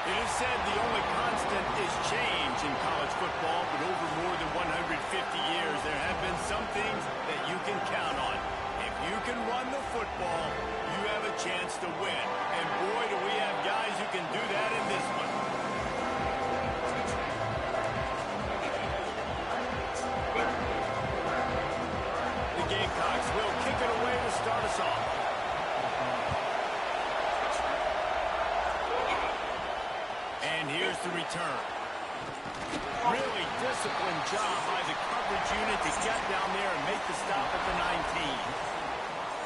It is said the only constant is change in college football, but over more than 150 years, there have been some things that you can count on. If you can run the football, you have a chance to win. And boy, do we have guys who can do that in this one. The Gamecocks will kick it away to start us off. And here's the return. Really disciplined job by the coverage unit to get down there and make the stop at the 19.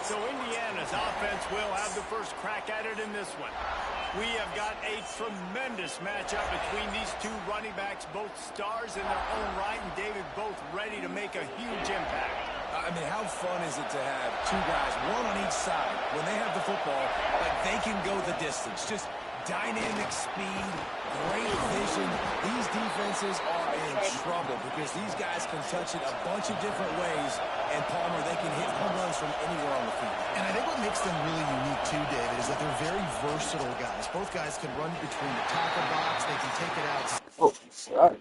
So Indiana's offense will have the first crack at it in this one. We have got a tremendous matchup between these two running backs, both stars in their own right, and David, both ready to make a huge impact. I mean, how fun is it to have two guys, one on each side, when they have the football, like they can go the distance. Just dynamic speed, great vision. These defenses are in trouble because these guys can touch it a bunch of different ways, and Palmer, they can hit home runs from anywhere on the field. And I think what makes them really unique too, David, is that they're very versatile guys. Both guys can run between the tackle box. They can take it out. Oh, sorry.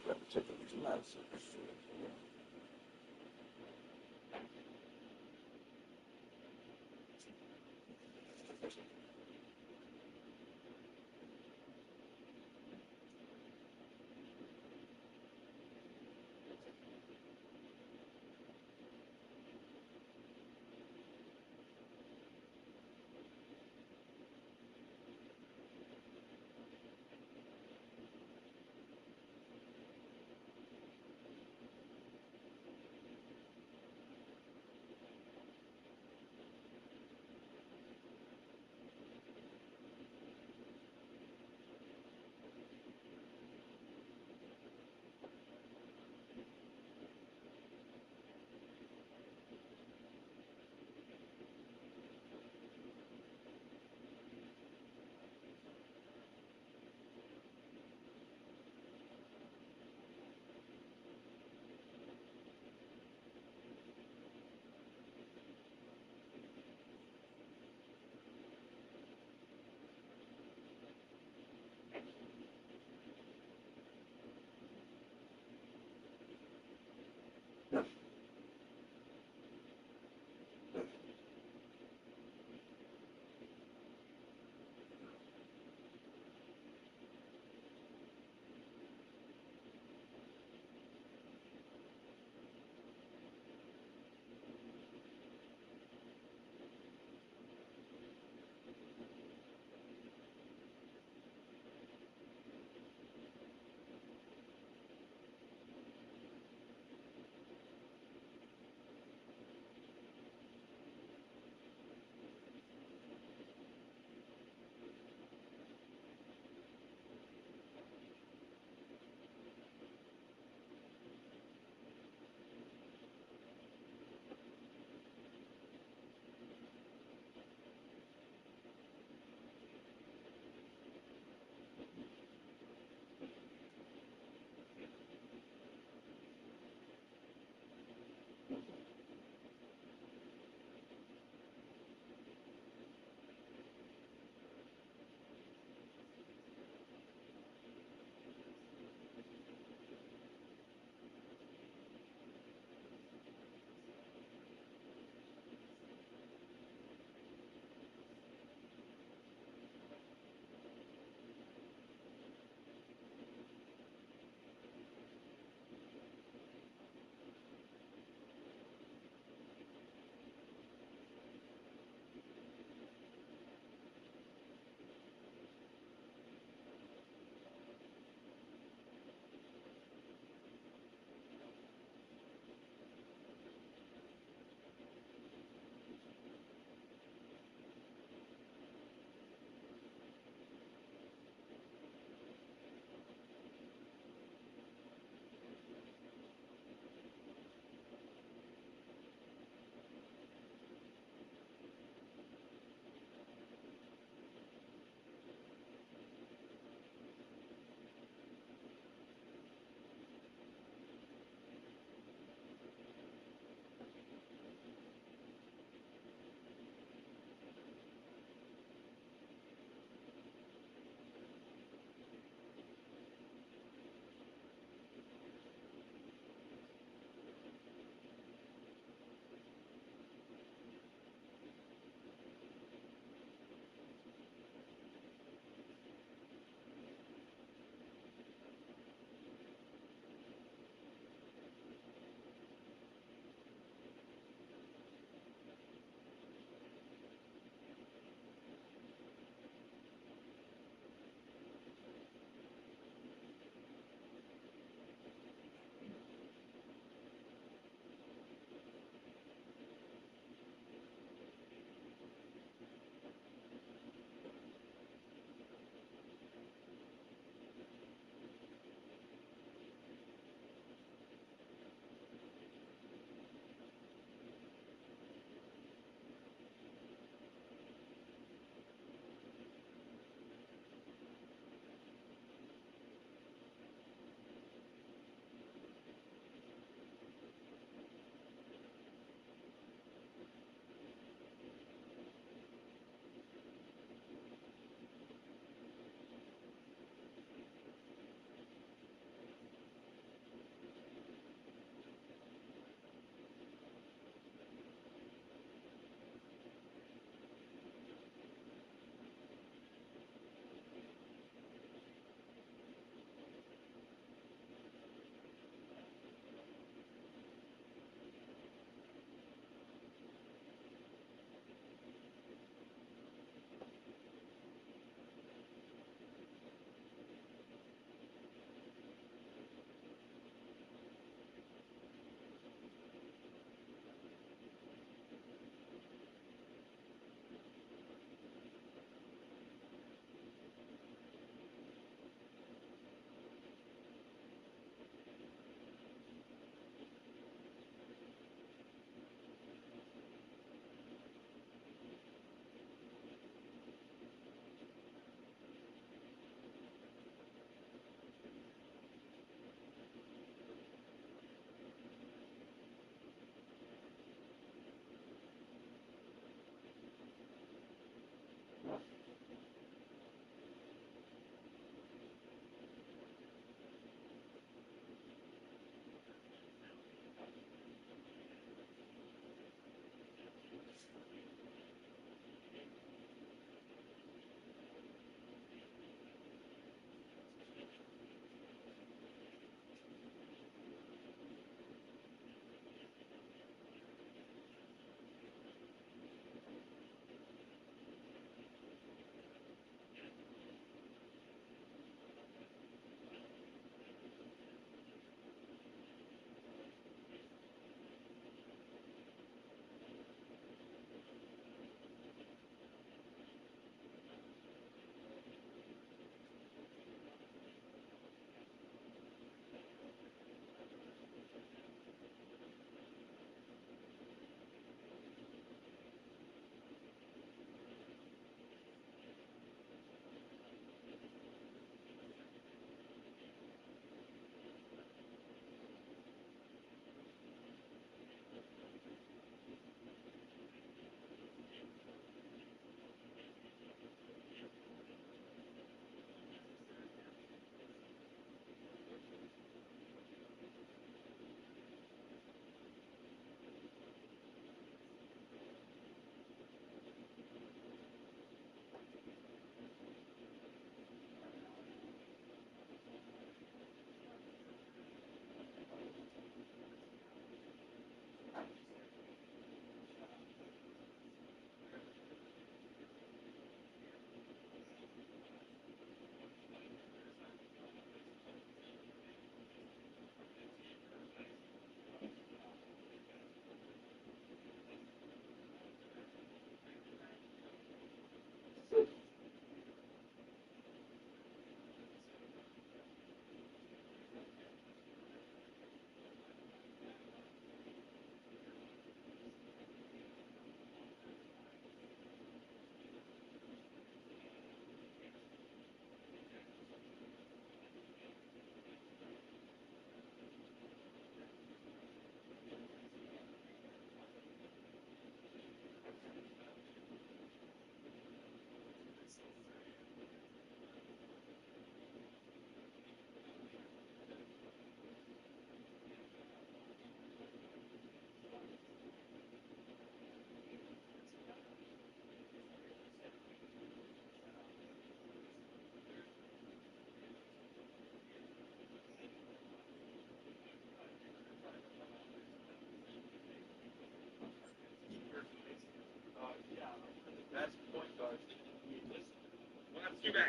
They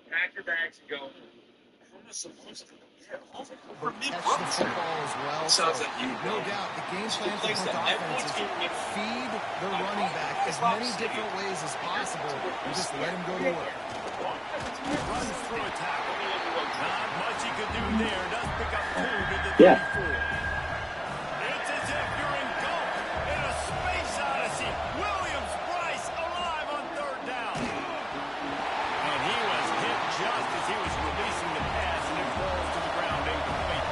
catch the football as well. So no doubt, the game plan for both offenses feed the running back as many different ways as possible and just let him go to work. Runs through a tackle. Not much he could do there. Does pick up 2 to the 34. It's as if you're engulfed in a space odyssey. Williams-Brice alive on 3rd down. And he was hit just as he was releasing the pass, and it falls to the ground incomplete.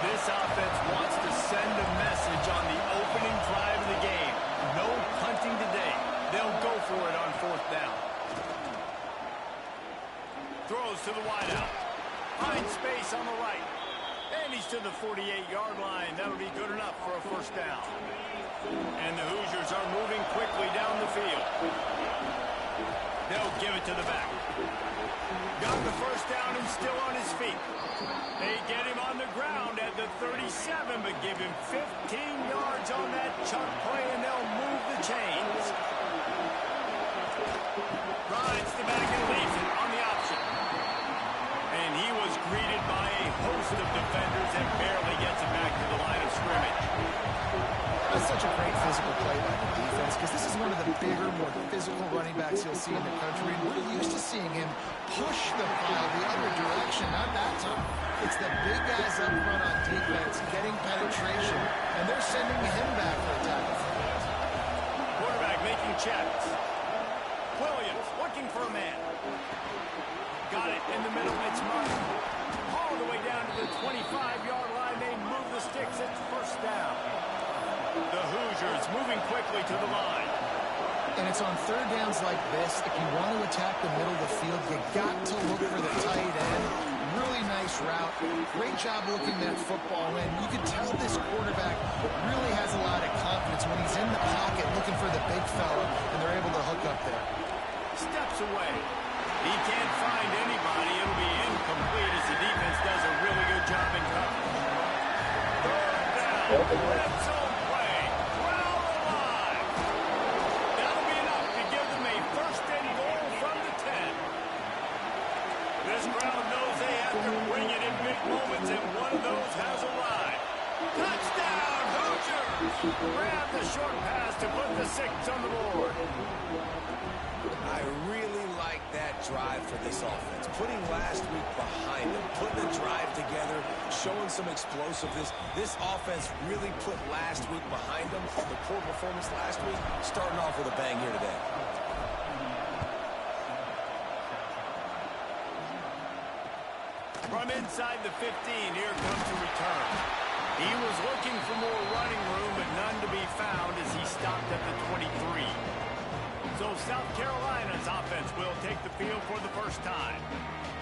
This offense wants to send a message on the opening drive of the game. No punting today. They'll go for it on 4th down. Throws to the wideout. Finds space on the right. And he's to the 48-yard line. That'll be good enough for a 1st down. And the Hoosiers are moving quickly down the field. They'll give it to the back. Got the 1st down and still on his feet. They get him on the ground at the 37, but give him 15 yards on that chunk play, and they'll move the chains. Rides the back and leaves it on the option. And he was greeted by a host of defenders and barely gets it back to the line of scrimmage. That's such a great physical play by the defense because this is one of the bigger, more physical running backs you'll see in the country. And we're used to seeing him push the pile the other direction. Not that time. It's the big guys up front on defense getting penetration, and they're sending him back for a tackle. Quarterback making checks. Williams looking for a man. Got it in the middle. It's Martin. All the way down to the 25-yard line. They move the sticks. It's 1st down. The Hoosiers moving quickly to the line. And it's on 3rd downs like this. If you want to attack the middle of the field, you got to look for the tight end. Really nice route. Great job looking that football in. You can tell this quarterback really has a lot of confidence when he's in the pocket looking for the big fella, and they're able to hook up there. Steps away. He can't find anybody. It'll be incomplete as the defense does a really good job in coverage. 3rd down. Red zone play. Well alive. That'll be enough to give them a 1st and goal from the 10. This crowd knows they have to bring it in big moments, and one of those has arrived. Touchdown, Hoosiers! Grab the short pass to put the 6 on the board. I really like that drive for this offense. Putting last week behind them, putting the drive together, showing some explosiveness. This offense really put last week behind them. The poor performance last week, starting off with a bang here today. From inside the 15, here comes the return. He was looking for more running room, but none to be found as he stopped at the 23. So South Carolina's offense will take the field for the 1st time.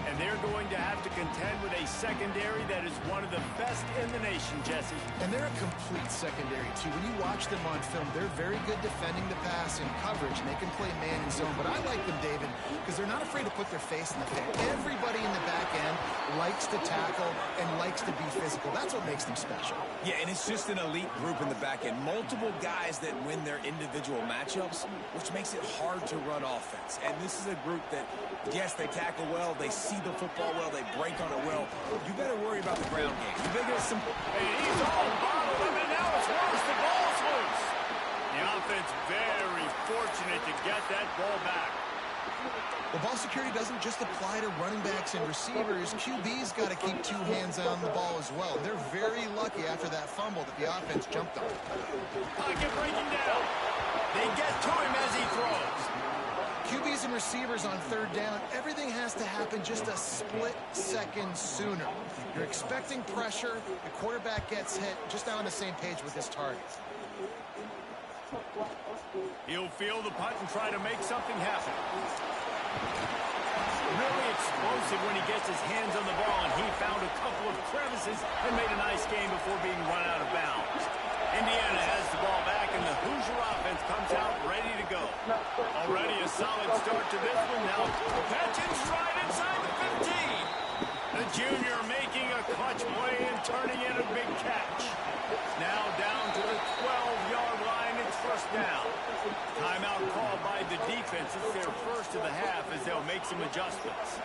And they're going to have to contend with a secondary that is one of the best in the nation, Jesse. And they're a complete secondary, too. When you watch them on film, they're very good defending the pass in coverage, and they can play man and zone. But I like them, David, because they're not afraid to put their face in the fan. Everybody in the back end likes to tackle and likes to be physical. That's what makes them special. Yeah, and it's just an elite group in the back end. Multiple guys that win their individual matchups, which makes it hard to run offense. And this is a group that, yes, they tackle well, they see the football well, they break on it well. You better worry about the ground game. You better get some... Hey, he's all bottled up, and now it's worse. The ball's loose. The offense very fortunate to get that ball back. Well, ball security doesn't just apply to running backs and receivers. QB's got to keep 2 hands on the ball as well. They're very lucky after that fumble that the offense jumped on. Pocket breaking down. They get to him as he throws. QBs and receivers on 3rd down, everything has to happen just a split second sooner. You're expecting pressure, the quarterback gets hit, just not on the same page with his target. He'll feel the punt and try to make something happen. Really explosive when he gets his hands on the ball, and he found a couple of crevices and made a nice game before being run out of bounds. Indiana has the ball back, and the Hoosier offense comes out ready to go. Already a solid start to this one. Now catch and stride inside the 15. The junior making a clutch play and turning in a big catch. Now down to the 12-yard line. It's first down. Timeout called by the defense. It's their first of the half as they'll make some adjustments.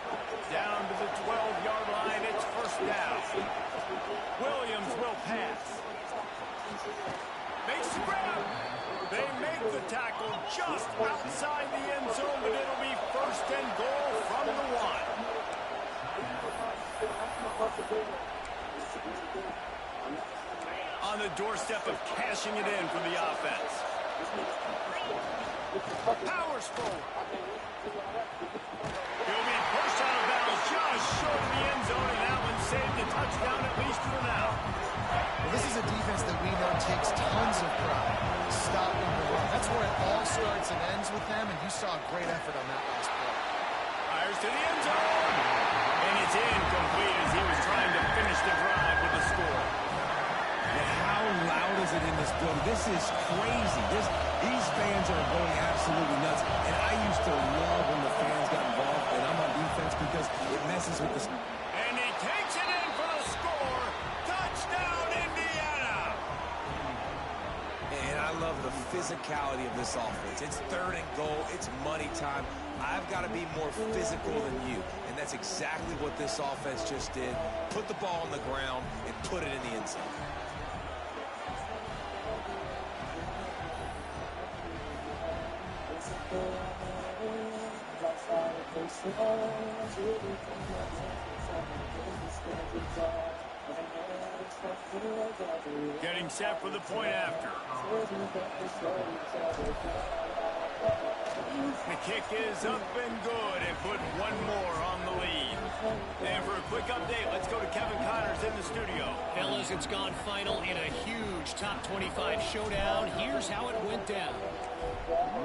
Down to the 12-yard line, it's first down. Williams will pass. Makes the grab. They make the tackle just outside the end zone, but it'll be first and goal from the 1. On the doorstep of cashing it in for the offense. Powers forward. He'll be pushed out of bounds just short of the end zone, and that one saved a touchdown at least for now. Well, this is a defense that we know takes tons of pride stopping the run. That's where it all starts and ends with them, and you saw a great effort on that last play. Fires to the end zone. And it's incomplete as he was trying to finish the drive with a score. How loud is it in this building? This is crazy. These fans are going absolutely nuts. And I used to love when the fans got involved, and I'm on defense because it messes with the... And he takes it in for the score. Touchdown, Indiana! And I love the physicality of this offense. It's third and goal. It's money time. I've got to be more physical than you. And that's exactly what this offense just did. Put the ball on the ground and put it in the end zone. Getting set for the point after. The kick is up and good, and put one more on the lead. And for a quick update, let's go to Kevin Connors in the studio. Fellas, it's gone final in a huge top 25 showdown. Here's how it went down.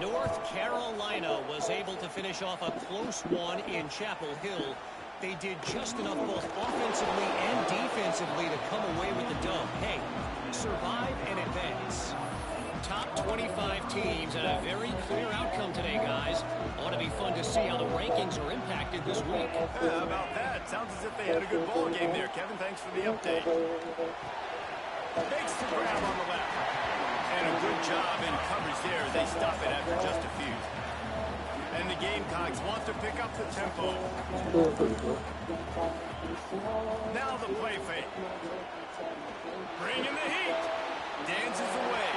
North Carolina was able to finish off a close one in Chapel Hill. They did just enough both offensively and defensively to come away with the dub. Hey, survive and advance. Top 25 teams and a very clear outcome today, guys. Ought to be fun to see how the rankings are impacted this week. How about that? Sounds as if they had a good ball game there, Kevin. Thanks for the update. Makes the grab on the left. And a good job in coverage there. They stop it after just a few. And the Gamecocks want to pick up the tempo. Now the play fake. Bring in the heat. Dances away.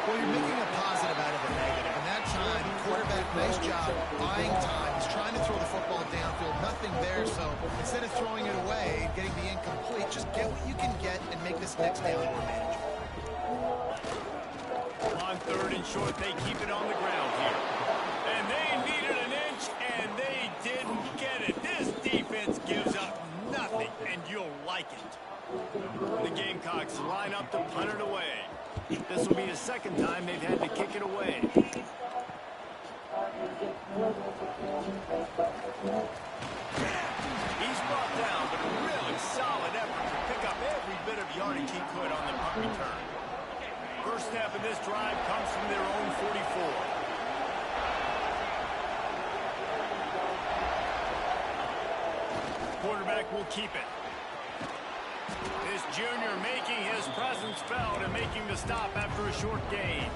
Well, you're making a positive out of a negative. And that time, quarterback, nice job, buying time. He's trying to throw the football downfield. Nothing there, so instead of throwing it away and getting the incomplete, just get what you can get and make this next down more manageable. On third and short, they keep it on the ground here. And they needed an inch, and they didn't get it. This defense gives up nothing, and you'll like it. The Gamecocks line up to punt it away. This will be the second time they've had to kick it away. He's brought down, but a really solid effort to pick up every bit of yardage he could on the punt return. First snap of this drive comes from their own 44. Quarterback will keep it. This junior making his presence felt and making the stop after a short gain.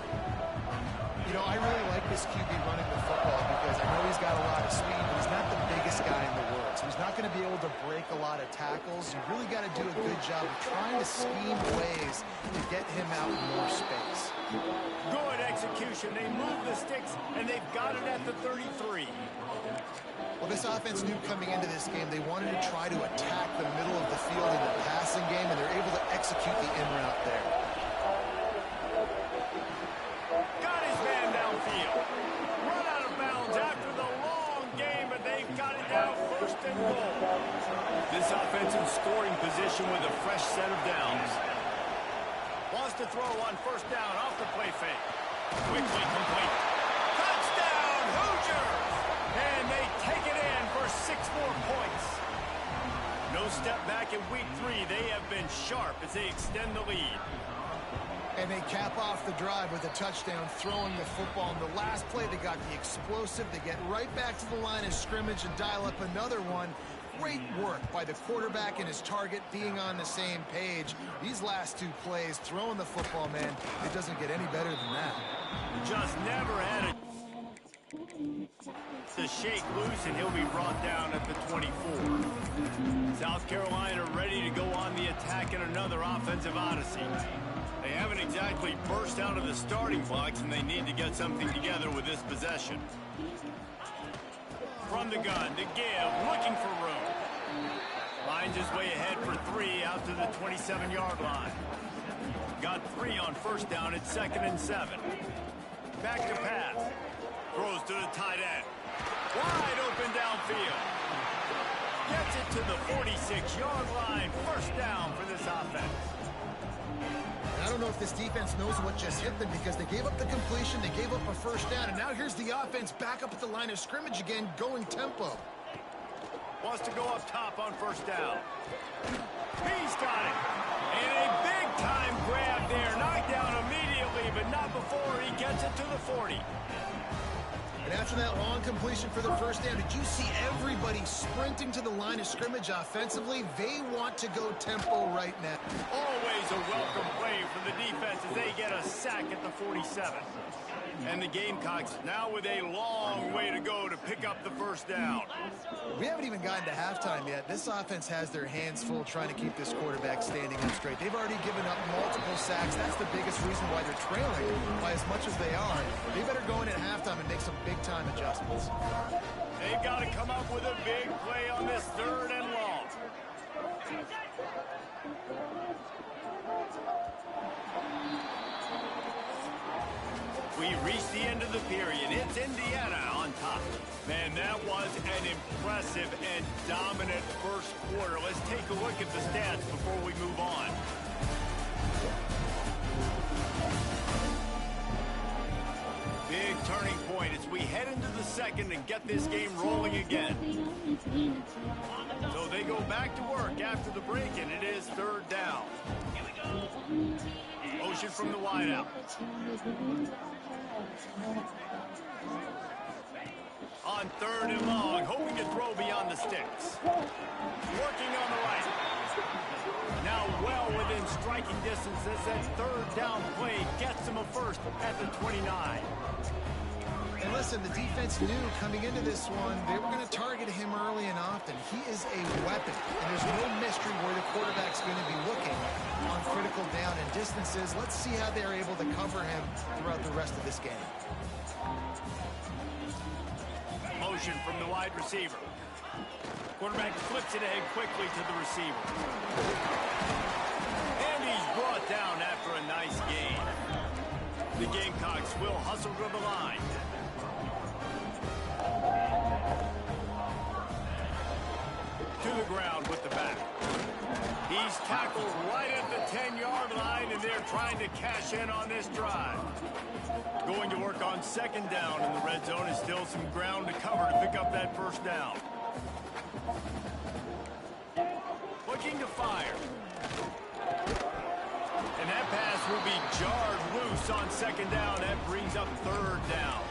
You know, I really like this QB running the football because I know he's got a lot of speed, but he's not the biggest guy in the world. So he's not going to be able to break a lot of tackles. You really got to do a good job of trying to scheme ways to get him out in more space. Good execution. They move the sticks, and they've got it at the 33. Well, this offense knew coming into this game they wanted to try to attack the middle of the field in the passing game, and they're able to execute the in route there. Got his man downfield. Run out of bounds after the long game, but they've got it down first and goal. This offense in scoring position with a fresh set of downs. Wants to throw on first down off the play fake. Quickly complete. Touchdown, Hoosiers! And they take it in for 6 more points. No step back in week 3. They have been sharp as they extend the lead. And they cap off the drive with a touchdown, throwing the football. In the last play, they got the explosive. They get right back to the line of scrimmage and dial up another one. Great work by the quarterback and his target being on the same page. These last two plays, throwing the football, man, it doesn't get any better than that. Just never had it to shake loose, and he'll be brought down at the 24. South Carolina ready to go on the attack in another offensive odyssey. They haven't exactly burst out of the starting blocks, and they need to get something together with this possession. From the gun to give, looking for room. Finds his way ahead for 3 out to the 27-yard line. Got 3 on first down at 2nd and 7. Back to pass. Throws to the tight end. Wide open downfield. Gets it to the 46-yard line. First down for this offense. I don't know if this defense knows what just hit them because they gave up the completion, they gave up a first down, and now here's the offense back up at the line of scrimmage again, going tempo. Wants to go up top on first down. He's got it. And a big-time grab there. Knocked down immediately, but not before he gets it to the 40. And after that long completion for the first down, did you see everybody sprinting to the line of scrimmage offensively? They want to go tempo right now. Always a welcome play for the defense as they get a sack at the 47. And the Gamecocks now with a long way to go to pick up the first down. We haven't even gotten to halftime yet. This offense has their hands full trying to keep this quarterback standing up straight. They've already given up multiple sacks. That's the biggest reason why they're trailing by as much as they are. They better go in at halftime and make some big-time adjustments. They've got to come up with a big play on this 3rd and long. We reach the end of the period. It's Indiana on top. Man, that was an impressive and dominant first quarter. Let's take a look at the stats before we move on. Big turning point as we head into the second and get this game rolling again. So they go back to work after the break, and it is 3rd down. Motion from the wideout. On 3rd and long, hoping to throw beyond the sticks. Working on the right. Now well within striking distance as that 3rd down play gets him a first at the 29. And listen, the defense knew coming into this one, they were going to target him early and often. He is a weapon, and there's no mystery where the quarterback's going to be looking on critical down and distances. Let's see how they're able to cover him throughout the rest of this game. Motion from the wide receiver. Quarterback flips it ahead quickly to the receiver. And he's brought down after a nice gain. The Gamecocks will hustle to the line. To the ground with the back. He's tackled right at the 10-yard line, and they're trying to cash in on this drive. Going to work on 2nd down in the red zone is still some ground to cover to pick up that first down. Looking to fire. And that pass will be jarred loose on 2nd down. That brings up 3rd down.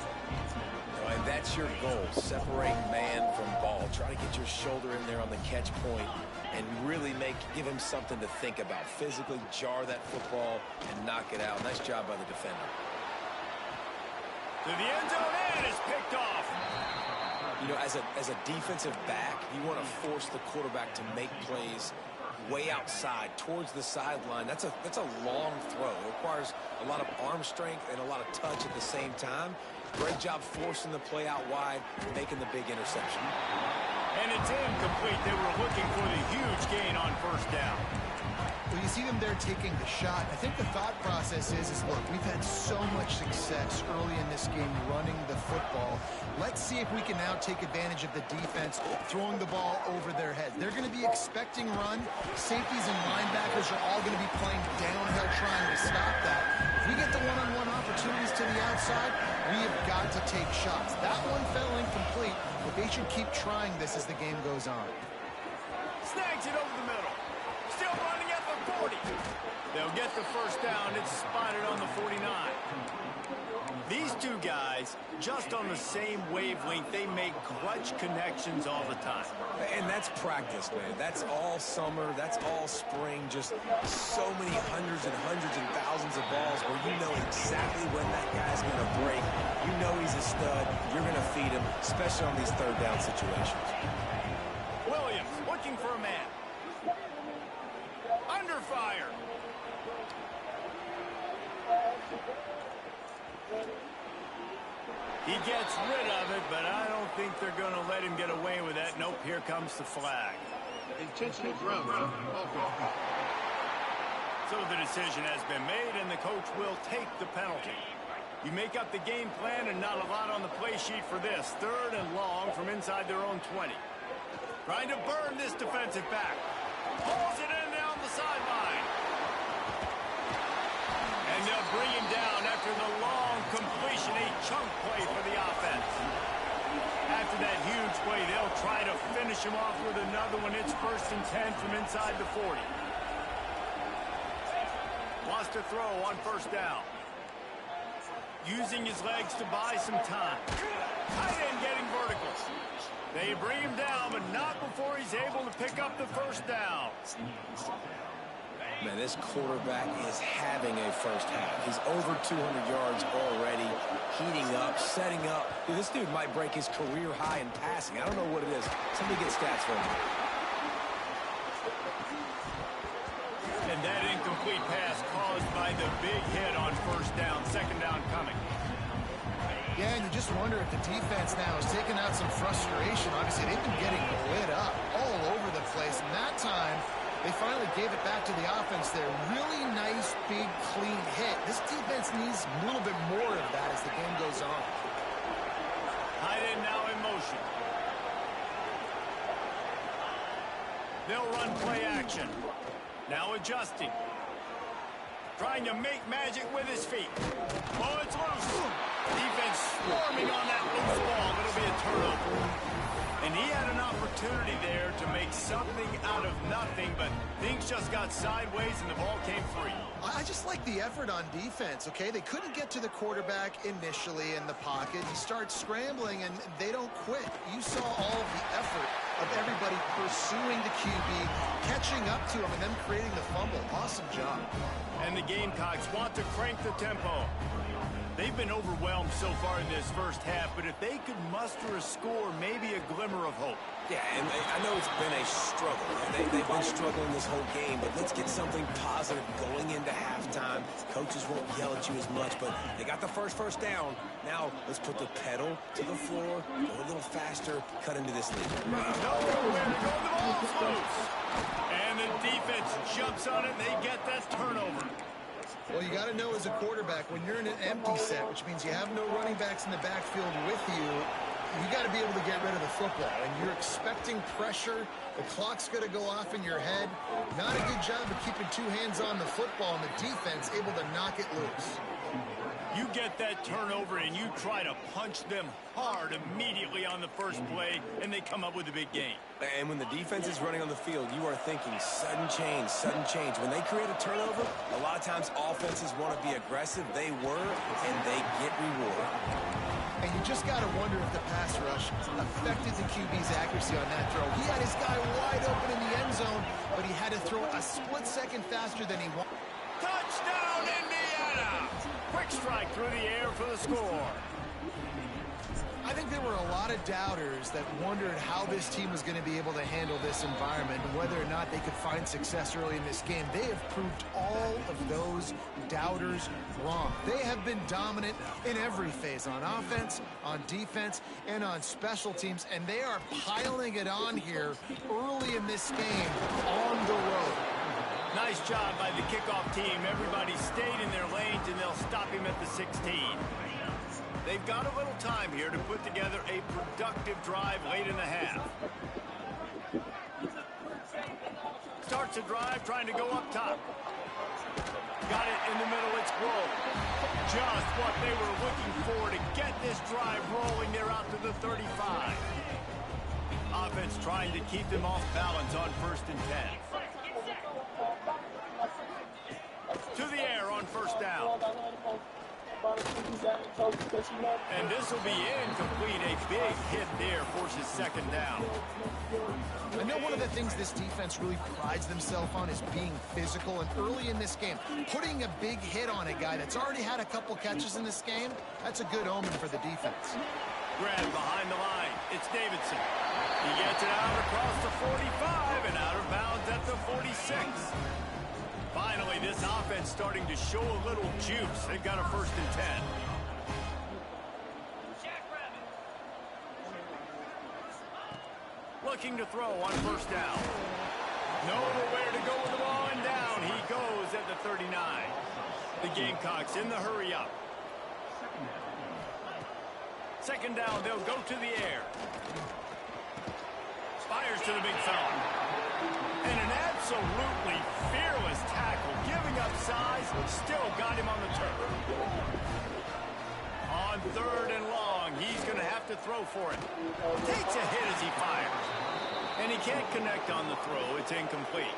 And that's your goal, separate man from ball. Try to get your shoulder in there on the catch point and really give him something to think about. Physically jar that football and knock it out. Nice job by the defender. To the end zone, and it's picked off. You know, as a defensive back, you want to force the quarterback to make plays way outside towards the sideline. That's a long throw. It requires a lot of arm strength and a lot of touch at the same time. Great job forcing the play out wide, making the big interception. And it's incomplete. They were looking for the huge gain on first down. Well, you see them there taking the shot. I think the thought process is look, we've had so much success early in this game running the football. Let's see if we can now take advantage of the defense throwing the ball over their heads. They're going to be expecting run. Safeties and linebackers are all going to be playing downhill trying to stop that. If we get the one-on-one opportunities to the outside, we have got to take shots. That one fell incomplete, but they should keep trying this as the game goes on. Snags it over the middle. Still running at the 40. They'll get the first down. It's spotted on the 49. These two guys, just on the same wavelength, they make clutch connections all the time. And that's practice, man. That's all summer. That's all spring. Just so many hundreds and thousands of balls where you know exactly when that guy's going to break. You know he's a stud. You're going to feed him, especially on these third down situations. Williams looking for a man. Under fire. He gets rid of it, but I don't think they're going to let him get away with that. Nope, here comes the flag. Intentional ground. Okay. So the decision has been made, and the coach will take the penalty. You make up the game plan, and not a lot on the play sheet for this. 3rd and long from inside their own 20. Trying to burn this defensive back. Pulls it in down the sideline. And they'll bring him down after the long completion, a chunk play for the offense. After that huge play, they'll try to finish him off with another one. It's 1st and 10 from inside the 40. Wants to throw on 1st down. Using his legs to buy some time. Tight end getting vertical. They bring him down, but not before he's able to pick up the 1st down. Man, this quarterback is having a first half. He's over 200 yards already, heating up, setting up. Dude, this dude might break his career high in passing. I don't know what it is. Somebody get stats for him. And that incomplete pass caused by the big hit on 1st down, 2nd down coming. Yeah, and you just wonder if the defense now is taking out some frustration. Obviously, they've been getting lit up all over the place. And that time, they finally gave it back to the offense there. Really nice, big, clean hit. This defense needs a little bit more of that as the game goes on. Tight end now in motion. They'll run play action. Now adjusting. Trying to make magic with his feet. Oh, it's loose. Defense swarming on that loose ball. It'll be a turnover. And he had an opportunity there to make something out of nothing, but things just got sideways and the ball came free. I just like the effort on defense, okay? They couldn't get to the quarterback initially in the pocket. He starts scrambling, and they don't quit. You saw all of the effort of everybody pursuing the QB, catching up to him, and then creating the fumble. Awesome job. And the Gamecocks want to crank the tempo. They've been overwhelmed so far in this first half, but if they could muster a score, maybe a glimmer of hope. Yeah, and I know it's been a struggle. They've been struggling this whole game, but let's get something positive going into halftime. Coaches won't yell at you as much, but they got the first down. Now let's put the pedal to the floor, go a little faster, cut into this lead. Nowhere to go, the ball's loose. And the defense jumps on it, and they get that turnover. Well, you got to know as a quarterback, when you're in an empty set, which means you have no running backs in the backfield with you, you got to be able to get rid of the football. And you're expecting pressure. The clock's going to go off in your head. Not a good job of keeping two hands on the football, and the defense able to knock it loose. You get that turnover, and you try to punch them hard immediately on the first play, and they come up with a big gain. And when the defense is running on the field, you are thinking sudden change, sudden change. When they create a turnover, a lot of times offenses want to be aggressive. They were, and they get rewarded. And you just got to wonder if the pass rush affected the QB's accuracy on that throw. He had his guy wide open in the end zone, but he had to throw a split second faster than he wanted. Touchdown, Indiana! Quick strike through the air for the score. I think there were a lot of doubters that wondered how this team was going to be able to handle this environment and whether or not they could find success early in this game. They have proved all of those doubters wrong. They have been dominant in every phase, on offense, on defense, and on special teams, and they are piling it on here early in this game on the road. Nice job by the kickoff team. Everybody stayed in their lanes, and they'll stop him at the 16. They've got a little time here to put together a productive drive late in the half. Starts a drive trying to go up top. Got it in the middle, it's Grove. Just what they were looking for to get this drive rolling. They're out to the 35. Offense trying to keep them off balance on 1st and 10. To the air on 1st down. And this will be incomplete. A big hit there forces second down. I know one of the things this defense really prides themselves on is being physical, and early in this game, putting a big hit on a guy that's already had a couple catches in this game, that's a good omen for the defense. Grab behind the line. It's Davidson. He gets it out across the 45 and out of bounds at the 46. Finally, this offense starting to show a little juice. They've got a 1st and 10. Looking to throw on 1st down. Nowhere to go with the ball, and down he goes at the 39. The Gamecocks in the hurry up. 2nd down, they'll go to the air. Fires to the big fella. And an absolutely fearless tackle, giving up size, still got him on the turf. On 3rd and long, he's going to have to throw for it. Takes a hit as he fires. And he can't connect on the throw. It's incomplete.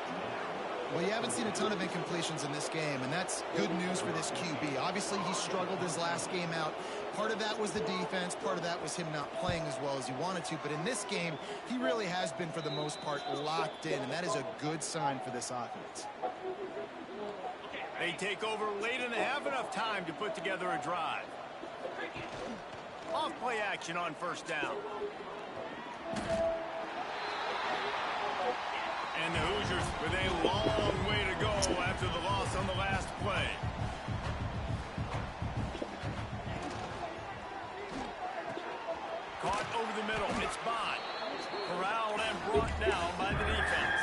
Well, you haven't seen a ton of incompletions in this game, and that's good news for this QB. Obviously, he struggled his last game out. Part of that was the defense. Part of that was him not playing as well as he wanted to. But in this game, he really has been, for the most part, locked in, and that is a good sign for this offense. They take over late and they have enough time to put together a drive. Off play action on 1st down. And the Hoosiers with a long way to go after the loss on the last play. Caught over the middle. It's Bond. Corralled and brought down by the defense.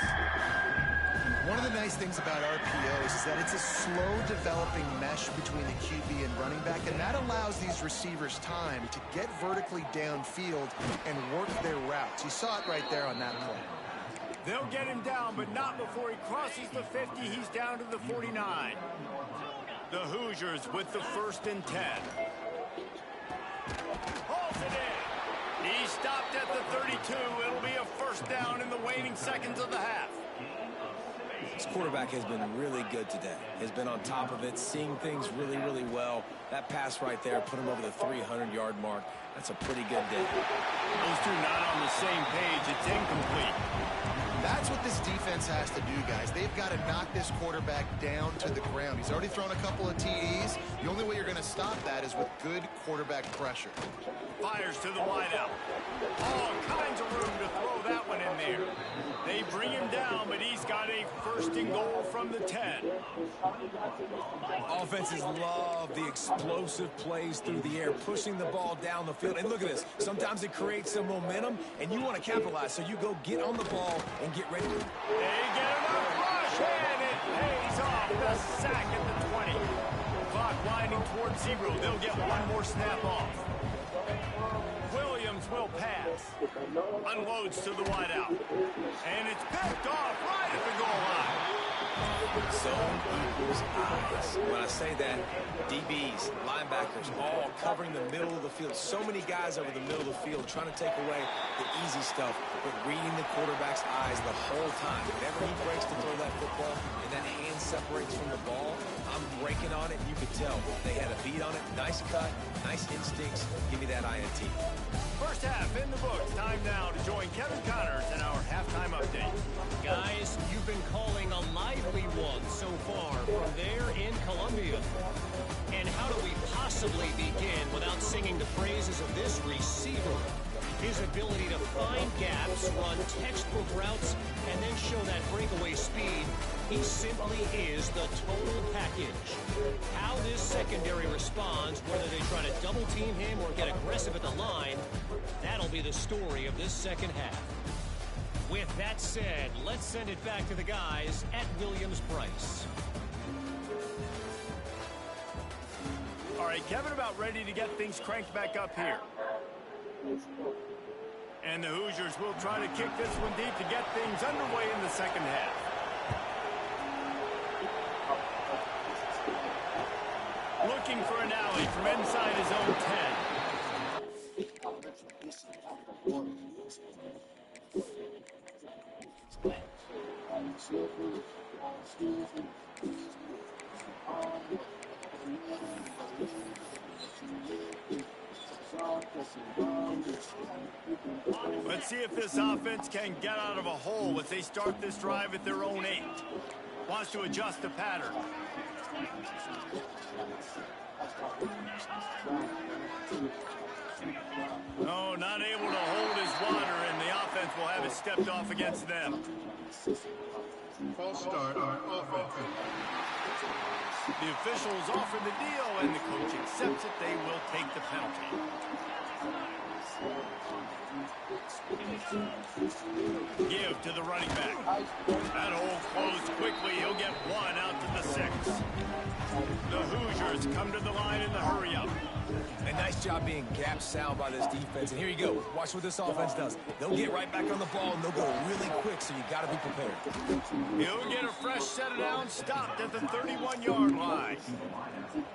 One of the nice things about RPOs is that it's a slow developing mesh between the QB and running back, and that allows these receivers time to get vertically downfield and work their routes. You saw it right there on that play. They'll get him down, but not before he crosses the 50. He's down to the 49. The Hoosiers with the 1st and 10. Hauls it in. He stopped at the 32. It'll be a 1st down in the waning seconds of the half. This quarterback has been really good today. Has been on top of it, seeing things really, really well. That pass right there put him over the 300-yard mark. That's a pretty good day. Those two not on the same page. It's incomplete. That's what this defense has to do, guys. They've got to knock this quarterback down to the ground. He's already thrown a couple of TDs. The only way you're going to stop that is with good quarterback pressure. Fires to the wideout. All kinds of room to throw that one in there. They bring him down, but he's got a 1st and goal from the 10. Offenses love the explosive plays through the air, pushing the ball down the field. And look at this. Sometimes it creates some momentum, and you want to capitalize. So you go get on the ball and get ready. They get enough rush, and it pays off. The sack at the 20. Clock winding towards 0. They'll get one more snap off. Williams will pass. Unloads to the wideout. And it's picked off right at the goal line. Zone equals eyes. When I say that, DBs, linebackers, all covering the middle of the field. So many guys over the middle of the field trying to take away the easy stuff, but reading the quarterback's eyes the whole time. Whenever he breaks to throw that football and that hand separates from the ball, I'm breaking on it, and you could tell. They had a beat on it. Nice cut, nice instincts. Give me that INT. 1st half in the books. Time now to join Kevin Connors in our halftime update. Guys, you've been calling a lively one so far from there in Columbia. And how do we possibly begin without singing the praises of this receiver? His ability to find gaps, run textbook routes, and then show that breakaway speed. He simply is the total package. How this secondary responds, whether they try to double team him or get aggressive at the line, that'll be the story of this 2nd half. With that said, let's send it back to the guys at Williams-Brice. All right, Kevin about ready to get things cranked back up here. And the Hoosiers will try to kick this one deep to get things underway in the 2nd half. Looking for an alley from inside his own 10. Let's see if this offense can get out of a hole as they start this drive at their own 8. Wants to adjust the pattern. Oh, not able to hold his water, and the offense will have it stepped off against them. False start, offense. The officials offer the deal, and the coach accepts it. They will take the penalty. Give to the running back. That hole closed quickly. He'll get 1 out to the 6. The Hoosiers come to the line in the hurry-up. A nice job being gap sound by this defense. And here you go. Watch what this offense does. They'll get right back on the ball, and they'll go really quick, so you got to be prepared. He'll get a fresh set of downs, stopped at the 31-yard line.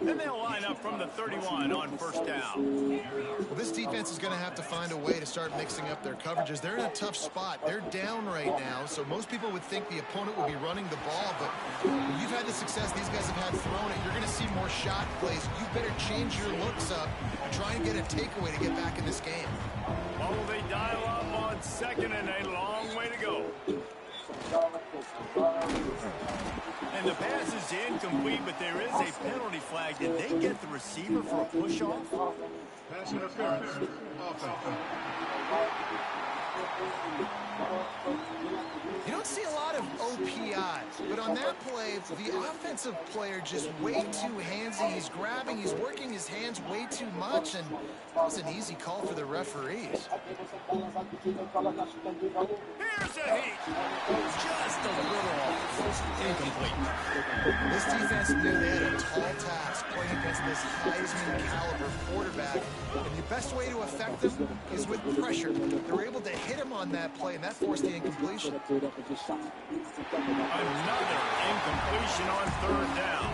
Then they'll line up from the 31 on first down. Well, this defense is going to have to find a way to start mixing up their coverages. They're in a tough spot. They're down right now, so most people would think the opponent would be running the ball, but when you've had the success these guys have had throwing it, you're going to see more shot plays. You better change your looks up and try and get a takeaway to get back in this game. What will they dial up on second, and a long way to go? And the pass is incomplete, but there is a penalty flag. Did they get the receiver for a push-off? Pass interference, offense. You don't see a lot of OPIs, but on that play, the offensive player just way too handsy. He's grabbing, he's working his hands way too much, and that was an easy call for the referees. Here's a heat. Just a little off. Incomplete. This defense knew they had a tall task playing against this Heisman caliber quarterback, and the best way to affect them is with pressure. They were able to hit him on that play, and that forced the incompletion. Another incompletion on third down.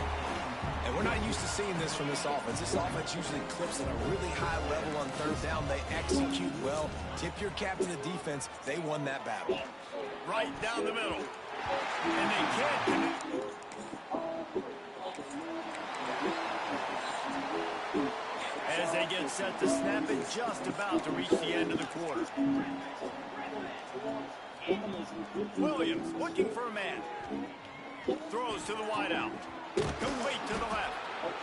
And we're not used to seeing this from this offense. This offense usually clips at a really high level on third down. They execute well. Tip your cap to the defense. They won that battle. Right down the middle. And they can't connect. As they get set to snap it, just about to reach the end of the quarter. Williams looking for a man. Throws to the wideout. Complete to the left.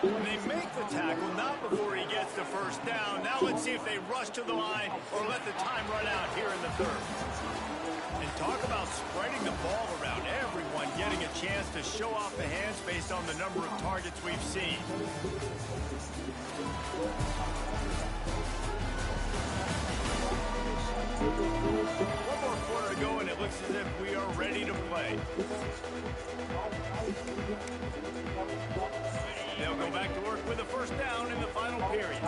And they make the tackle, not before he gets the first down. Now let's see if they rush to the line or let the time run out here in the third. And talk about spreading the ball around. Everyone getting a chance to show off the hands based on the number of targets we've seen. One more quarter to go, and it looks as if we are ready to play. They'll go back to work with a first down in the final period.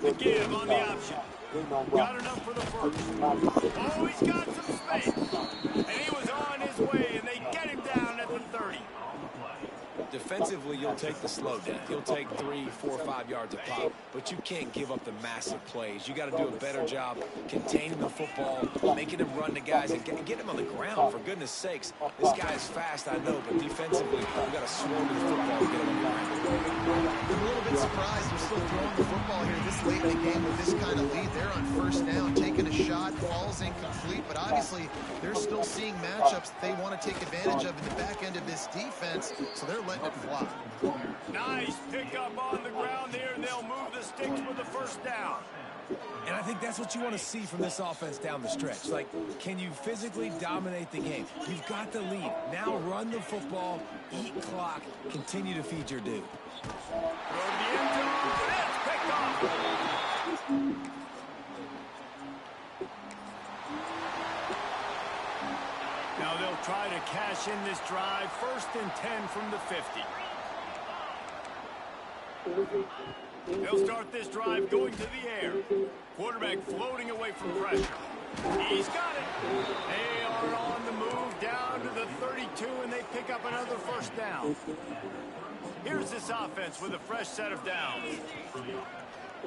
The give on the option. Got enough for the first. Oh, he's got some space. And he was on his way, and they get him down at the 30. Defensively, you'll take the slow down. You'll take 3, 4, 5 yards a pop, but you can't give up the massive plays. You got to do a better job containing the football, making him run to guys, and get him on the ground, for goodness sakes. This guy is fast, I know, but defensively, you got to swarm to the football and get him on the ground. I'm a little bit surprised they're still throwing the football here this late in the game with this kind of lead. They're on first down, taking a shot, falls incomplete, but obviously they're still seeing matchups that they want to take advantage of in the back end of this defense, so they're letting it fly. Nice pickup on the ground there. They'll move the sticks with the first down. And I think that's what you want to see from this offense down the stretch. Like, can you physically dominate the game? You've got the lead. Now run the football, eat clock, continue to feed your dude. Throw to the end zone. It's picked off. Now they'll try to cash in this drive. 1st and 10 from the 50. They'll start this drive going to the air. Quarterback floating away from pressure. He's got it. They are on the move down to the 32, and they pick up another first down. Here's this offense with a fresh set of downs.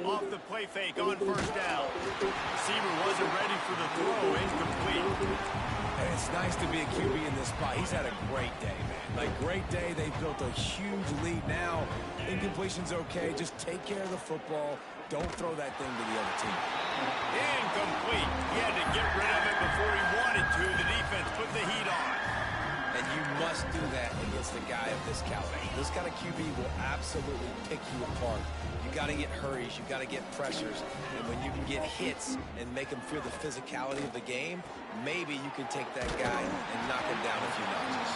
Off the play fake on first down. Receiver wasn't ready for the throw. Incomplete. And it's nice to be a QB in this spot. He's had a great day, man. Like, great day. They've built a huge lead now. Incompletion's okay. Just take care of the football. Don't throw that thing to the other team. Incomplete. He had to get rid of it before he wanted to. The defense put the heat on. And you must do that against a guy of this caliber. This kind of QB will absolutely pick you apart. You got to get hurries. You got to get pressures. And when you can get hits and make him feel the physicality of the game, maybe you can take that guy and knock him down a few notches.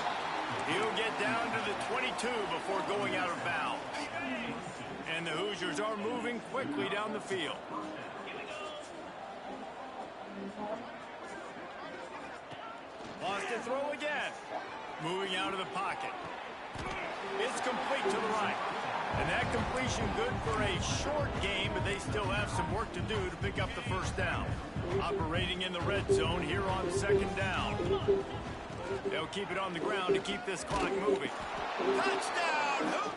He'll get down to the 22 before going out of bounds. And the Hoosiers are moving quickly down the field. Wants to throw again. Moving out of the pocket. It's complete to the right. And that completion good for a short game, but they still have some work to do to pick up the first down. Operating in the red zone here on second down. They'll keep it on the ground to keep this clock moving. Touchdown!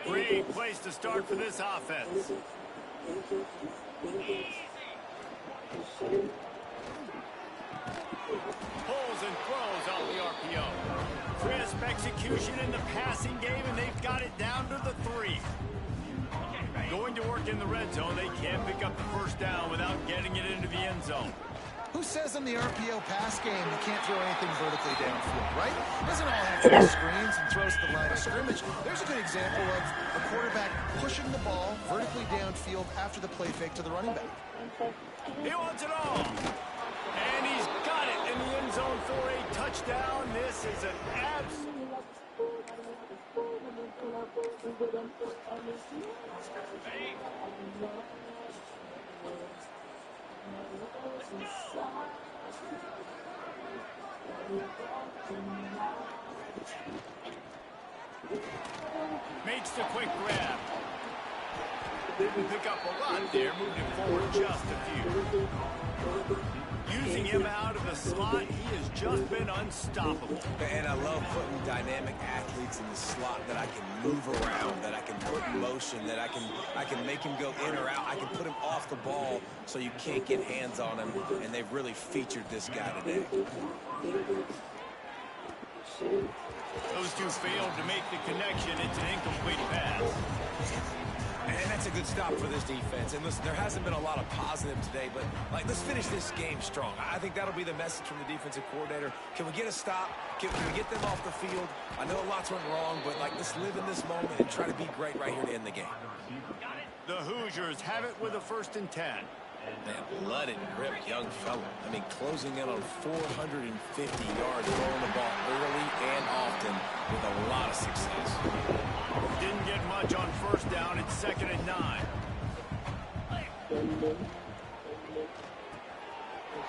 Great place to start for this offense. Pulls and throws off the RPO. Crisp execution in the passing game, and they've got it down to the 3. Going to work in the red zone, they can't pick up the first down without getting it into the end zone. Who says in the RPO pass game you can't throw anything vertically downfield, right? Doesn't all have to be screens and throws to the line of scrimmage. There's a good example of a quarterback pushing the ball vertically downfield after the play fake to the running back. He wants it all. And he's got it in the end zone for a touchdown. This is an absolute... Makes the quick grab. Didn't pick up a lot there, moved him forward just a few. Using him out of the slot, he has just been unstoppable. And I love putting dynamic athletes in the slot that I can move around, that I can put in motion, that I can make him go in or out. I can put him off the ball so you can't get hands on him, and they've really featured this guy today. Those two failed to make the connection. It's an incomplete pass. And that's a good stop for this defense. And listen, there hasn't been a lot of positive today, but let's finish this game strong. I think that'll be the message from the defensive coordinator. Can we get a stop? Can we get them off the field? I know lots went wrong, but let's live in this moment and try to be great right here to end the game. The Hoosiers have it with a 1st and 10. Man, blooded grip, young fella. I mean, closing in on 450 yards, throwing the ball early and often with a lot of success. Didn't get much on first down. It's 2nd and 9.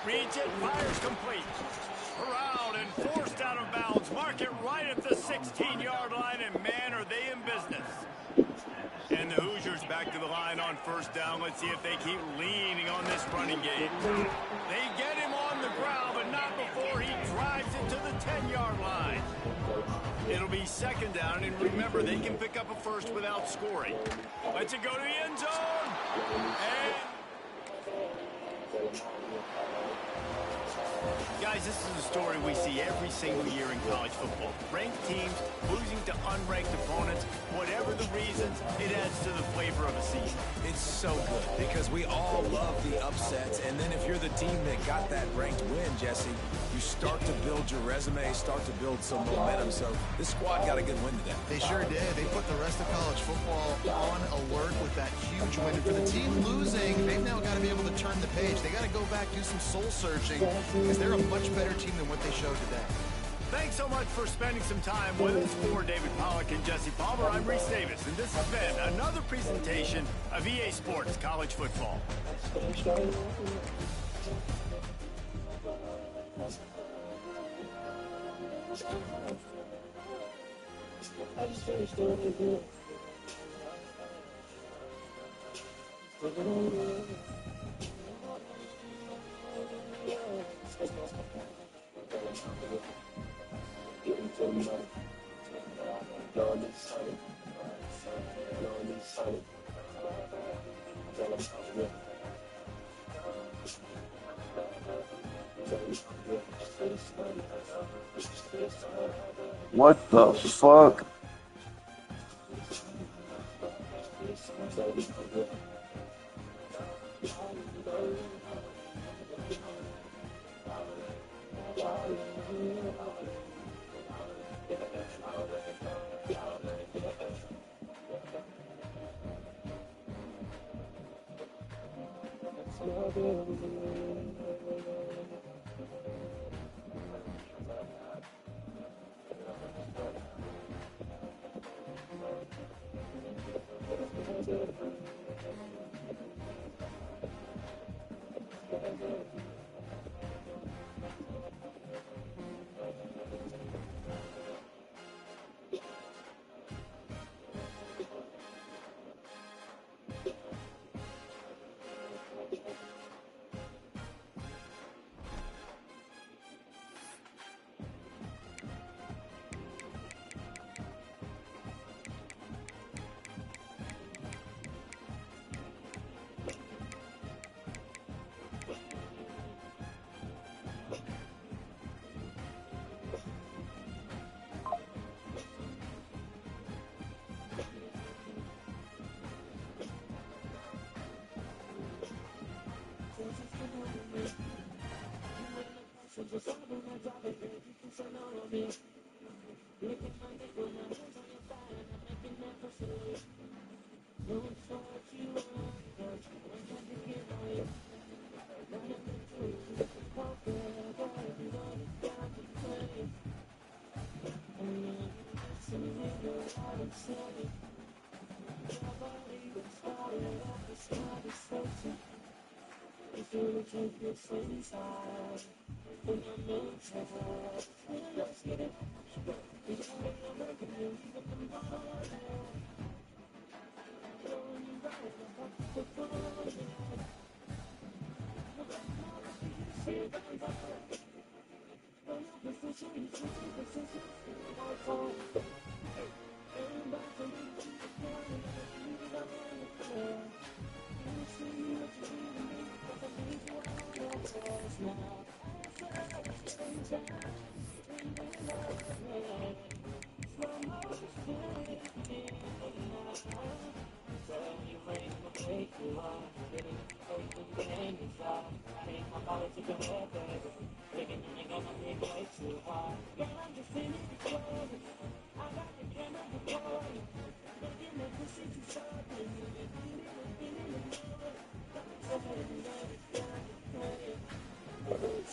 Reads it, fires complete. Around and forced out of bounds. Mark it right at the 16-yard line, and man, are they in business. And the Hoosiers back to the line on first down. Let's see if they keep leaning on this running game. They get him on the ground, but not before he drives it to the 10-yard line. It'll be 2nd down, and remember, they can pick up a first without scoring. Let's it go to the end zone. And... Guys, this is a story we see every single year in college football. Ranked teams losing to unranked opponents. Whatever the reasons, it adds to the flavor of a season. It's so good because we all love the upsets. And then if you're the team that got that ranked win, Jesse, you start to build your resume, start to build some momentum. So this squad got a good win today. They sure did. They put the rest of college football on alert with that huge win. And for the team losing, they've now got to be able to turn the page. They got to go back, do some soul searching, because they're a much better team than what they showed today. Thanks so much for spending some time with us. For David Pollack and Jesse Palmer, I'm Reese Davis, and this has been another presentation of EA Sports College Football. I just finished doing it again. Getting to my dog inside. What the fuck?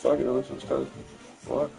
Fucking this is kind of what?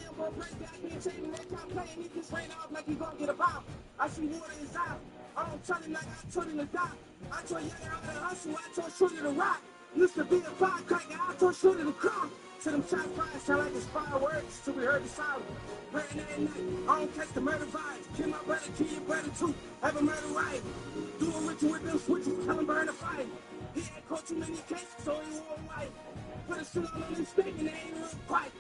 young boy break back here, chasing that top play, and he just ran off like he gonna get a pop. I see water in his eye. I don't turn it like I turn it to die. I told Younger how to hustle, I told Shorty to rock. Used to be a firecracker, I told Shorty to cry. To them shot fires sound like it's fireworks till we heard the siren. Praying at night, I don't catch the murder vibes. Kill my brother, kill your brother too. Have a murder right. Do a ritual with them switches, tell him burn the fire. He had caught too many cases, so he wore white. Put a shit on them stick and they ain't real quiet.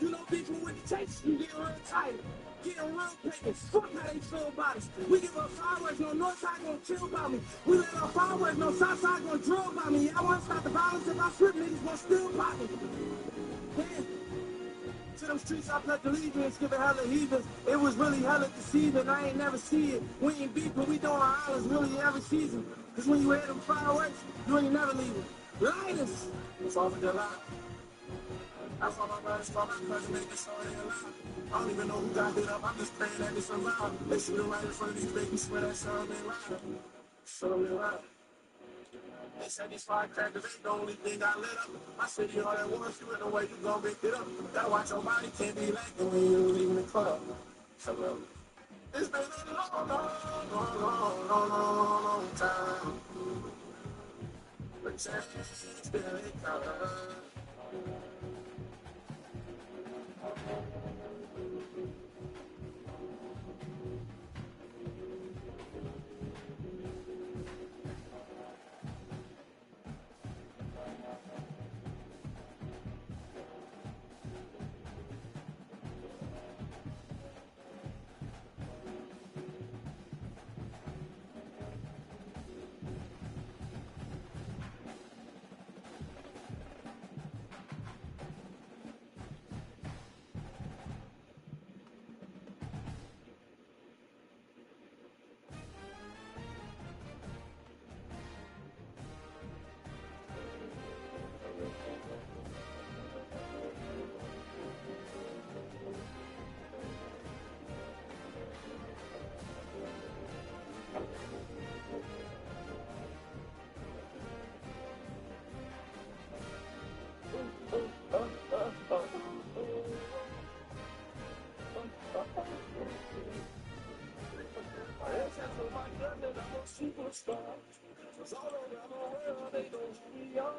You know, beefing with the chase, you get real tired. Getting real pagans, fuck how they feel about us. We give up fireworks, no north side gonna chill about me. We let our fireworks, no south side gonna drill about me. I wanna stop the violence if I slip, niggas gonna still pop me. Damn. To them streets I pledged allegiance, giving hella heathens. It was really hella deceiving, I ain't never see it. We ain't beef, but we doing our islands really every season. Cause when you hear them fireworks, you ain't never leaving. Lighters! It's all for the lie. That's all my brothers for my cousin, make this all they alive. I don't even know who got hit up, I'm just praying that they survive. They shoot it right in front of these babies, swear that son ain't lying. Son ain't lying. They said these firecrackers ain't the only thing I lit up. My city all at once, you in the way you gon' get it up. Gotta watch your body, can't be lacking when you leaving the club. So, it's been a long time. But change still ain't coming. Superstars, cause all around the world they know who we are.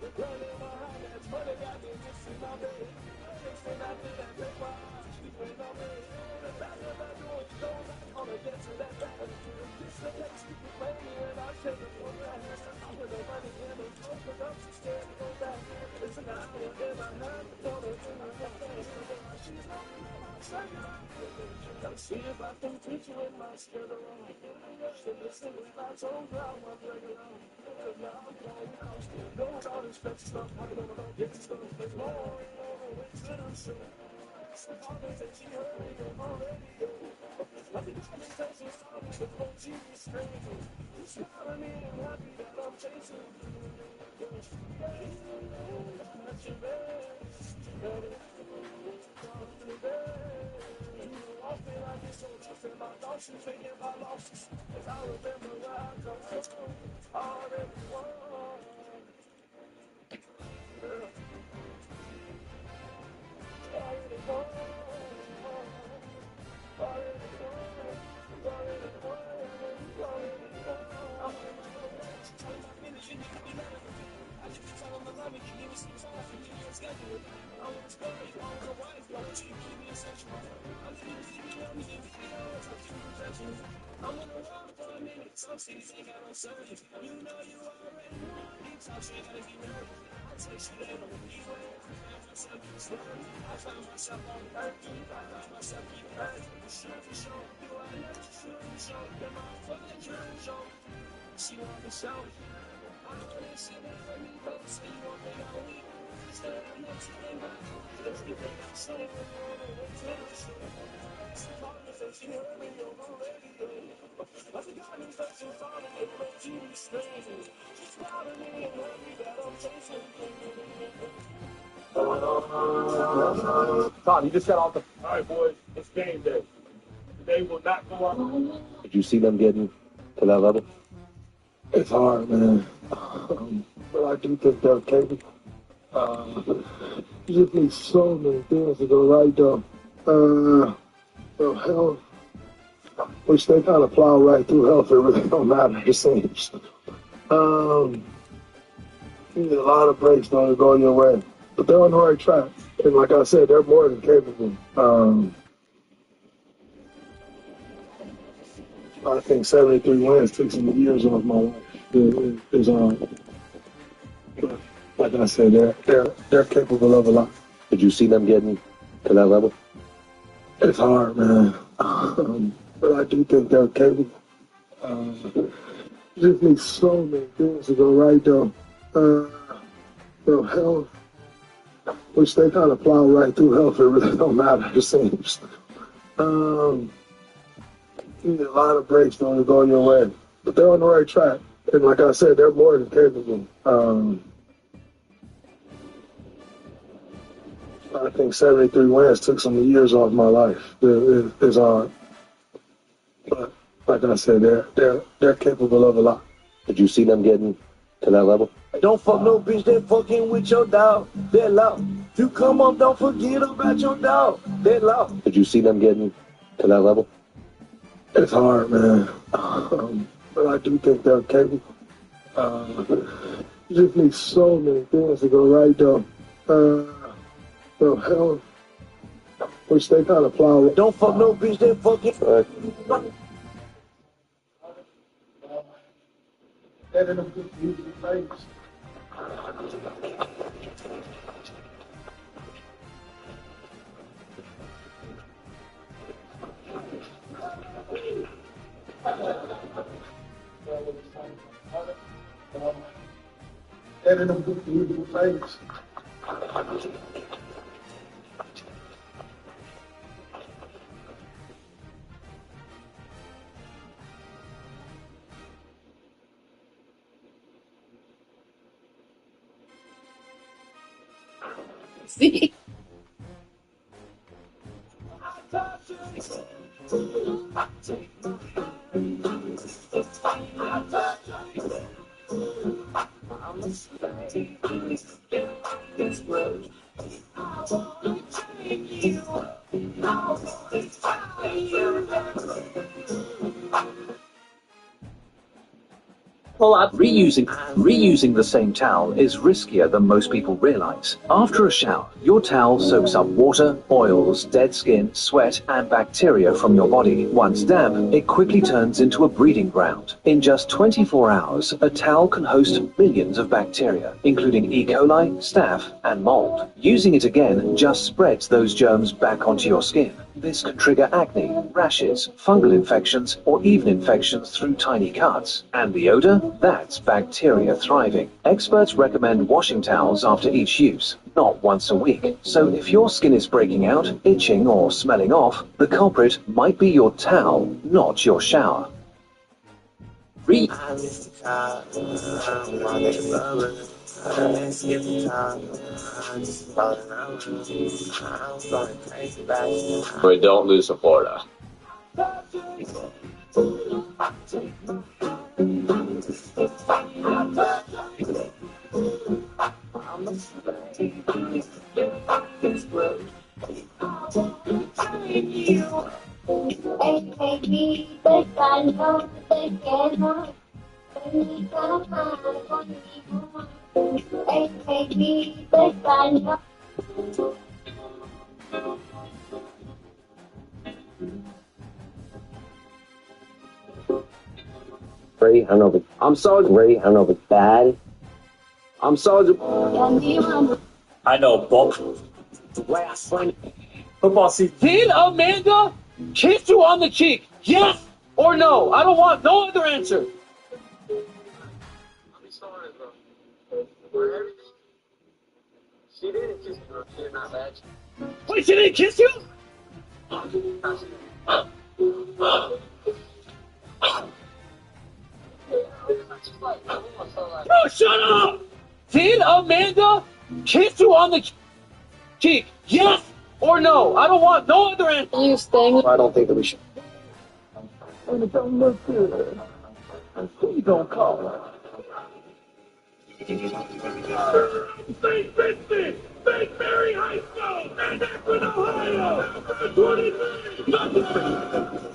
The girl in my heart that's money got me missing my bed. Next thing I did, I take my eyes, she's been on me. The fact that I do it goes, I'm gonna get to that bad. This the next you can play me and I shake it for that. I put the money in the phone, cause I'm too scared to go back. It's an hour in my hand, but don't let me get that. She's not in my second. Let's see if I can teach you in my schedule. Should listen if I told you I was regular. Cause now I'm going out. Still going out and stretch stuff. I don't know get stuff. There's more and more ways to do so. Some others that she heard me on my radio. I think conversations started before TV screens. You smile at me and happy that I'm chasing you. That's your best. I feel like it's so tough in my thoughts and thinking about losses. As I remember where I come from, I already won. I'm gonna run for a minute. Some cities ain't got no service. You know you already won. You talk shit, gotta be nervous. I take shit ain't no leeway. I find myself in slurry. I find myself on earth. I find myself in earth. For sure. Do I let you shoot and show? Am I fucking trying to show? She want to show. I know that shit ain't for me, but so you want me on me. Instead of next thing I do, let's get back to shit. Some partners that she heard me on the radio. I forgot me that she found me on TV screens. She's proud of me and happy that I'm chasing things. Todd, you just got off the. All right, boys, it's game day. Today will not go on. Did you see them getting to that level? It's hard, man. But I do think they'll take it. You just need so many things to go right, though. Health, which they kind of plow right through health. It really don't matter, it seems. You need a lot of breaks, though, to go your way. But they're on the right track. And like I said, they're more than capable. I think 73 wins took some years off my life. But like I said, they're capable of a lot. Did you see them getting to that level? It's hard, man. But I do think they're capable. You just need so many things to go right, though. Health, which they kind of plow right through health. It really don't matter, it seems. You need a lot of breaks, though, to go your way. But they're on the right track. And like I said, they're more than capable. I think 73 wins took some years off my life. It's hard. But like I said, they're capable of a lot. Did you see them getting to that level? Don't fuck no bitch that fucking with your dog. That loud. You come up, don't forget about your dog. That loud. Did you see them getting to that level? It's hard, man. But I do think they're capable. You just need so many things to go right, though. Health, which they kind of plow. Don't fuck no bitch that fucking. See? Reusing the same towel is riskier than most people realize. After a shower, your towel soaks up water, oils, dead skin, sweat, and bacteria from your body. Once damp, it quickly turns into a breeding ground. In just 24 hours, a towel can host millions of bacteria, including E. coli, staph, and mold. Using it again just spreads those germs back onto your skin. This could trigger acne, rashes, fungal infections, or even infections through tiny cuts. And the odor? That's bacteria thriving. Experts recommend washing towels after each use, not once a week. So if your skin is breaking out, itching, or smelling off, the culprit might be your towel, not your shower. We don't lose to Florida. Ray, I don't know if I'm sorry, Ray, I don't know if it's bad. I'm sorry. I know, Bob. Football season. Did Amanda kiss you on the cheek? Yes or no? I don't want no other answer. I'm sorry, bro. For everything. She didn't kiss you. She did not match. Wait, she didn't kiss you? Bro, shut up! Did Amanda kiss you on the cheek? Yes or no? I don't want no other answer. You staying? I don't think that we should. And it don't look good. Please don't call her. St. Vincent, St. Mary High School, and Akron, Ohio, number 23, touchdown!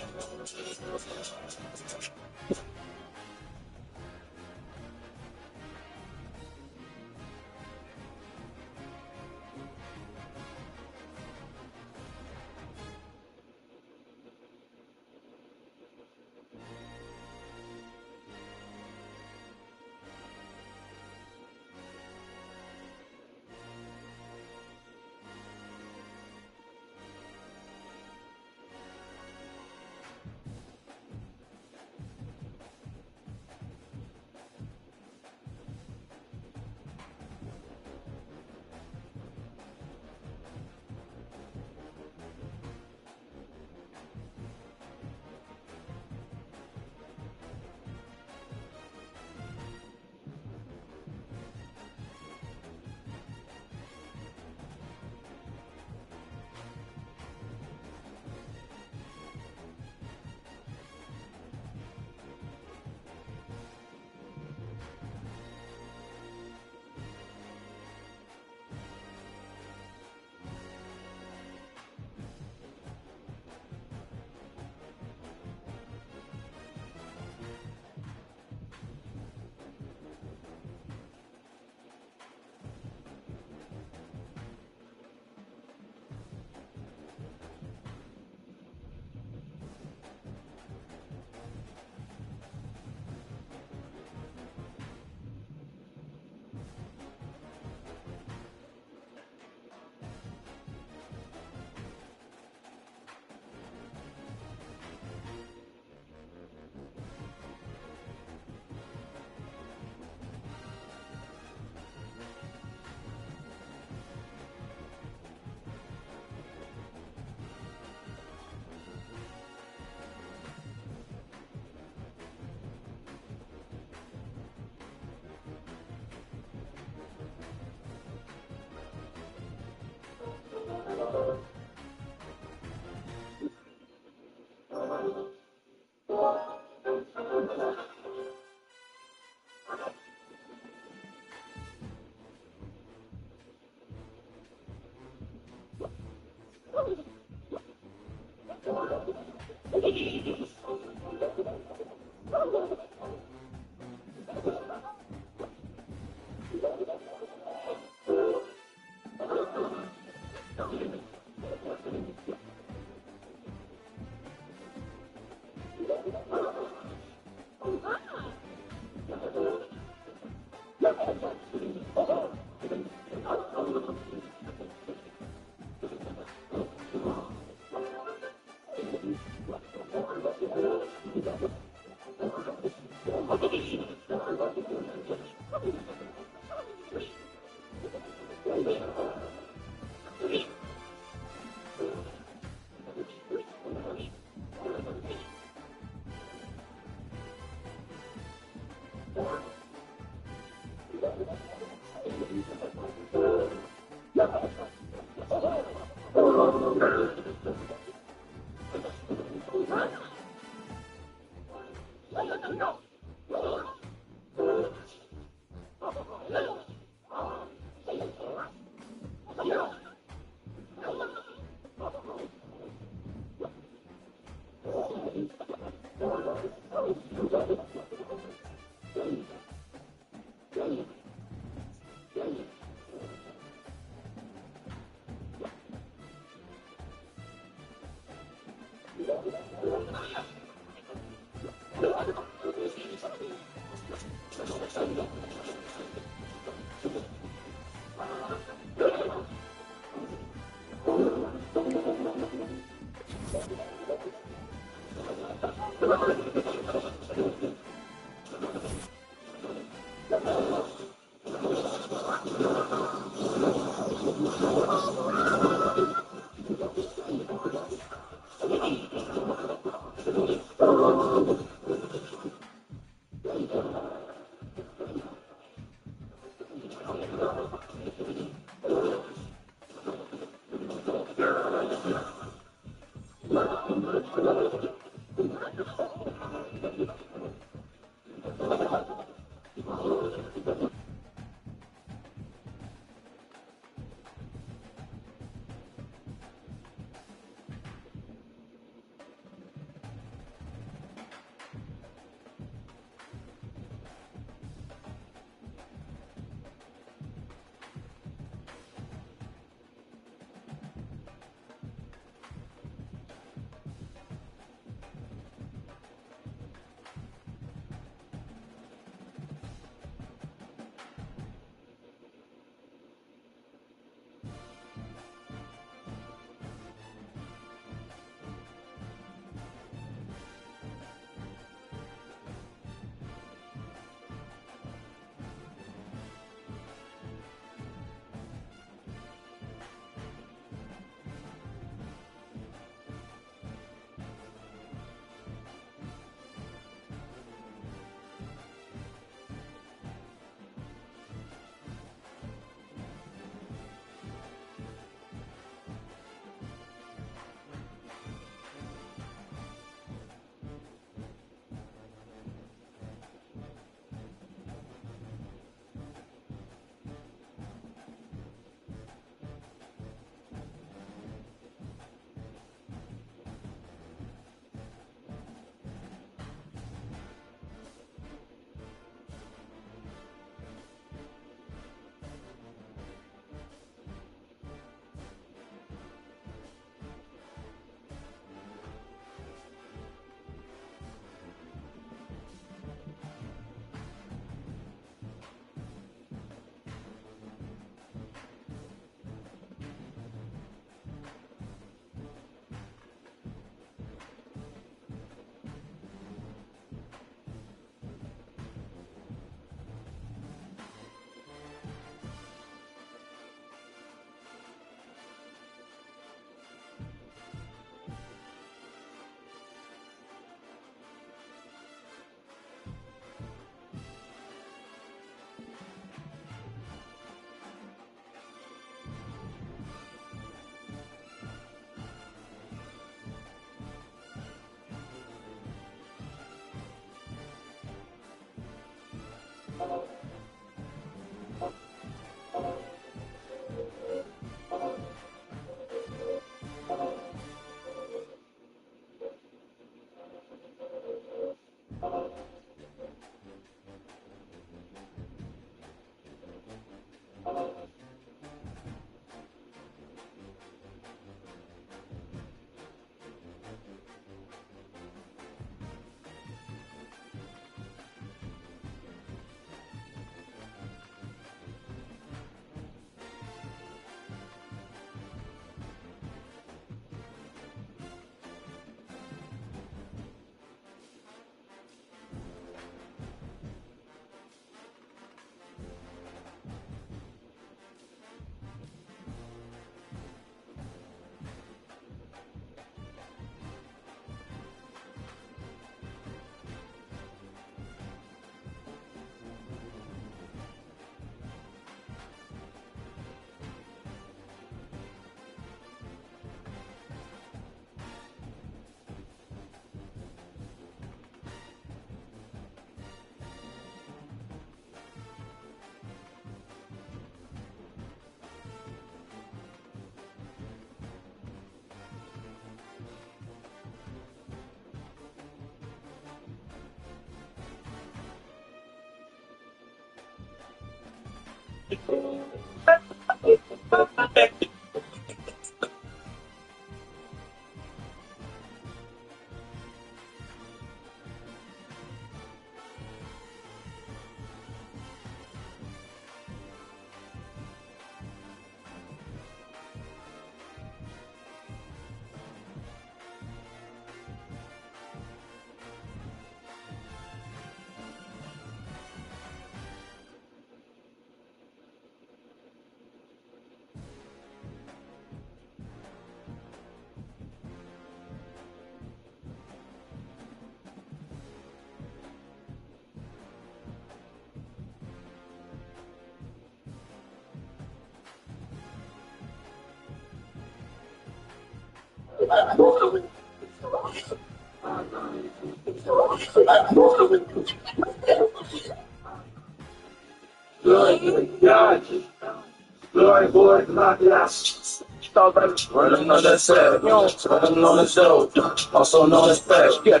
Glory, boy, not last. Running on that set, running on the show, also known as Flash. Yeah.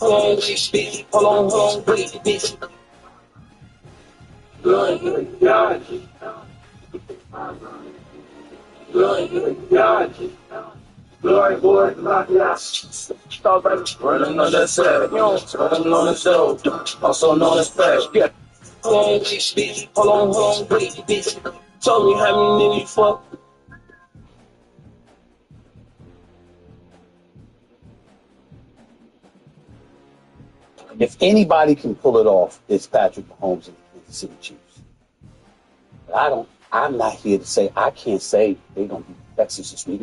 Hold on, wait, bitch. Hold on, wait, bitch. Glory, God. Glory, God. Glory, boy, not last. Running on that set, running on the show, also known as Flash. Yeah. Hold on, wait, bitch. Hold on, wait, bitch. Told me how many niggas fuck. If anybody can pull it off, it's Patrick Mahomes and the Kansas City Chiefs. But I'm not here to say, I can't say they're going to beat the Texans this week.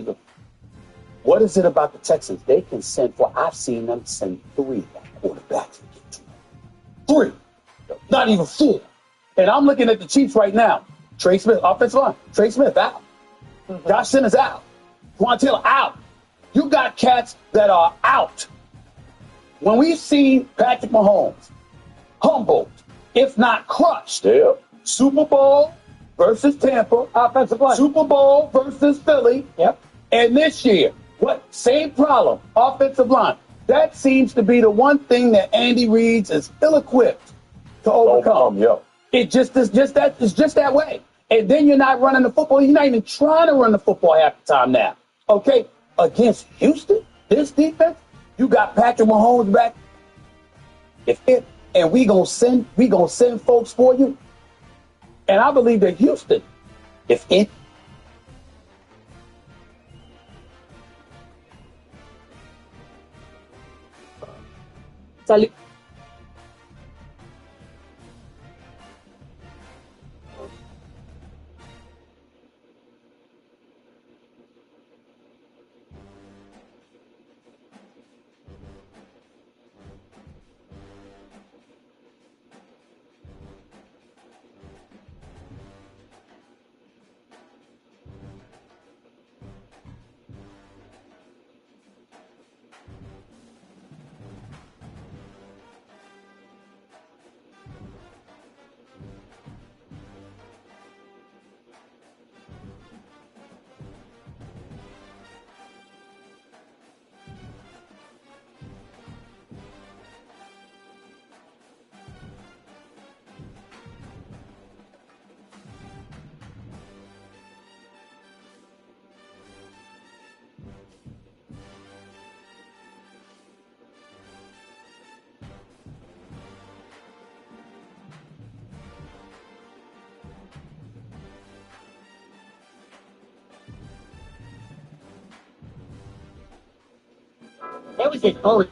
What is it about the Texans? They can send I've seen them send 3 quarterbacks. 3. Not even 4. And I'm looking at the Chiefs right now. Trey Smith, offensive line. Trey Smith out. Josh Simmons out. Juwan Taylor out. You got cats that are out. When we've seen Patrick Mahomes humbled, if not crushed, Super Bowl versus Tampa, offensive line. Super Bowl versus Philly, and this year, same problem, offensive line. That seems to be the one thing that Andy Reid is ill-equipped to overcome. It's just that way. And then you're not running the football. You're not even trying to run the football half the time now. Okay, against Houston, this defense. You got Patrick Mahomes back. And we gonna send folks for you. And I believe that Houston, Salut. That was his bullet.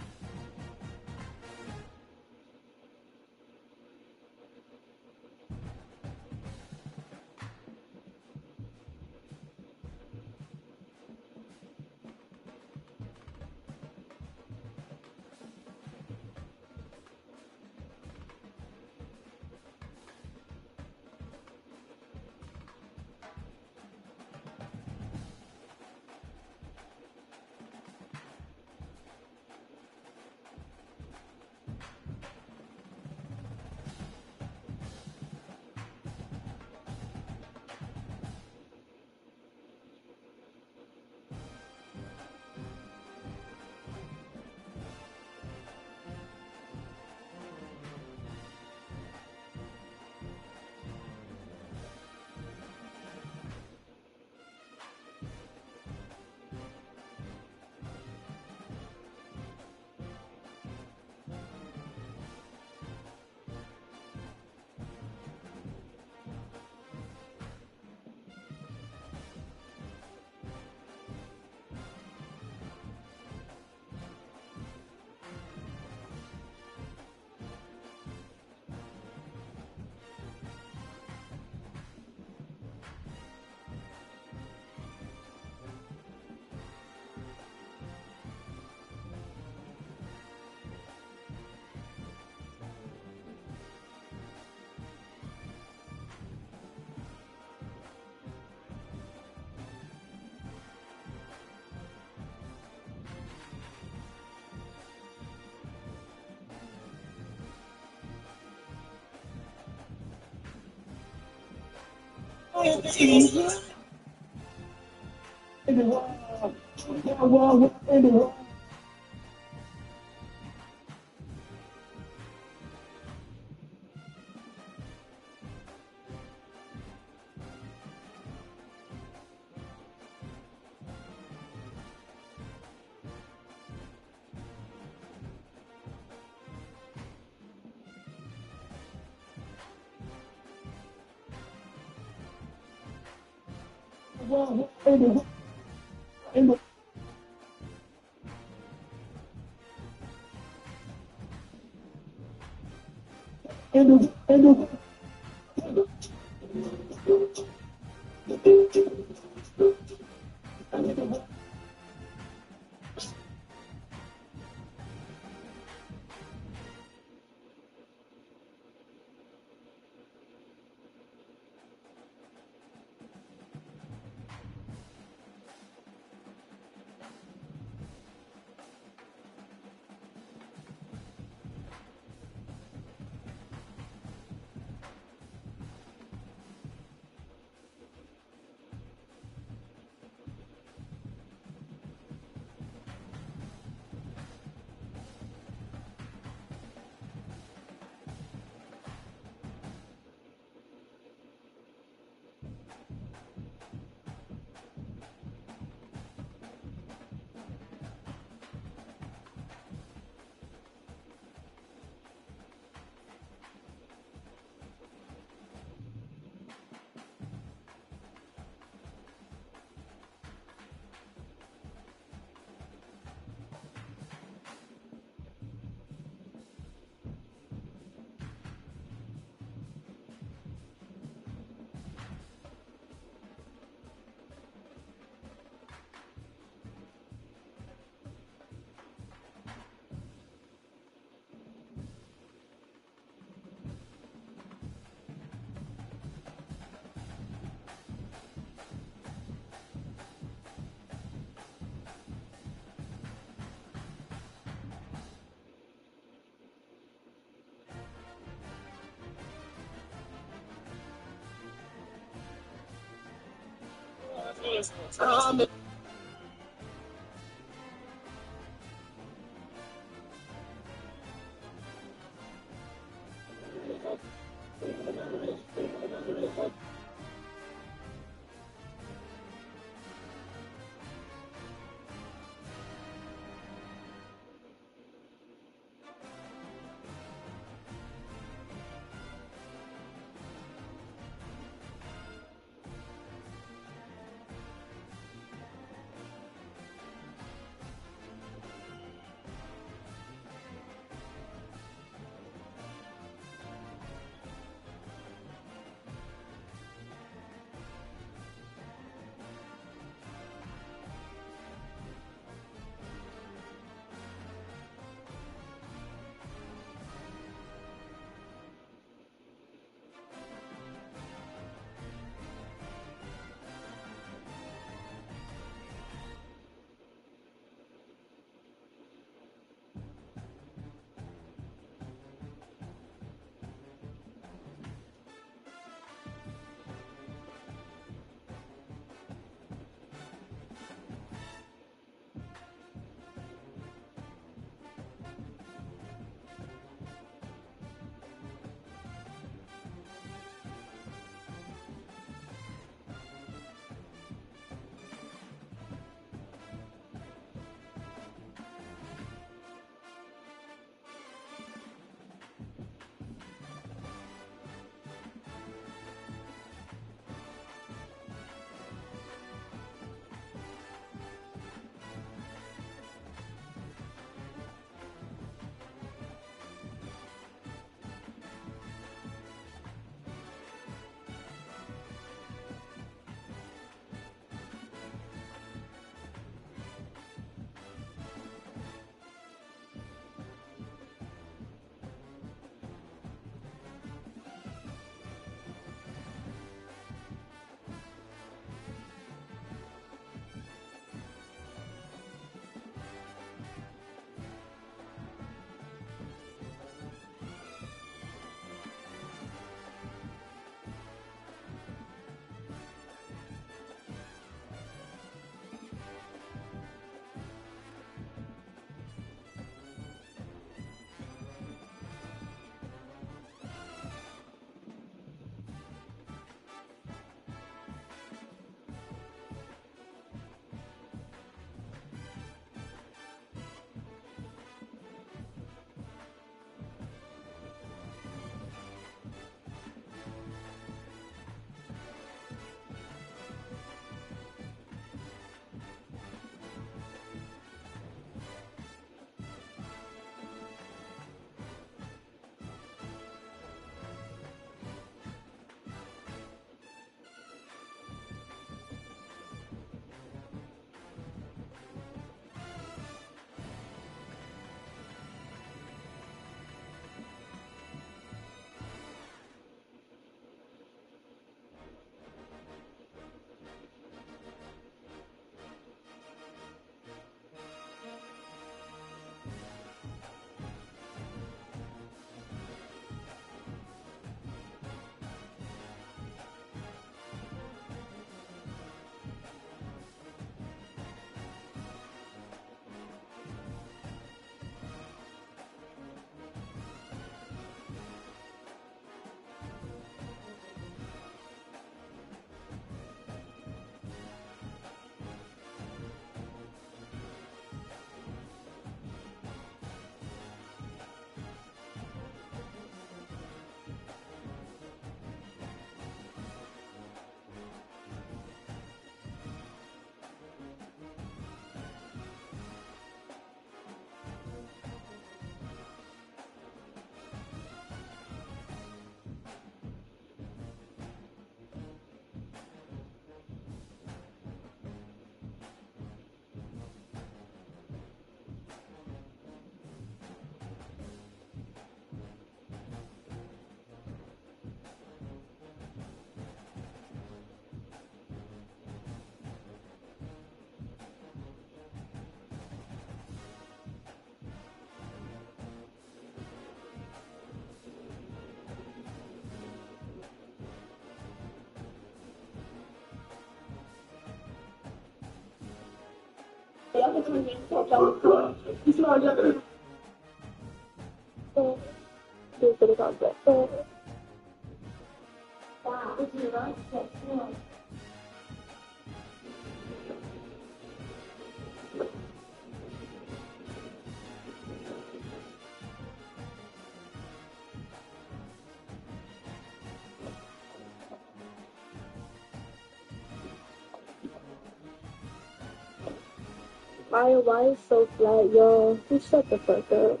Why is so flat, y'all? Just shut the fuck up.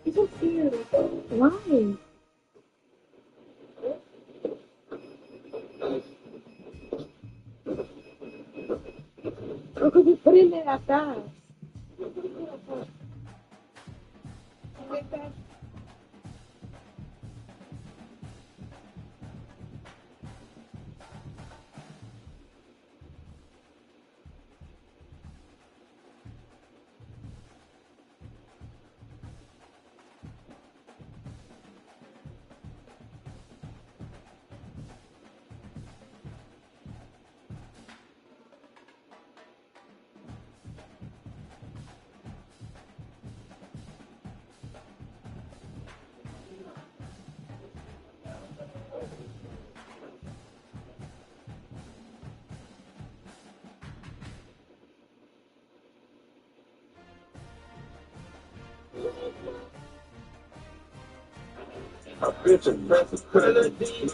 He's so serious. Why? Because you put in there that fast. Like that. A picture perfect melody.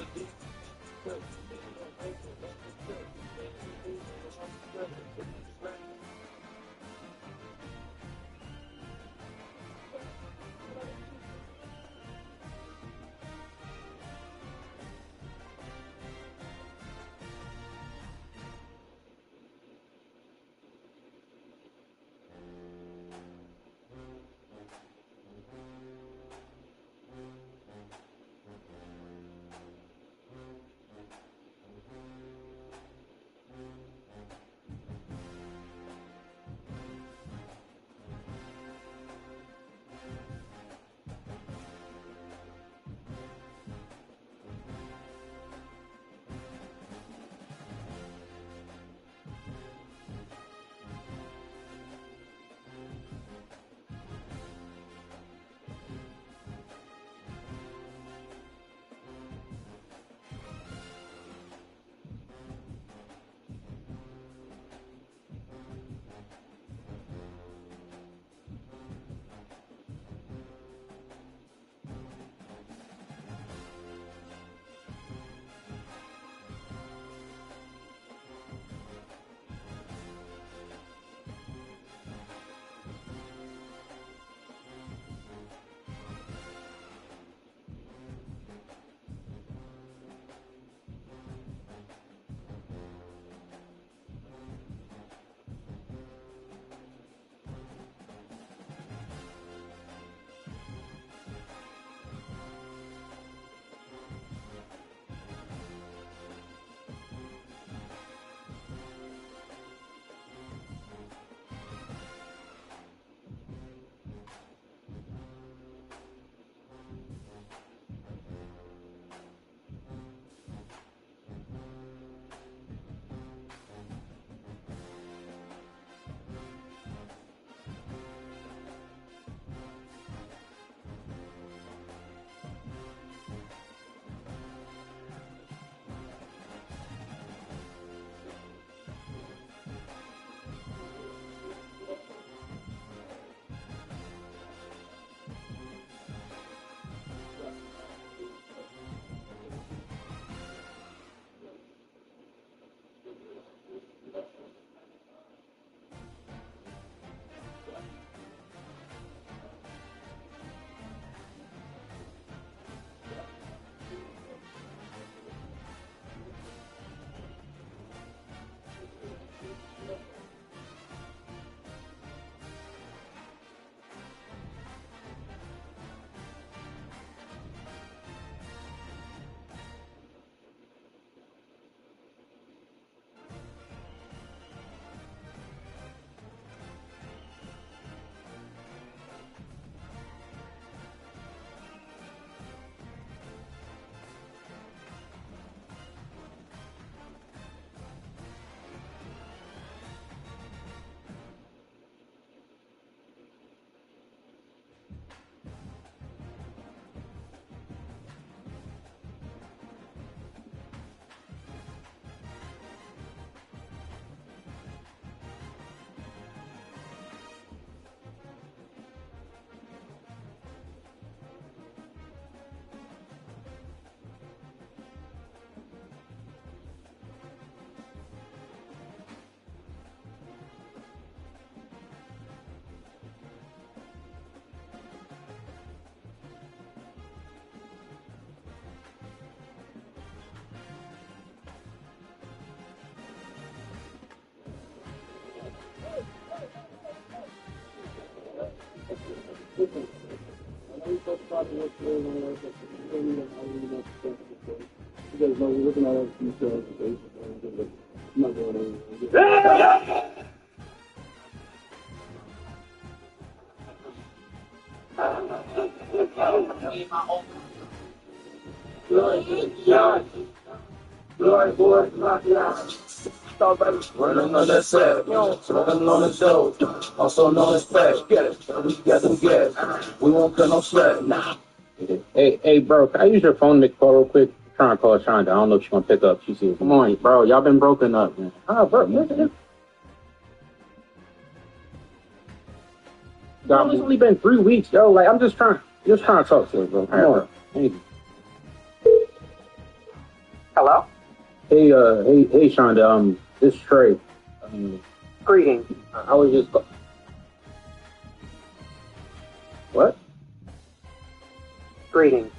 Listen, I know you're supposed to talk to what's going on, but you don't need to know you guys know we're looking at our details, basically. I'm not going anywhere. Glory boys, knock it out. Running on that set, smoking on the dope, also known as fast. Get it, we got them gas. We won't cut no slack. Nah. Hey, bro, can I use your phone to make a call real quick? I'm trying to call Shonda. I don't know if she's gonna pick up. She says, "Come on, bro, y'all been broken up, man." Oh, bro, listen. It's only been 3 weeks, yo. Like, I'm just trying to talk to her, bro. All right, bro. Thank you. Hello? Hey, Shonda. This is Trey. Greetings. I was just. What? Greetings.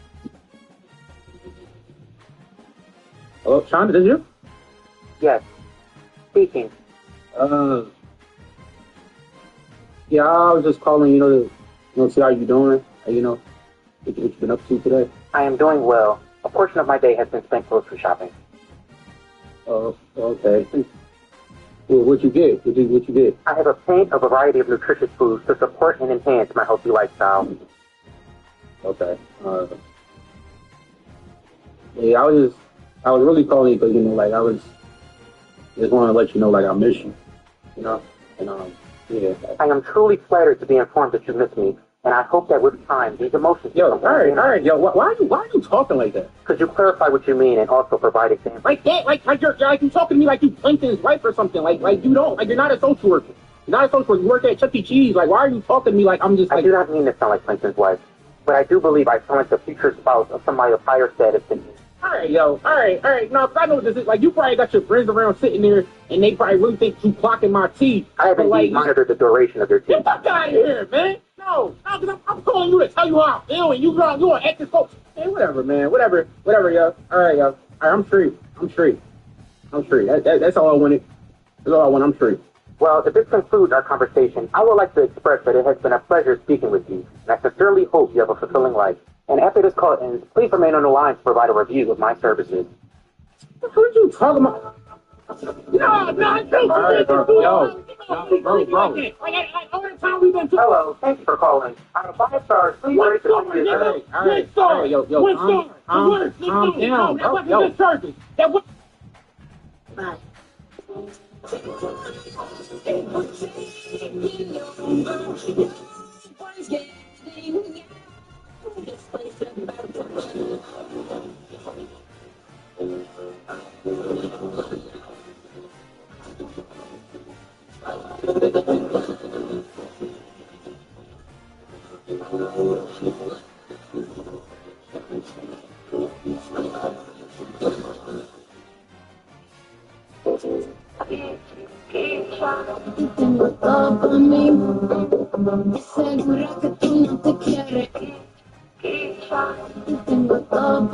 Hello, Shonda, this is you? Yes. Speaking. Yeah, I was just calling, to see how you doing. What you been up to today? I am doing well. A portion of my day has been spent grocery shopping. Oh, okay. Well, what you get? What you get? I have obtained a variety of nutritious foods to support and enhance my healthy lifestyle. Okay. Yeah, I was really calling you because, I just want to let you know, I miss you, and, yeah. I am truly flattered to be informed that you miss me, and I hope that with time, these emotions... Yo, all right, yo, why are you talking like that? Could you clarify what you mean and also provide examples? Like that, like you talking to me like you Clinton's wife or something, like you don't, you're not a social worker. You're not a social worker, you work at Chuck E. Cheese, why are you talking to me like I'm just I do not mean to sound like Clinton's wife, but I do believe I sound like the future spouse of somebody of higher status than me. All right, yo, all right, no, because I know what this is, you probably got your friends around sitting there, and they probably really think you clocking my teeth. I have indeed monitored the duration of your teeth. Get the fuck out of here, man! No, because I'm calling you to tell you how I feel, and you on acting folks. Hey, whatever, man, whatever, yo. All right, yo. All right, I'm free. That's all I wanted. That's all I want. I'm free. Well, if this concludes our conversation, I would like to express that it has been a pleasure speaking with you, and I sincerely hope you have a fulfilling life. And after this call ends, please remain on the line to provide a review of my services. What are you talking about? No. All right, bro. Yo, bro. Like all the time we've been talking. Hello, thanks for calling. Out of 5 stars, please rate the review. All right, yo, calm down, bro. Yo. That was Tengo todo por mí, y segura que tú no te quieres. Y tengo todo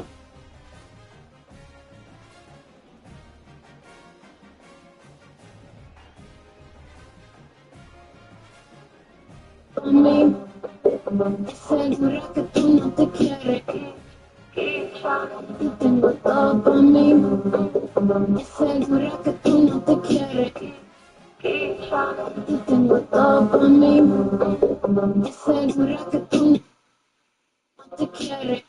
por mí, y segura que tú no te quieres. Y tengo todo por mí, y segura que tú no te quieres. Y tengo todo por mí, y segura que tú no te quieres.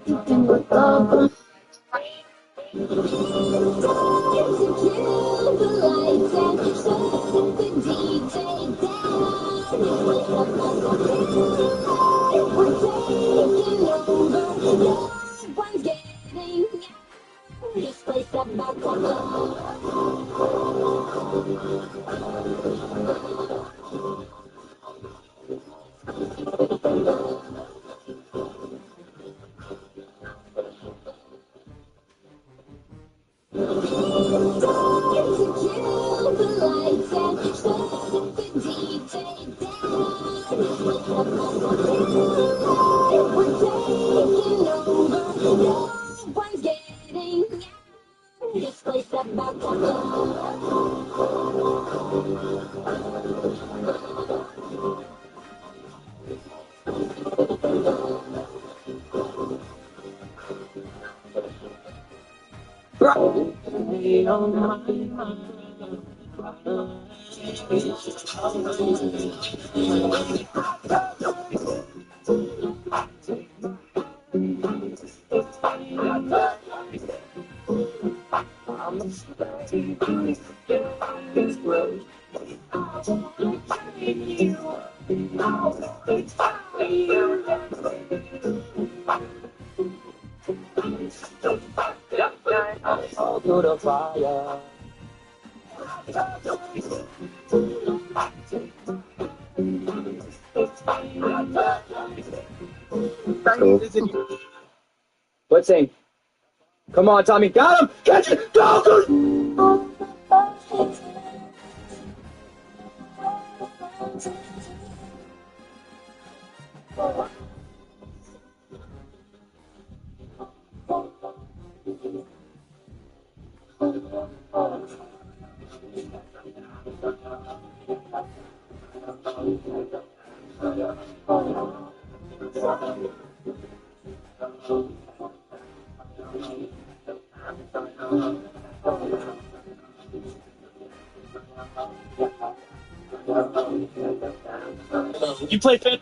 Y tengo todo por mí. This place up back To the fire. What's saying? Come on, Tommy. Got him! Catch it! Go! Go! You play fit.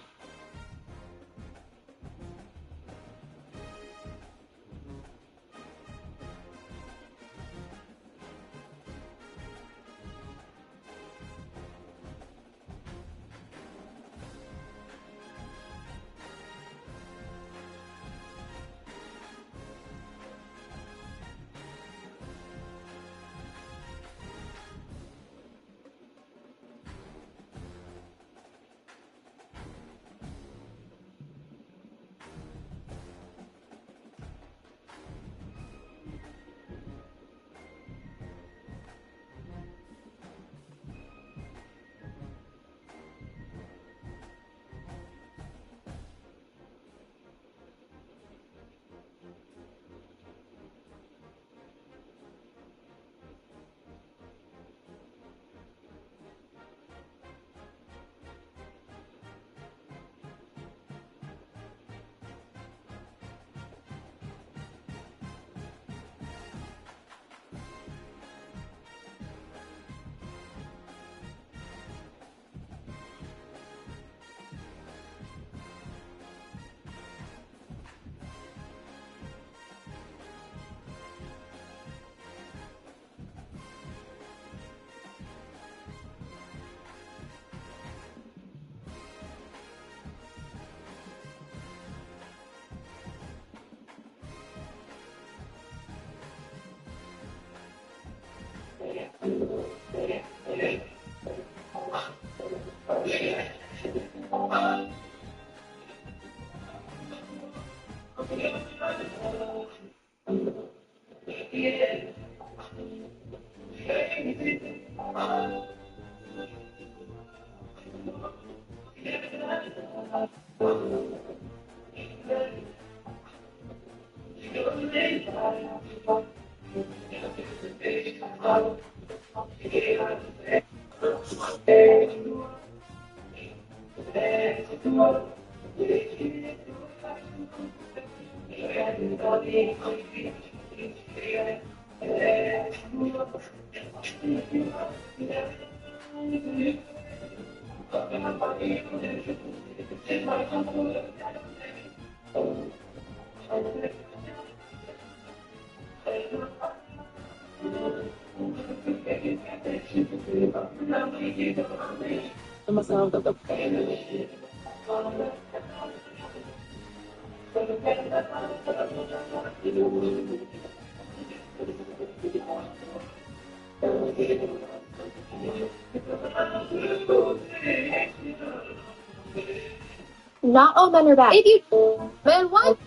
Not all men are bad. If you, man, what?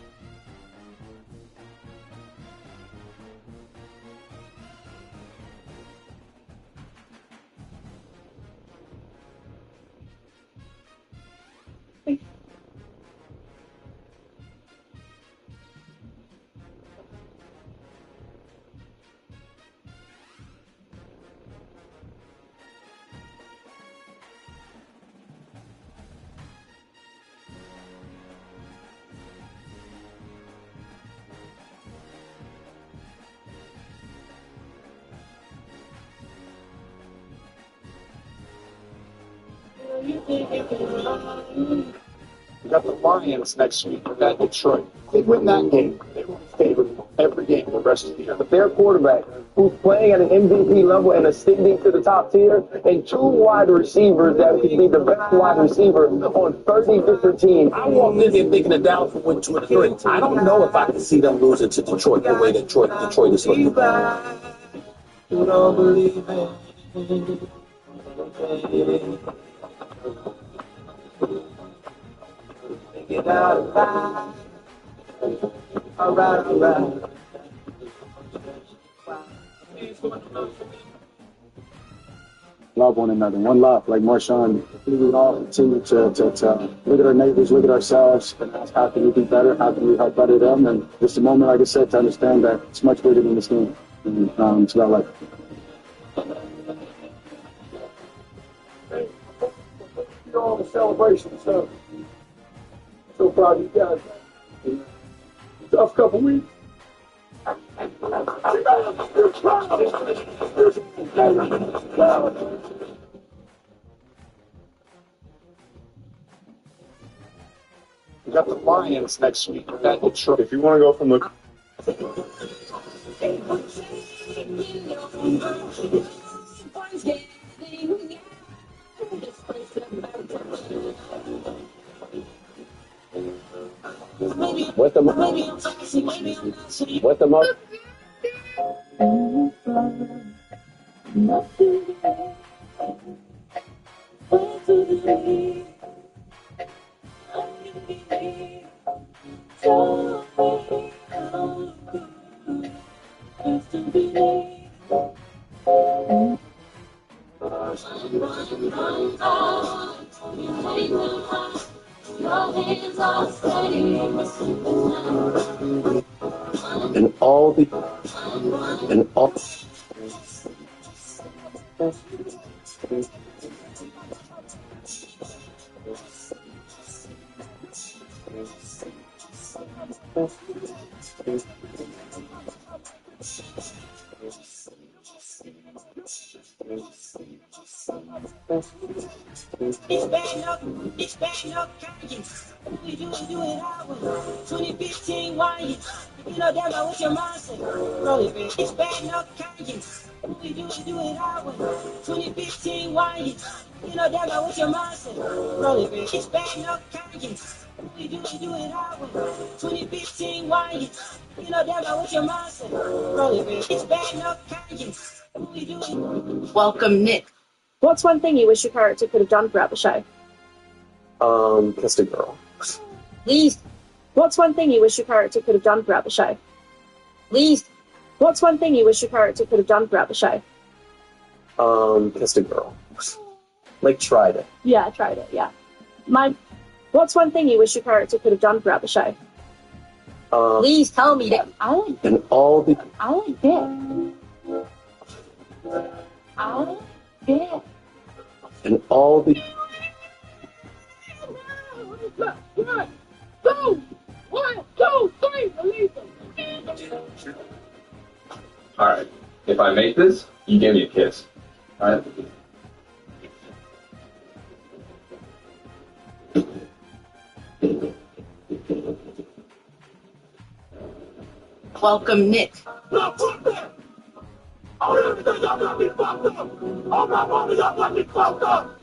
We got the Lions next week at Detroit. They win that game. They will be favored every game the rest of the year. But their quarterback, who's playing at an MVP level and ascending to the top tier, and two wide receivers that could be the best wide receiver on 30 different teams. I walked in here thinking the Dallas would win 2 and 3. I don't know if I can see them losing to Detroit the way that Detroit is looking. You don't believe it. Get out of line. All right. Love one another. One love, like Marshawn. We would all continue to look at our neighbors, look at ourselves, and ask how can we be better? How can we help better them? And just a moment, like I said, to understand that it's much bigger than this game. And, it's about life. All the celebration stuff. So proud of you guys. Tough couple weeks. We got the Lions next week at Detroit. If you want to go from the What the most? And all the It's bad enough, Kanye. We do it our way. 2015 Wyatt. You know that about what your mom said. Roll it. It's bad enough, Kanye. We do it our way. 2015 Wyatt. You know that about what your mom said. Roll it. It's bad enough, Kanye. We do it our way. 2015 Wyatt. You know that about what your mom said. Roll it. It's bad enough, Kanye. We do it. Welcome, Nick. What's one thing you wish your character could have done throughout the show? Kissed a girl. Please. What's one thing you wish your character could have done throughout the show? Please. What's one thing you wish your character could have done throughout the show? Kissed a girl. Like tried it. Yeah, I tried it, yeah. What's one thing you wish your character could have done throughout the show? Please tell me that. I like And all the that. I like that. and all the One, two, 1, 2, 3, release them. all right. If I make this, you give me a kiss. All right. Welcome, Nick. All everything y'all got me fucked up. All my money y'all got me fucked up.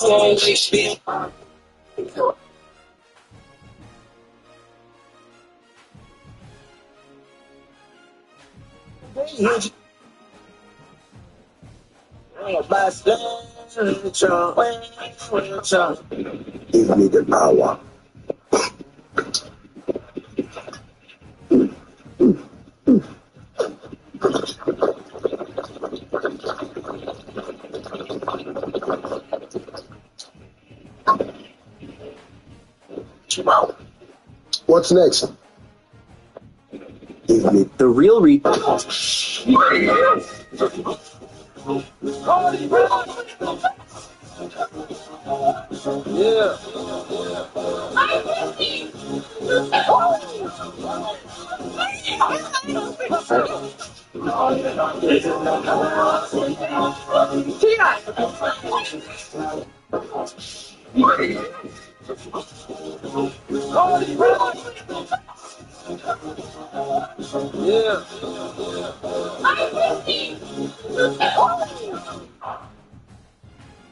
Always been. Give me the power. What's next? Give me The real read.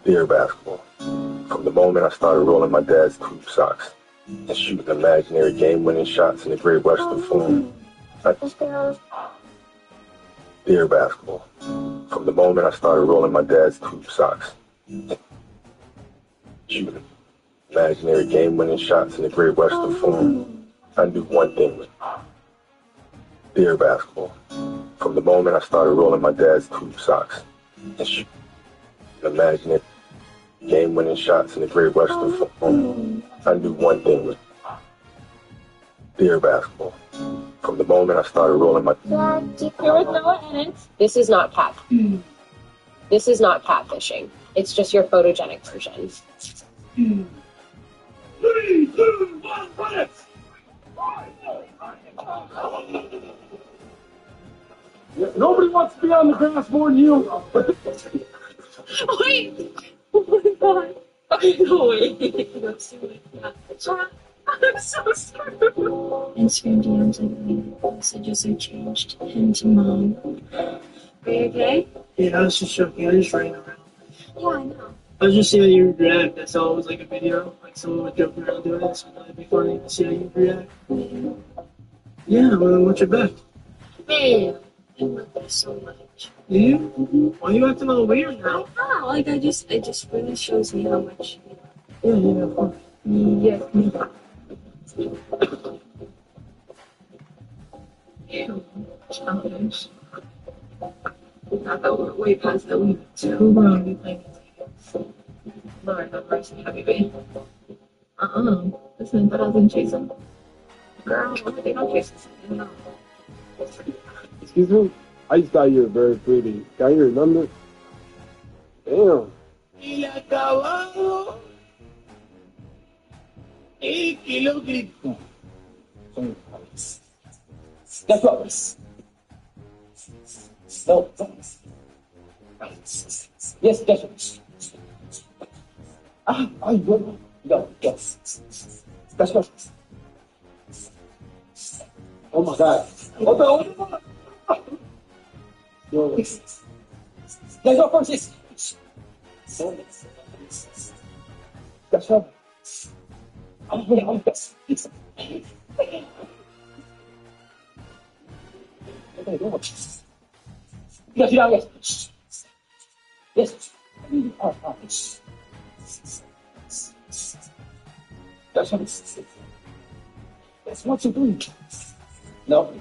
Dear basketball, from the moment I started rolling my dad's tube socks and shooting imaginary game-winning shots in the Great Western Forum, Dear basketball, from the moment I started rolling my dad's tube socks and shooting imaginary game-winning shots in the Great Western Forum, I knew one thing was, Dear basketball, from the moment I started rolling my dad's tube socks and shooting imaginary game-winning shots in the Great Western Forum, I knew one thing was, Dear basketball, from the moment I started rolling my... Here with Noah Ennis. This is not cat. This is not catfishing. It's just your photogenic version. 3, 2, 1, run it! Nobody wants to be on the grass more than you. Wait! Oh my god. No way. I'm so sorry. Instagram DMs like messages are changed him to mom. Are you okay? Yeah, I was just joking. I was just running around. Yeah, I know. I was just seeing how you would react. I saw it was like a video, like someone was joking around doing it, so it'd be funny to see how you react. Yeah, well, what's your bet? Man, I love that so much. You? Why are you acting all weird now? Oh, like it just really shows me how much. Yeah, of course. Yeah. Childish. I thought we were way past that. We were too wrong to be playing these games. Lord have mercy, happy baby. Listen, but I was gonna chase him. Girl, they don't chase us. No. Excuse me? I just thought you were very pretty. Got your number? Damn. Y acabado. Y kilo grito. That's what. No. Yes, that's what. No, yes. That's what. Oh my God. Open. Yo. Let's go first. Yes. That's what. I'm best. Okay, go on. Yes, yes. Yes. That's what it's. That's what you do. No.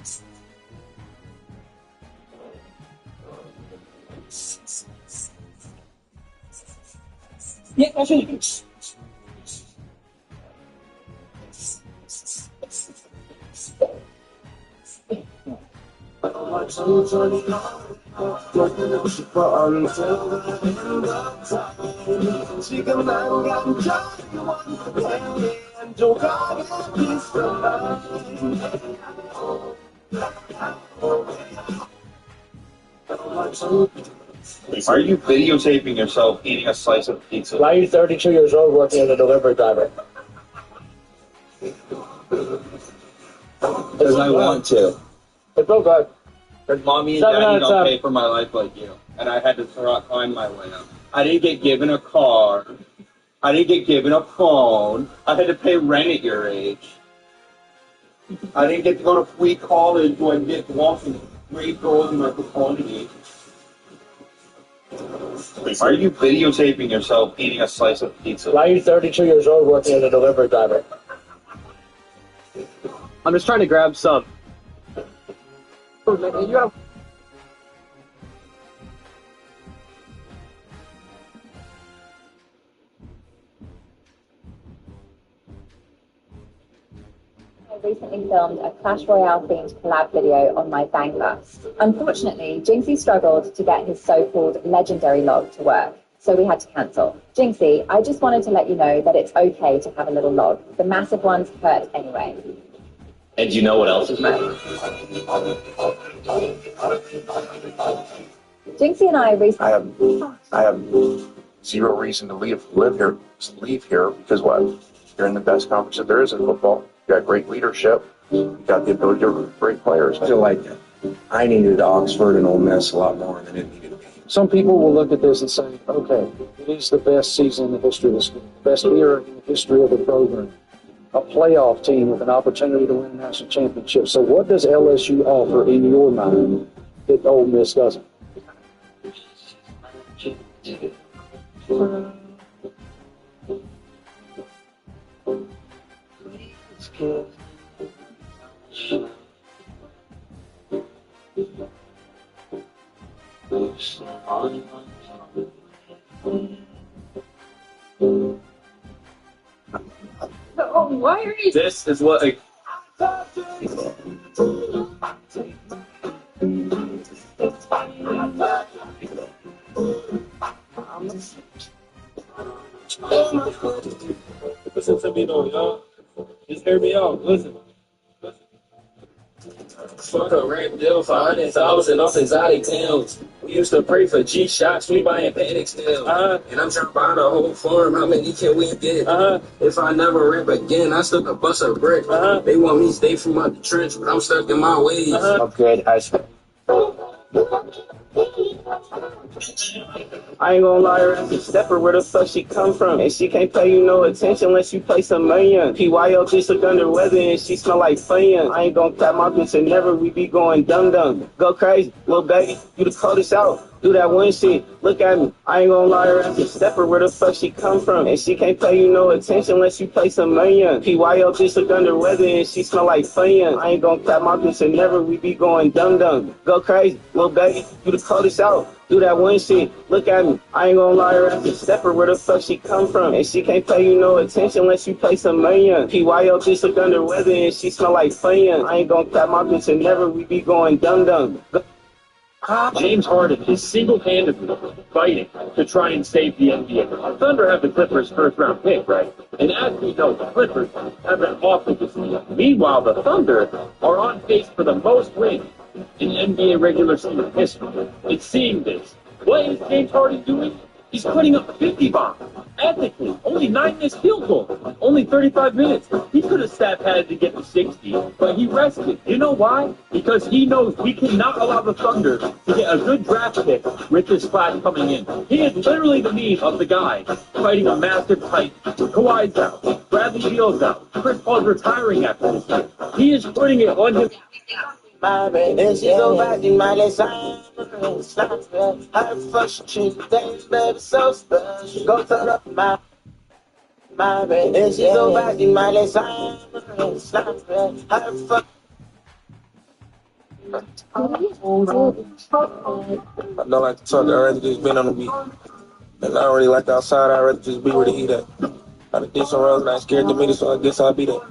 Yeah, that's what you do. Are you videotaping yourself eating a slice of pizza? Why are you 32 years old working as a delivery driver? Because I want to. It's okay. Because mommy and 7 out daddy of don't 7. pay for my life like you. And I had to climb my way up. I didn't get given a car. I didn't get given a phone. I had to pay rent at your age. I didn't get to go to free college where I get to walk in great girls in my fraternity. Are you videotaping yourself eating a slice of pizza? Why are you 32 years old working as a delivery driver? I'm just trying to grab some. You have I recently filmed a Clash Royale themed collab video on my Bang Bus. Unfortunately, Jinxie struggled to get his so-called legendary log to work, so we had to cancel. Jinxie, I just wanted to let you know that it's okay to have a little log. The massive ones hurt anyway. And do you know what else is mad? Jinxie and I recently... I have zero reason to leave here because what? You're in the best conference that there is in football. You got great leadership. You got the ability to recruit great players. I feel like I needed Oxford and Ole Miss a lot more than it needed me. Some people will look at this and say, okay, it is the best season in the history of the school, the best year in the history of the program, a playoff team with an opportunity to win a national championship. So what does LSU offer in your mind that Ole Miss doesn't? Oh, why are you... This is what a... Listen to me though, y'all. Just hear me out. Listen. Fuck a rap deal for $100,000 off exotic towns. We used to pray for G-Shots, we buying panic still. And I'm trying to buy the whole farm, how many can we get? If I never rap again, I still could bust a brick. They want me to stay from out the trench, but I'm stuck in my ways. upgrade ice cream. I ain't gonna lie, her ass a stepper, where the fuck she come from? And she can't pay you no attention unless you play some million. PYO just look under weather and she smell like fun. I ain't gonna clap my bitch and never, we be going dum-dum. Go crazy, little baby, you the coldest out. Do that one shit, look at me. I ain't gonna lie, her ass a stepper, where the fuck she come from? And she can't pay you no attention unless you play some million. PYO just look under weather and she smell like fun. I ain't gonna clap my bitch and never, we be going dum-dum. Go crazy, little baby, you the coldest out. Do that one shit, look at me. I ain't gonna lie, her ass a stepper, where the fuck she come from? And she can't pay you no attention unless you play some million. PYO just look under weather and she smell like fun. I ain't gonna clap my bitch and never, we be going dum-dum. James Harden is single-handedly fighting to try and save the NBA. The Thunder have the Clippers' first-round pick, right? And as we know, the Clippers have been awful this year. Meanwhile, the Thunder are on pace for the most wins in NBA regular season history. It's seeing this. What is James Harden doing? He's putting up 50 bombs. Ethically, only 9 missed field goals. Only 35 minutes. He could have stat padded to get to 60, but he rested. You know why? Because he knows we cannot allow the Thunder to get a good draft pick with this class coming in. He is literally the meme of the guy fighting a massive fight. Kawhi's out. Bradley Beal's out. Chris Paul's retiring after this year. He is putting it on his... My baby, she go back in my lesson. Her first treat things, baby, so special. Go turn up my baby, she go back in my lesson. Her first. I don't like to talk, I'd rather just been on the beat. And I don't really like outside, I'd rather just be where the heat at. I done did some rounds and I ain't scared to meet it, so I guess I'll be there.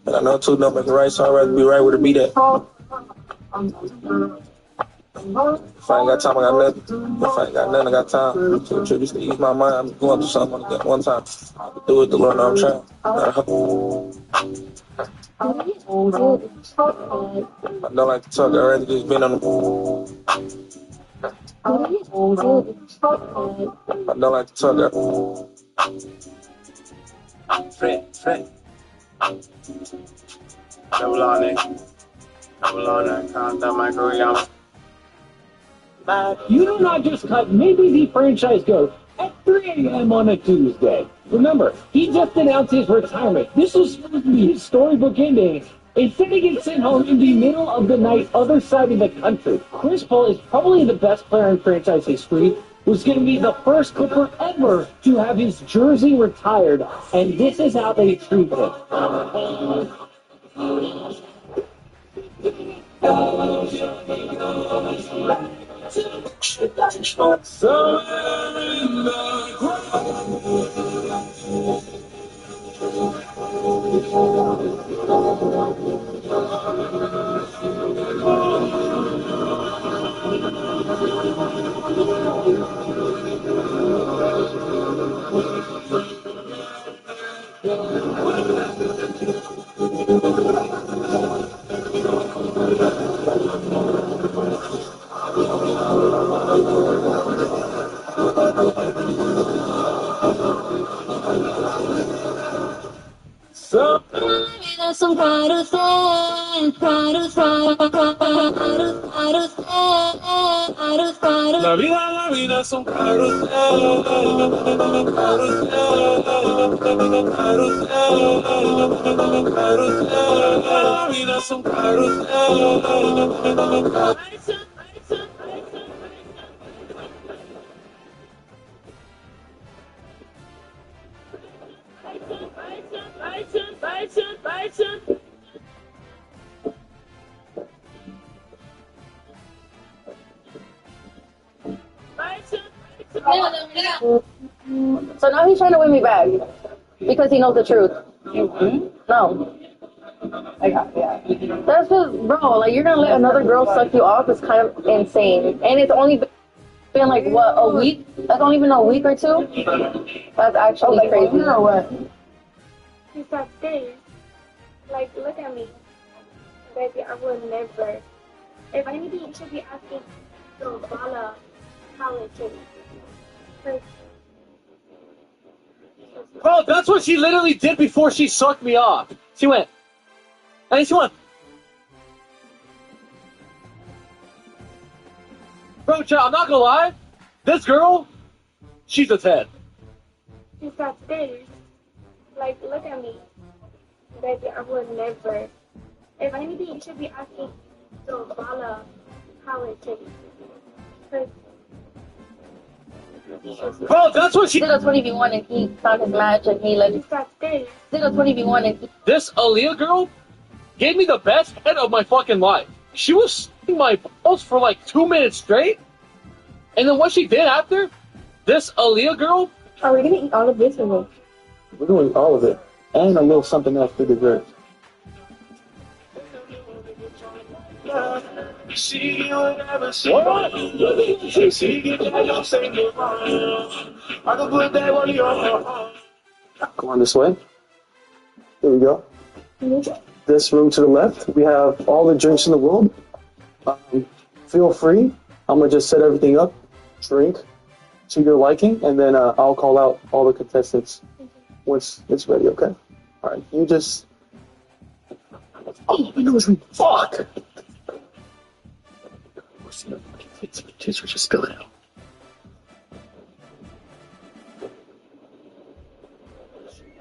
And I know two don't make it right, so I'd rather be right where the beat at. If I ain't got time, I got nothing. If I ain't got nothing, I got time. So just to ease my mind, I'm going through something at one time. I can do it, the Lord know I'm trying. I don't like to talk, I'd rather just been on the... I don't like to talk, Friend. Double on it. Double on it. Count that micro. You do not just cut maybe the franchise GOAT 3 a.m. on a Tuesday. Remember, he just announced his retirement. This was supposed to be his storybook ending. Instead, he gets sent home in the middle of the night, other side of the country. Chris Paul is probably the best player in franchise history, who's going to be the first Clipper ever to have his jersey retired, and this is how they treat him. Es un carrusel, carrusel, carrusel. La vida es un carrusel, carrusel. La vida es un carrusel. So now he's trying to win me back because he knows the truth. No. Yeah. That's just, bro, like, you're gonna let another girl suck you off is kind of insane. And it's only been like, what, a week? That's only been a week or two? That's actually crazy. Or what? He's upstairs. Like, look at me. Baby, I would never. If anything, you should be asking the Bala how it is. Bro, that's what she literally did before she sucked me off. She went, and then she went. Bro, I'm not gonna lie. This girl, she's a 10. He's upstairs. Like, look at me. Baby, I would never. If anything, you should be asking the Bala how it is. Bro, that's what she did a 20v1 and he found his match and he like did a 20v1 and he... This Aaliyah girl gave me the best head of my fucking life. She was sucking my balls for like 2 minutes straight, and then what she did after, this Aaliyah girl. Are we gonna eat all of this or what? We're going to eat all of it, and a little something else for dessert. See you never see me. See you never say me. I can put that on your. Come on this way. Here we go. This room to the left, we have all the drinks in the world. Feel free. I'm going to just set everything up, drink to your liking, and then I'll call out all the contestants once it's ready, okay? All right, you just... Oh, my nose ring. Fuck! Just spill it out.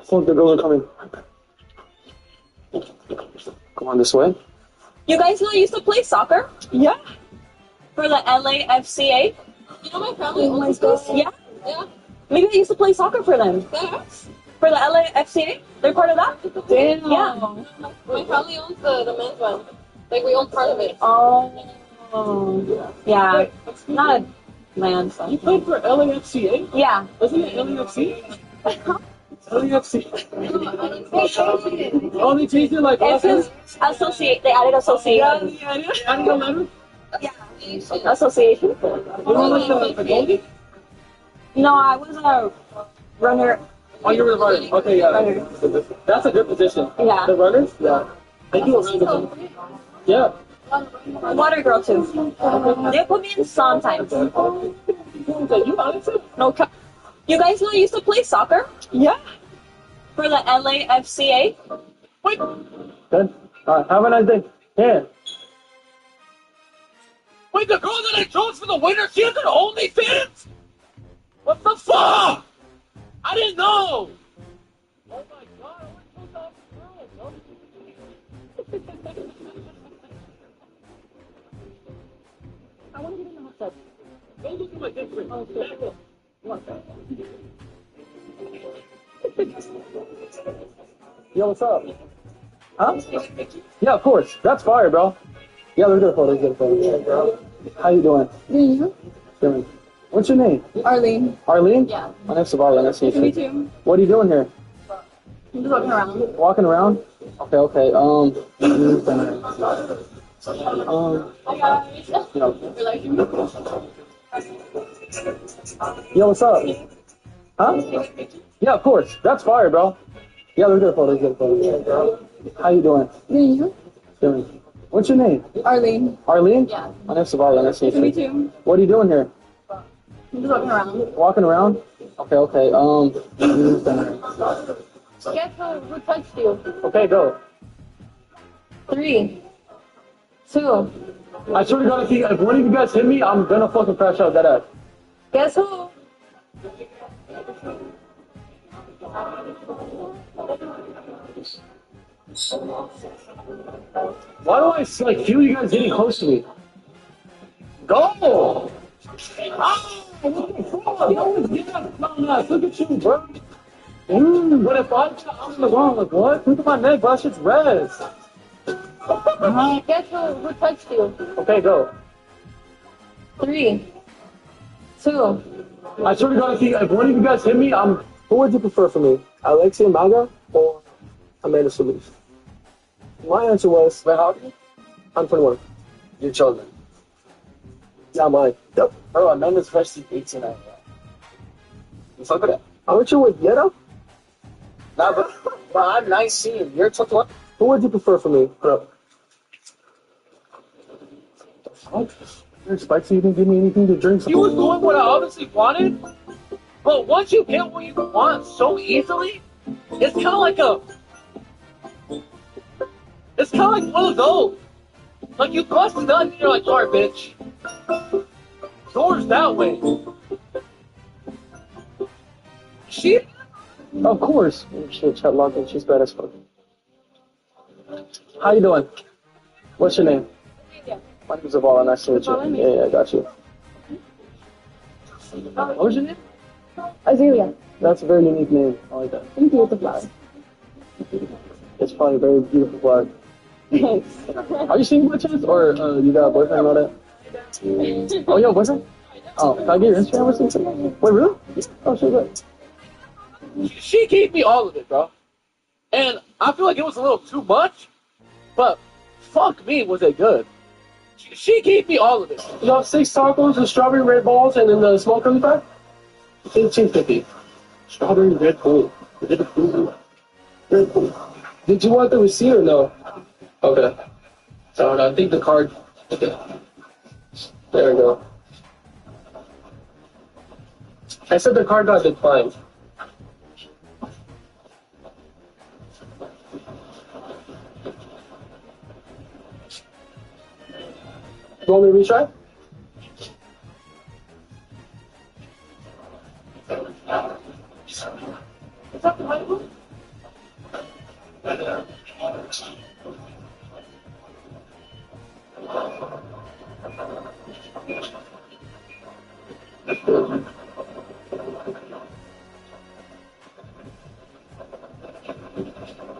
Fuck, the girls are coming. Come on this way. You guys know I used to play soccer? Yeah. For the LAFCA? You know my family owns this? Yeah. Yeah. Maybe I used to play soccer for them. Yes. For the LAFCA? They're part of that? Damn. Yeah. My family owns the men's one. Like, we own part of it. Oh. Yeah. Not a man. So. You played for LAFCA? Yeah. Wasn't it LAFC? LAFC. Oh, they changed it like It's associate. They added association. Yeah, added a letter? Yeah. Association. You were like the goalie? No, I was a runner. Oh, you were the runner. Okay, yeah. Runner. That's a good position. Yeah. The runners? Yeah. They do a really good job. Yeah. Water girl too. They put me in sometimes. You honestly? No. You guys know I used to play soccer? Yeah. For the LAFCA? Wait. Good. All right. Have a nice day. Yeah. Wait, the girl that I chose for the winner, she has an OnlyFans? What the fuck? I didn't know! Oh my god, I went to the girl. I want to get in the hot tub. Go look at my dick ring. Oh, back up. What? Yo, what's up? Huh? Yeah, of course. That's fire, bro. Yeah, let's get a photo. Let's get a photo. How you doing? You? Good. What's your name? Arlene. Arlene? Yeah. My name's Savali. Nice to meet you. Me too. What are you doing here? I'm just walking around. Walking around? Okay, okay. Hi guys. Yo, what's up? Huh? Yeah, of course. That's fire, bro. Yeah, let's get a photo. Let's get a photo. How you doing? You? Good. What's your name? Arlene. Arlene? Yeah. My name's Savali. Nice to meet you. Me too. What are you doing here? I'm just walking around. Walking around? Okay, okay. Guess who touched you? Okay, go. 3, 2. I swear to God, if one of you guys hit me, I'm gonna fucking crash out that ass. Guess who? Why do I like feel you guys getting close to me? Go! Ah, what the fuck? You always get that clown ass. Look at you, bro. What if I'm in the wrong? Like what? Look at my neck, bro. That shit's red. Guess who touched you? Okay, go. 3, 2. I swear to God, if one of you guys hit me, who would you prefer for me? Alexia Maga or Amanda Solis? My answer was, wait, how old are you? I'm 21. Your children. Not mine. Yep. Bro, Amanda's freshly 18 right now. You fuck with that? Aren't you with Yetta? Nah, but I'm 19. You're 21. Who would you prefer for me, bro? What? You're spicy. You didn't give me anything to drink. You was doing what I obviously wanted, but once you get what you want so easily, it's kind of like one of those. Like you bust it done, and you're like, alright, bitch. Doors that way. She? Of course. Shit, Chet Logan. She's bad as fuck. How you doing? What's your name? My name's Zavala. Nice to meet you. Yeah, I got you. What was your name? Azalea. That's a very unique name. I like that. Thank you with the flower. It's probably a very beautiful flower. Thanks. Are you single by chance? Or you got a boyfriend and all that? Oh, yo, boyfriend? Oh, can I get your Instagram or something? Wait, really? Oh, shit, good. She gave me all of it, bro. And I feel like it was a little too much, but fuck me, was it good. She gave me all of it. You have 6 tacos with strawberry red balls and then the small curly fry? $15.50. Strawberry red bowl. Red bowl. Did you want the receipt or no? Okay. So I think the card. Okay. There we go. I said the card got declined. You want me to retry? Is that the right one?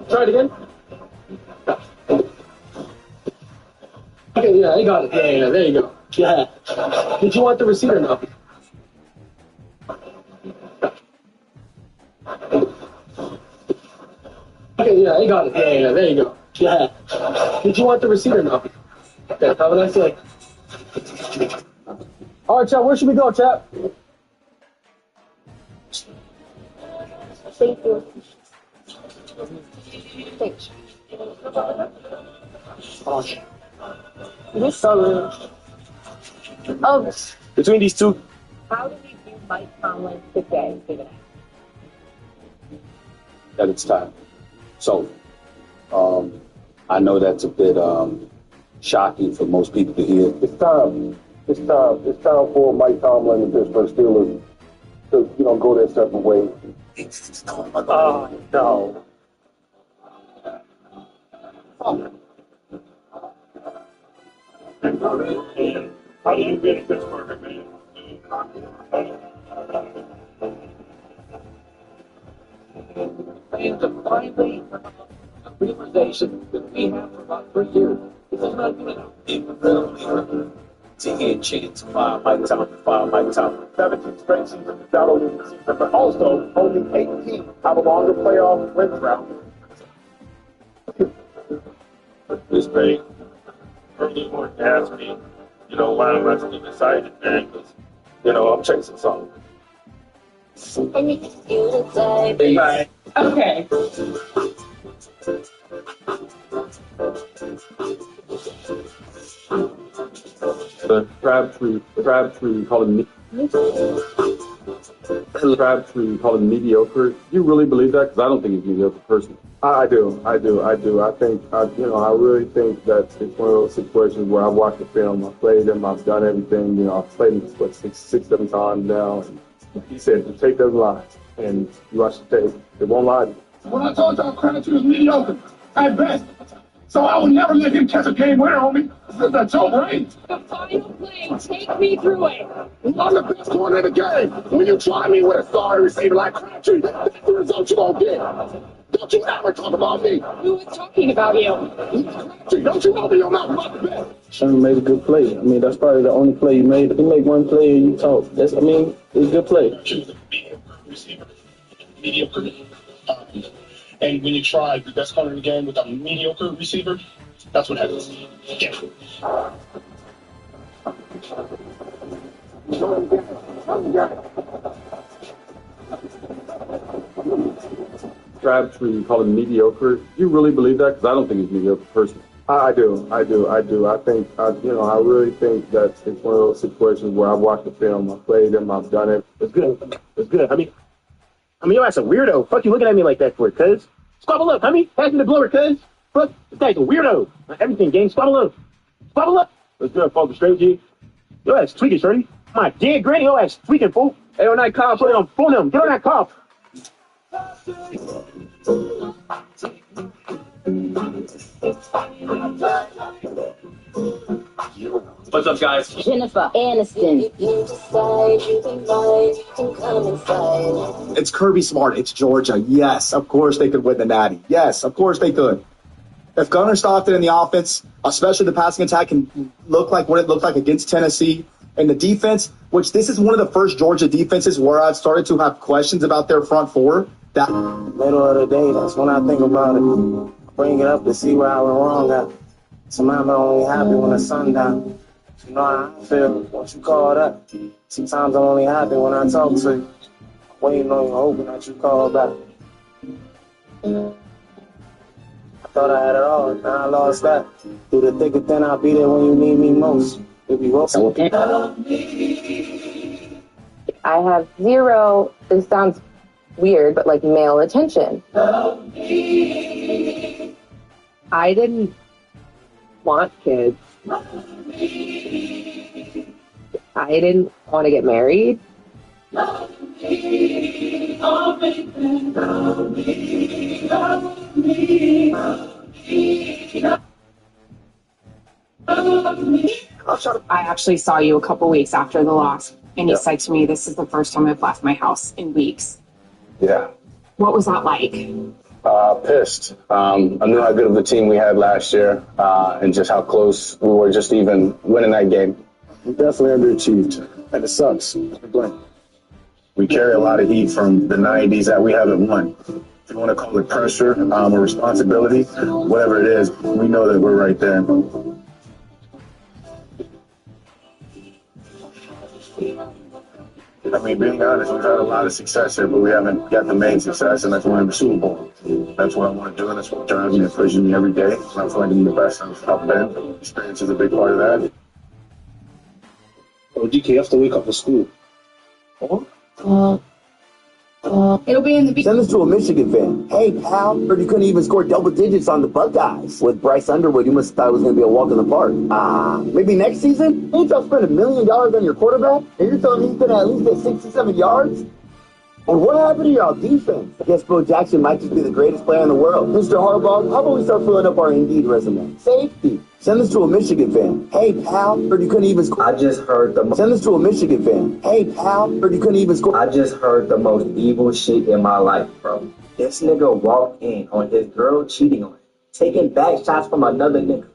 Try it again. Okay, yeah, I got it. Yeah, there you go. Yeah. Did you want the receipt or no? Okay, yeah, I got it. Yeah, there you go. Yeah. Did you want the receipt or no? Okay, have a nice day. All right, chat, where should we go, chat? Thank you. Thanks. This so rude. Oh. Between these two. How do we view Mike Tomlin today, given That it's time. So, I know that's a bit shocking for most people to hear. It's time. It's time. It's time for Mike Tomlin and the Pittsburgh Steelers to, go their separate ways. Oh, no. How do you get in Pittsburgh, man? Fans have finally a realization that we have for about 3 years. This is not good enough. To hear chants, fire Mike Tomlin. 17 straight seasons without a losing season, but also only 8 teams have a longer playoff win drought. This thing early morning asked me, why am I still excited, man? Because, I'm chasing something. Bye. Okay. The Crabtree called him mediocre. Do you really believe that? Because I don't think he's a mediocre person. I do. I think, I really think that it's one of those situations where I've watched the film, I've played him, I've done everything, I've played him, six, 7 times now. And he said, the tape doesn't lie. And you watch the tape, it won't lie to you. When I told y'all Crabtree was mediocre, at best. So I would never let him catch a game winner on me. This is a joke, right? The final play, take me through it. I'm the best corner in the game. When you try me with a sorry receiver like Crabtree, that's the result you gonna get. Don't you ever talk about me. Who was talking about you? Crabtree, don't you open your mouth about the best. Sherman made a good play. I mean, that's probably the only play he made. If you make one play and you talk, it's a good play. Choose a mediocre receiver. Mediocre. And when you try the best corner in the game with a mediocre receiver, that's what happens. Yeah. Crabtree called him mediocre. Do you really believe that? Because I don't think he's a mediocre person. I do. I think, I really think that it's one of those situations where I've watched the film, I've played him, I've done it. It's good. I mean, your ass a weirdo. Fuck you looking at me like that for, cuz. Squabble up, homie. Pass me the blower, cuz. Fuck, this guy's a weirdo. Everything, gang. Squabble up. Squabble up. Let's go, focus straight, G. Your ass tweaking, shorty. My dead granny, your ass tweaking, fool. Hey, on that cough, put it on phone him. Get on that cough. What's up, guys? Jennifer Aniston. It's Kirby Smart. It's Georgia. Yes, of course they could win the Natty. Yes, of course they could. If Gunnar Stockton in the offense, especially the passing attack, can look like what it looked like against Tennessee, and the defense, which this is one of the first Georgia defenses where I've started to have questions about their front four. That middle of the day, that's when I think about it. Bring it up to see where I went wrong at. Sometimes I'm only happy when the sun down. You know how I feel. What you call that? Sometimes I'm only happy when I talk to you. Waiting on you, hoping that you call back. I thought I had it all, now I lost that. Through the thick and thin, I'll be there when you need me most. If you will. I have zero, this sounds weird, but like male attention. I didn't want kids. I didn't want to get married. I actually saw you a couple weeks after the loss, and you said to me, "This is the first time I've left my house in weeks." Yeah. What was that like? Pissed. I knew how good of a team we had last year, and just how close we were just even winning that game. We definitely underachieved, and it sucks. We carry a lot of heat from the 90s that we haven't won. If you want to call it pressure or responsibility, whatever it is, we know that we're right there. I mean, being honest, we've had a lot of success here, but we haven't got the main success, and that's winning the Super Bowl. That's what I want to do, and that's what drives me and pushes me every day. And I'm trying to be the best I've been. Experience is a big part of that. Oh, DK, you have to wake up for school. It'll be in the Send this to a Michigan fan. Hey, pal, heard you couldn't even score double digits on the Buckeyes. With Bryce Underwood, you must have thought it was going to be a walk in the park. Maybe next season? Ain't y'all spend $1 million on your quarterback? And you're telling me he's going to at least get 67 yards? And what happened to y'all defense? I guess Bo Jackson might just be the greatest player in the world. Mr. Harbaugh, how about we start filling up our Indeed resume? Safety. Send this to a Michigan fan. Hey, pal, heard you couldn't even score. I just heard the... Send this to a Michigan fan. Hey, pal, heard you couldn't even score. I just heard the most evil shit in my life, bro. This nigga walked in on his girl cheating on him, taking back shots from another nigga.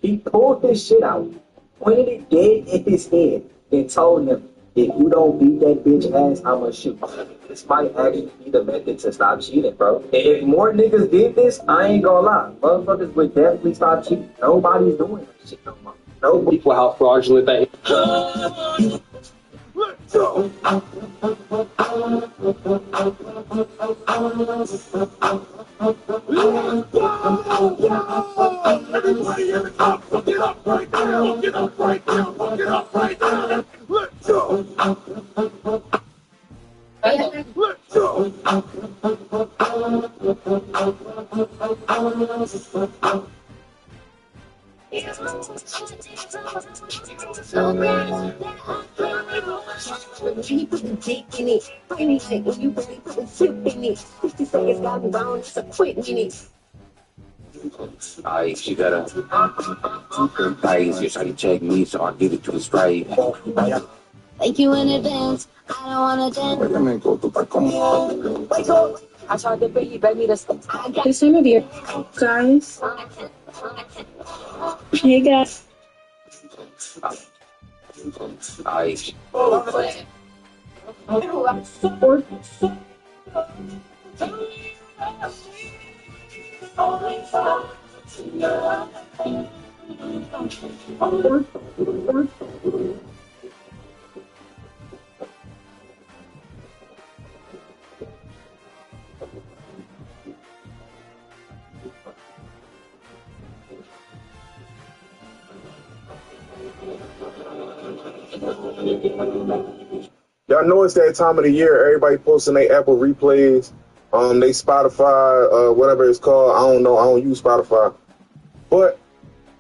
He pulled this shit out, pointed it dead in his head, and told him, if you don't beat that bitch ass, I'ma shoot. This might actually be the method to stop cheating, bro. And if more niggas did this, I ain't gonna lie. Motherfuckers would definitely stop cheating. Nobody's doing that shit no more. Nobody. People, how fraudulent that is. Let's go. Everybody in the top, get up right now, get up right now, get up right now. Let's go. Let's go. He put the dick in it. Funny shit when you really put the chip in it. 50 seconds got me down, it's a quick minute. Alright, you gotta praise you, so you check me, so I give it to the straight. Thank you in advance. I don't wanna dance. Wake up. I tried to bring you, baby, this time of year. Guys. Hey, guys. Alright. Y'all know it's that time of the year. Everybody posting their Apple replays, they Spotify, whatever it's called. I don't know. I don't use Spotify. But,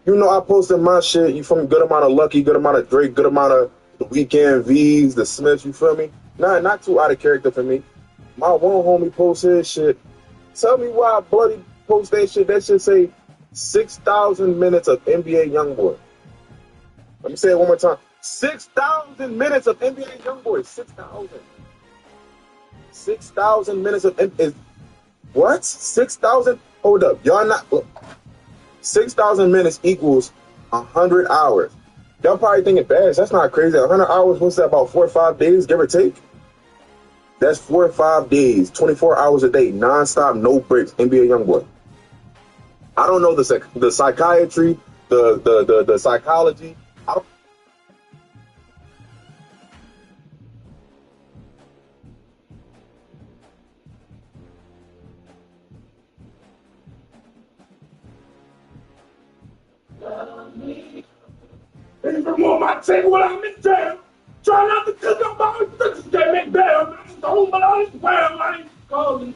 you know, I posted my shit. You feel me? Good amount of Lucky, good amount of Drake, good amount of The Weeknd, V's, The Smiths, you feel me? Not too out of character for me. My one homie posted his shit. Tell me why I bloody post that shit. That shit say 6,000 minutes of NBA Youngboy. Let me say it one more time. 6,000 minutes of NBA Youngboy. 6,000. 6,000 minutes of what? 6,000? Hold up. Y'all not... 6,000 minutes equals 100 hours. Y'all probably thinking, Bash, that's not crazy. 100 hours, what's that, about 4 or 5 days, give or take? That's 4 or 5 days, 24 hours a day, nonstop, no breaks, NBA Youngboy. I don't know the psychiatry, the psychology. I don't. Everyone my table while I'm in jail. Try not to cook up all the cookies that make bail. I'm home, but I ain't well. I ain't calling.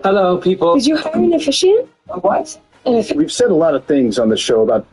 Hello, people. Did you hire an officiant? A what? We've said a lot of things on the show about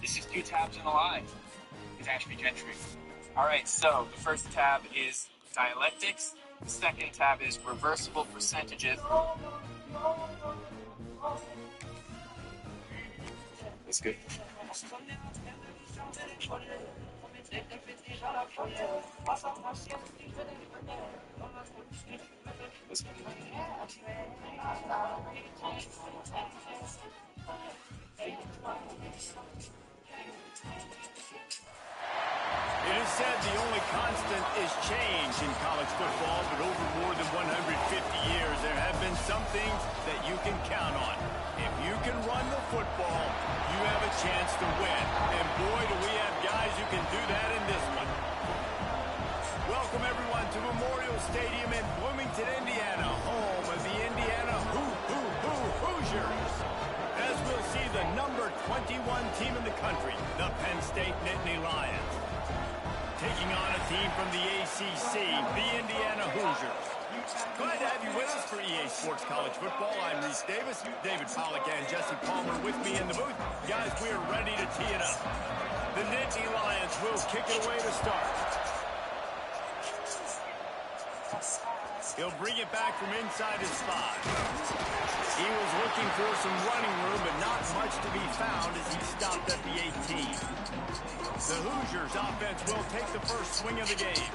This is 2 tabs in a lie. It's Ashby Gentry. All right, so the first tab is dialectics. The second tab is reversible percentages. That's good. It is said the only constant is change in college football, but over more than 150 years, there have been some things that you can count on. If you can run the football, you have a chance to win. And boy, do we have guys who can do that in this one. Welcome, everyone, to Memorial Stadium in Bloomington, Indiana, home of the Indiana Hoosiers. As we'll see the number 21 team in the country, the Penn State Nittany Lions, taking on a team from the ACC, the Indiana Hoosiers. Glad to have you with us for EA Sports College Football. I'm Reese Davis, David Pollack, and Jesse Palmer with me in the booth. Guys, we are ready to tee it up. The Nittany Lions will kick it away to start. He'll bring it back from inside his 5. He was looking for some running room, but not much to be found as he stopped at the 18. The Hoosiers offense will take the first swing of the game.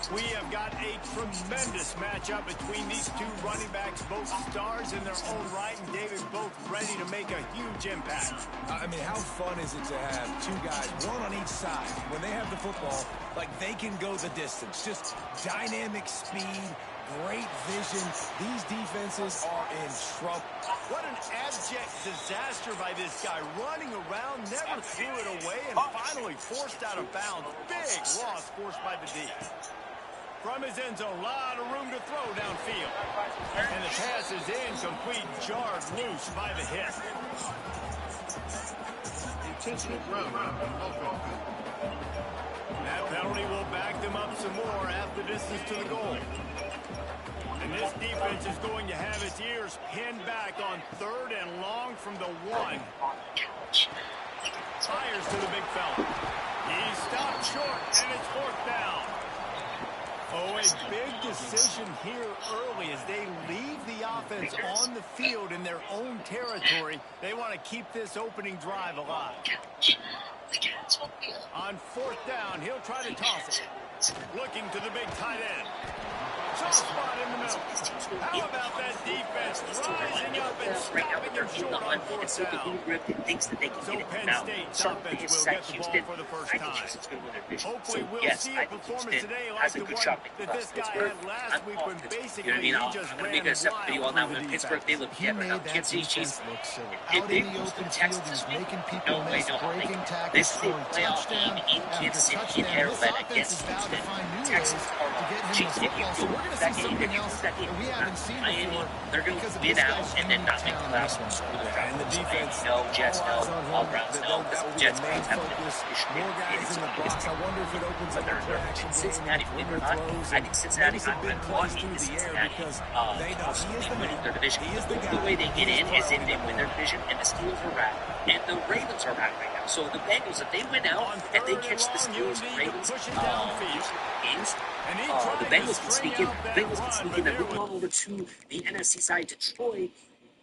We have got a tremendous matchup between these 2 running backs, both stars in their own right, and David both ready to make a huge impact. I mean, how fun is it to have 2 guys, one on each side, when they have the football, like they can go the distance. Just dynamic speed, great vision. These defenses are in trouble. What an abject disaster by this guy, running around, never threw it away, and finally forced out of bounds. Big loss forced by the D. From his end zone, a lot of room to throw downfield. And the pass is incomplete, jarred loose by the hip. Intentional ground. That penalty will back them up some more half the distance to the goal. And this defense is going to have its ears pinned back on 3rd and long from the 1. Fires to the big fella. He stopped short, and it's 4th down. Oh, a big decision here early as they leave the offense on the field in their own territory. They want to keep this opening drive alive. On 4th down, he'll try to toss it. Looking to the big tight end. Soft spot in the middle. How about that defense rising up and stopping him short on 4th down? So Penn State's offense will get the ball for the first time. Hopefully we'll see a performance today like the one that this guy had last week when basically he just ran wild through the Pittsburgh, they look good right now. Kansas City Chiefs, if they lose to Texas this week, no way, no way. This is a playoff game in Kansas City, in Arrowhead against Houston. Texas are Chiefs. If you lose that game, Miami, they're going to win out and then not make the last one. And the defense, no, Jets, no, all Browns, no. Jets, Browns have more guys in the box. I wonder if it opens up the action Cincinnati win or not. I think Cincinnati, I'm watching Cincinnati winning their division. The way they get in is if they win their division, and the Steelers are back, and the Ravens are back right now. So the Bengals, if they win out, if they catch the Steelers and Ravens games, the Bengals can sneak in. The Bengals can sneak in. They're moving on over to the NFC side. Detroit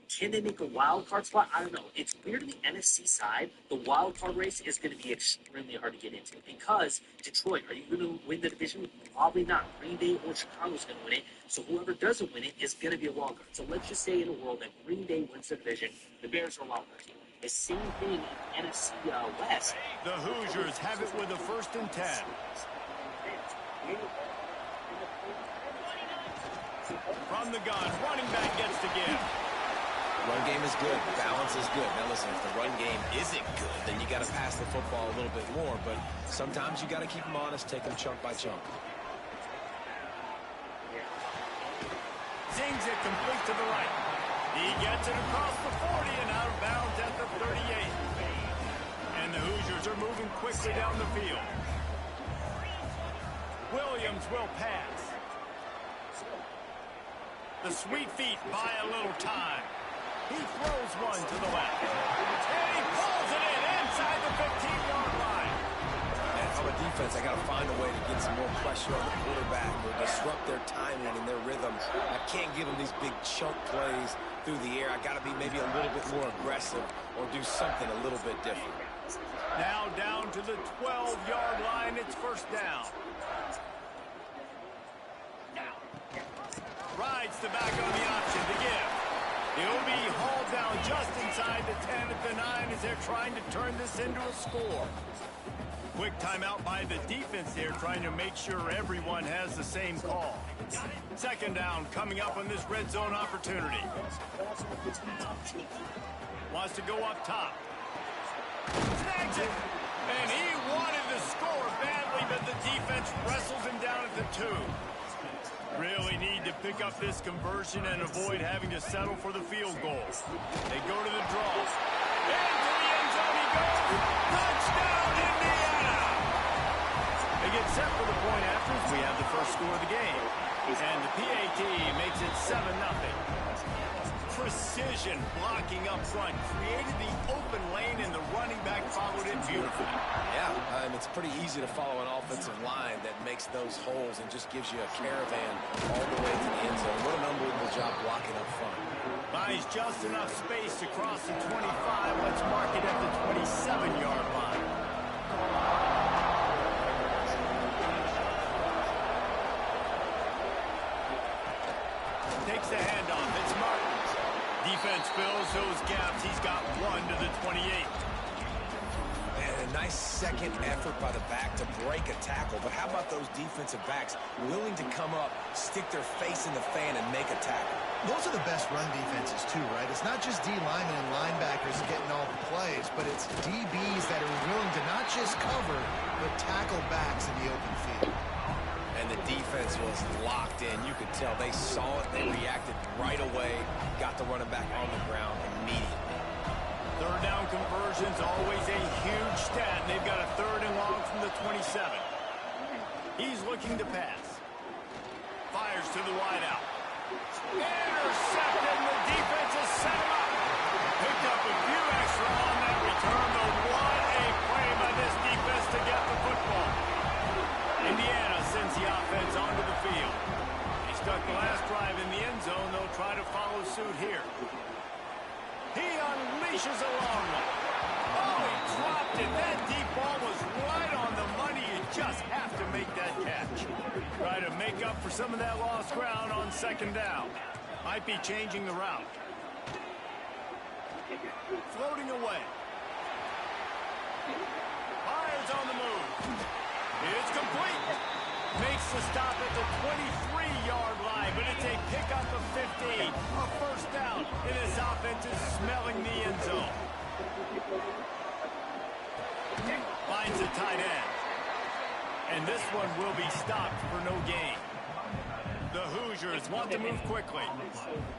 Can they make a wild card spot? I don't know. It's weird on the NFC side. The wild card race is going to be extremely hard to get into because Detroit, are you going to win the division? Probably not. Green Bay or Chicago's going to win it. So whoever doesn't win it is going to be a wild card. So let's just say in a world that Green Bay wins the division, the Bears are a wild card team. The same thing in NFC West. The Hoosiers have it with a 1st and 10. From the gun, running back gets to give. Run game is good. Balance is good. Now listen, if the run game isn't good, then you got to pass the football a little bit more. But sometimes you got to keep them honest, take them chunk by chunk. Zings it complete to the right. He gets it across the 40 and out of bounds at the 38. And the Hoosiers are moving quickly down the field. Williams will pass. The sweet feet buy a little time. He throws one to the left. And he pulls it in inside the 15-yard line. And from a defense, I got to find a way to get some more pressure on the quarterback or disrupt their timing and their rhythm. I can't give them these big chunk plays through the air. I got to be maybe a little bit more aggressive or do something a little bit different. Now down to the 12-yard line. It's 1st down. Rides the back on the option to give. He'll be hauled down just inside the 10 at the 9 as they're trying to turn this into a score. Quick timeout by the defense there, trying to make sure everyone has the same call. 2nd down coming up on this red zone opportunity. Wants to go up top. Snags it. And he wanted to score badly, but the defense wrestles him down at the 2. Really need to pick up this conversion and avoid having to settle for the field goal. They go to the draw. Into the end zone he goes. Touchdown, Indiana! They get set for the point after as we have the first score of the game. And the PAT makes it 7-0. Precision blocking up front. Created the open lane and the running back followed it beautifully. Yeah, and it's pretty easy to follow an offensive line that makes those holes and just gives you a caravan all the way to the end zone. What an unbelievable job blocking up front. Buys just enough space to cross the 25. Let's mark it at the 27-yard line. Takes the handoff. It's Martin. Defense fills those gaps. He's got one to the 28. And a nice second effort by the back to break a tackle. But how about those defensive backs willing to come up, stick their face in the fan, and make a tackle? Those are the best run defenses, too, right? It's not just D linemen and linebackers getting all the plays, but it's DBs that are willing to not just cover, but tackle backs in the open field. And the defense was locked in. You could tell they saw it. They reacted right away. Got the running back on the ground immediately. 3rd down conversion's always a huge stat. They've got a 3rd and long from the 27. He's looking to pass. Fires to the wideout. Intercepted. The defense has set him up. Picked up a few extra on that return, though. What a play by this defense to get the football. Indiana sends the offense onto the field. He stuck the last drive in the end zone. They'll try to follow suit here. He unleashes a long one. Oh, he dropped it. That deep ball was right on the money. You just have to make that catch. Try to make up for some of that lost ground on 2nd down. Might be changing the route. Floating away. Fires on the move. It's complete. Makes the stop at the 23-yard line, but it's a pickup of 15. A 1st down, and this offense is smelling the end zone. Finds a tight end. And this one will be stopped for no gain. The Hoosiers want to move quickly.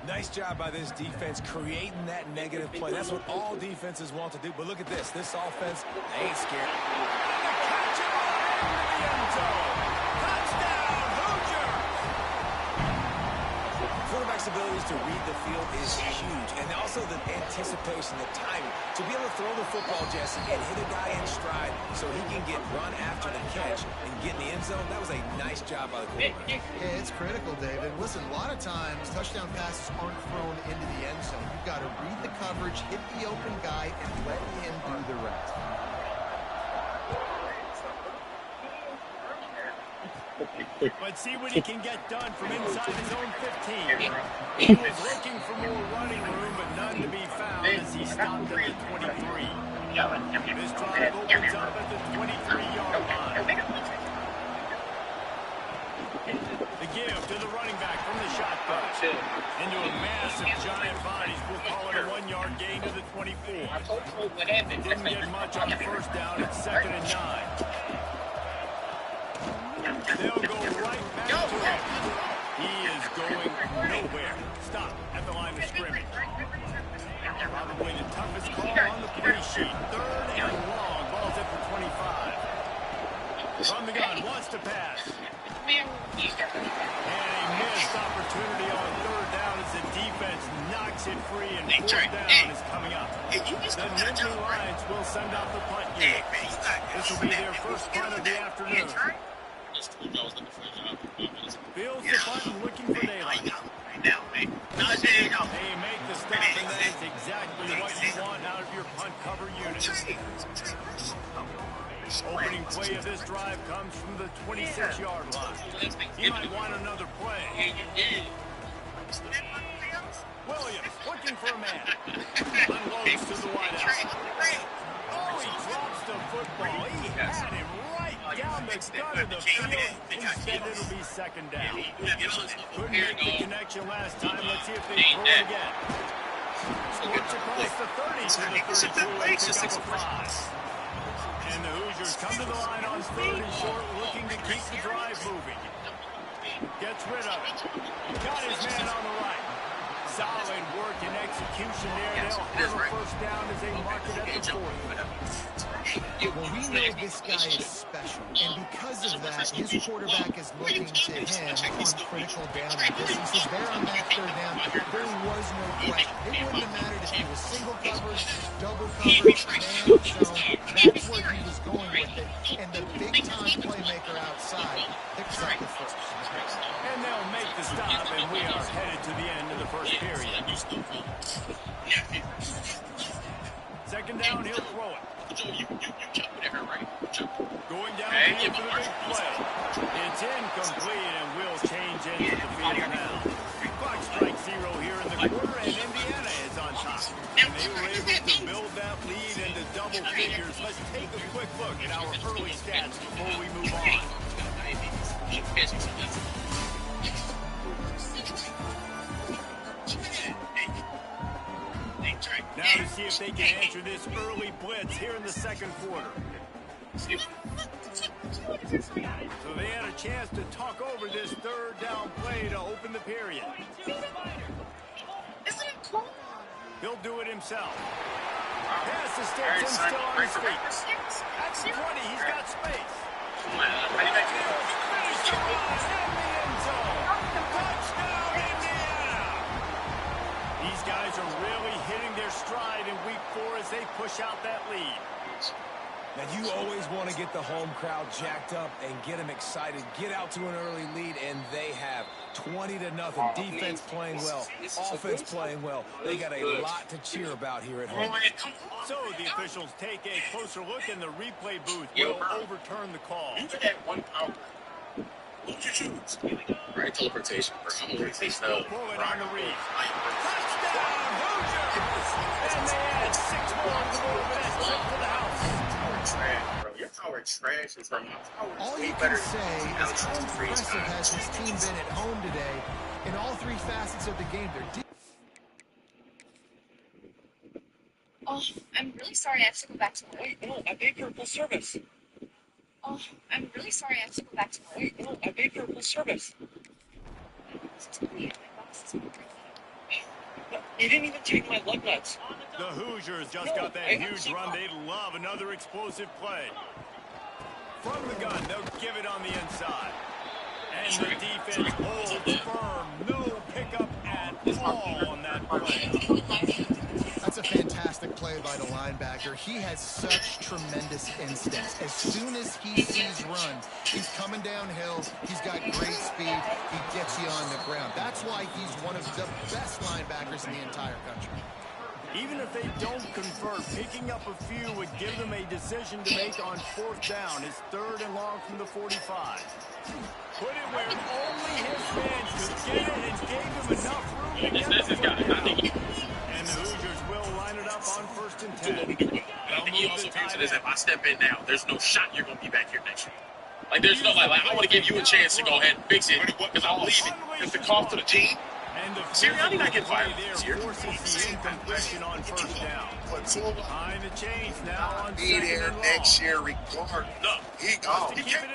Nice job by this defense creating that negative play. That's what all defenses want to do. But look at this. This offense, they ain't scared. Catch it all into the end zone. Touchdown, Hoosiers! Quarterback's abilities to read the field is huge. And also the anticipation, the timing. To be able to throw the football, Jesse, and hit a guy in stride so he can get run after the catch and get in the end zone, that was a nice job by the quarterback. Yeah, it's critical, David. Listen, a lot of times touchdown passes aren't thrown into the end zone. You've got to read the coverage, hit the open guy, and let him do the rest. But see what he can get done from inside his own 15. He was looking for more running room, but none to be found as he stopped at the 23. This drive opens up at the 23-yard line. The give to the running back from the shotgun. Into a massive giant bodies. We'll call it a 1-yard gain to the 24. Didn't get much on first down. It's 2nd and 9. They'll go right back to him. He is going nowhere. Stop at the line of scrimmage. Probably the toughest call on the play sheet. 3rd and long. Ball's at the 25. From the gun, wants to pass. And a missed opportunity on 3rd down as the defense knocks it free, and 4th down is coming up. The Nittany Lions will send out the punt unit. This will be their first punt of the afternoon. Feels the button looking for daylight. They make the stop, and that is exactly what you want out of your punt cover unit. Opening play of this drive comes from the 26-yard line. He might want another play. Williams looking for a man. Unloads to the wideout. Oh, he drops the football. He had him right down the gut of the field. Instead, it'll be 2nd down. Couldn't make the connection last time. Let's see if they throw it again. Squirts across the 30 to the 32 and pick up a 5. And the Hoosiers come to the line on 3rd and short, looking to keep the drive moving. Gets rid of it. Got his man on the right. Solid work and execution there. They'll have a first down as they mark it at the 40. Well, we know this guy is special, and because of that, his quarterback is looking to him on critical down. He says there on that 3rd down, there was no question. It wouldn't have mattered if he was single coverage, double coverage, man zone. That's where he was going with it, and the big-time playmaker outside picks up the first. And they'll make the stop, and we are headed to the end of the first period. 2nd down, he'll throw it. Going down the field for the big play. It's incomplete, and we'll change into the field now. Clock strikes 0 here in the quarter, and Indiana is on top. And they were able to build that lead into double figures. Let's take a quick look at our early stats before we move on. Now to see if they can answer this early blitz here in the 2nd quarter. So they had a chance to talk over this 3rd down play to open the period. He'll do it himself. Pass to Stetson, still on his feet. At the 20, he's got space. Touchdown, Indiana! These guys are really hitting their stride in week 4 as they push out that lead. Now, you always want to get the home crowd jacked up and get them excited. Get out to an early lead, and they have 20-0. Defense playing well, offense playing well. They got a lot to cheer about here at home. So the officials take a closer look, and the replay booth will overturn the call. You did that one power. What did you choose? Right, teleportation. Pull it on the read. Touchdown, Hoosiers! And they add 6 more to the move, and that trip to the house. Trash, bro. Your tower trash is from my tower. All you can say is how impressive has this team been at home today in all 3 facets of the game. Oh, I'm really sorry I have to go back to work. Wait, no, I paid for full service. Oh, I'm really sorry I have to go back to work. Wait, no, I paid for full service. You didn't even take my lug nuts. The Hoosiers just got that huge run. They love another explosive play. From the gun, they'll give it on the inside. And the defense holds firm. No pickup at by the linebacker. He has such tremendous instincts. As soon as he sees run, he's coming downhill. He's got great speed. He gets you on the ground. That's why he's one of the best linebackers in the entire country. Even if they don't convert, picking up a few would give them a decision to make on 4th down. It's 3rd and long from the 45. Put it where only his man could get it and gave him enough room to get the football. And the Hoosiers will line it up on 1st and 10. I think he also views it as if I step in now, there's no shot you're going to be back here next year. Like, there's no, like I want to give you a chance to go ahead and fix it because I believe it. It's the cost of the team. Sirianni not getting fired this year. Incompletion on 1st down. Behind the chains now on be there next year regardless. No, he gone. He can't.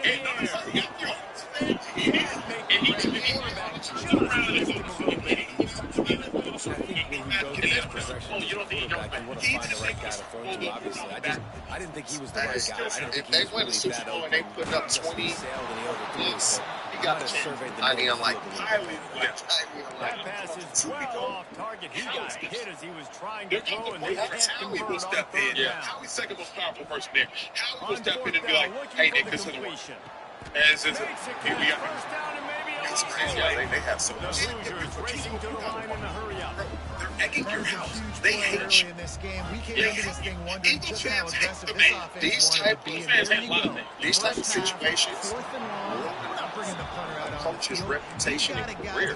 I didn't think he was the right guy. If they win the Super Bowl and they put up 20 points, he got to change. Highly unlikely. That pass is well off target. He got hit as he was trying to throw, and they can't convert on 3rd down. Howie's second most powerful person there. Howie will step in and be like, hey, Nick, this isn't working. As is it. Here we are. It's crazy. They have so much. Racing to the line in a hurry up. They're egging your house. They hate you. In this game, we came into this thing wondering Eagle just how fans aggressive hate this the man. offense wanted to be. These type of situations, 4th and long. We're not bringing the punter out on the coach's field. reputation and career.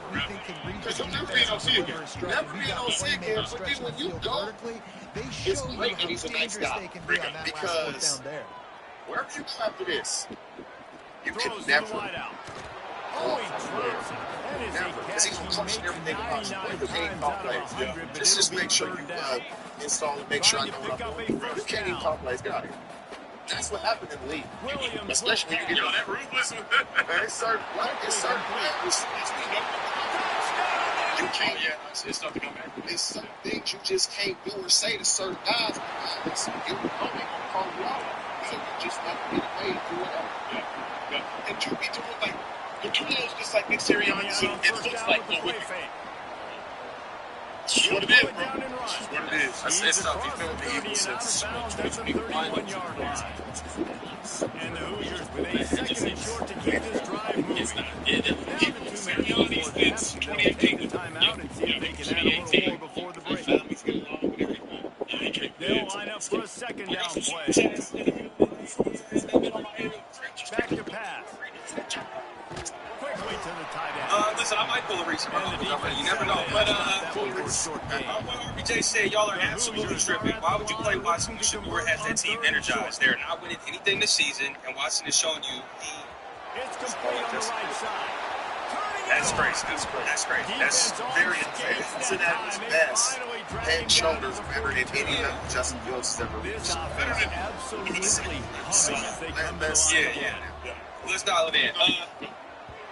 Because I'm never being OC again. Never being OC again. But then when you go, it's great and he's a nice guy. Because wherever you go after this, you can never. Never. Because he's going to question everything about you. What the game call plays. Just make sure you install and make sure I know what I'm doing. You can't even call plays. Get out of here. That's what happened in the league. Especially when you get that ruthless with it. It's certain players. You can't. It's tough to come back. There's certain things you just can't do or say to certain guys. Because you know they're going to call you out. So you just have to get paid to do whatever. And you be doing like, the Tulos just like Nick Sirianni, so it looks like the Whitney. It's what it is, bro. It's what it is. It's tough. He's been with the Eagles since 2021. And the Hoosiers with a 2nd and short to keep this drive moving. It's not. Sirianni's since 2018. Timeout and see if they can add a little more before the break. They'll line up for a 2nd down play. Back to pass. Quickly to the tight end. Listen, I might pull a Reese. You never know. But what RBJ said, y'all are absolutely tripping. Why would you play Watson? You should be has that team energized. They're not winning anything this season, and Watson is showing you it's complete on the right side. That's crazy. That's very unfair. Cincinnati's best head and shoulders better than any of Justin Fields has ever reached. Better than absolutely yeah. Let's dial it in.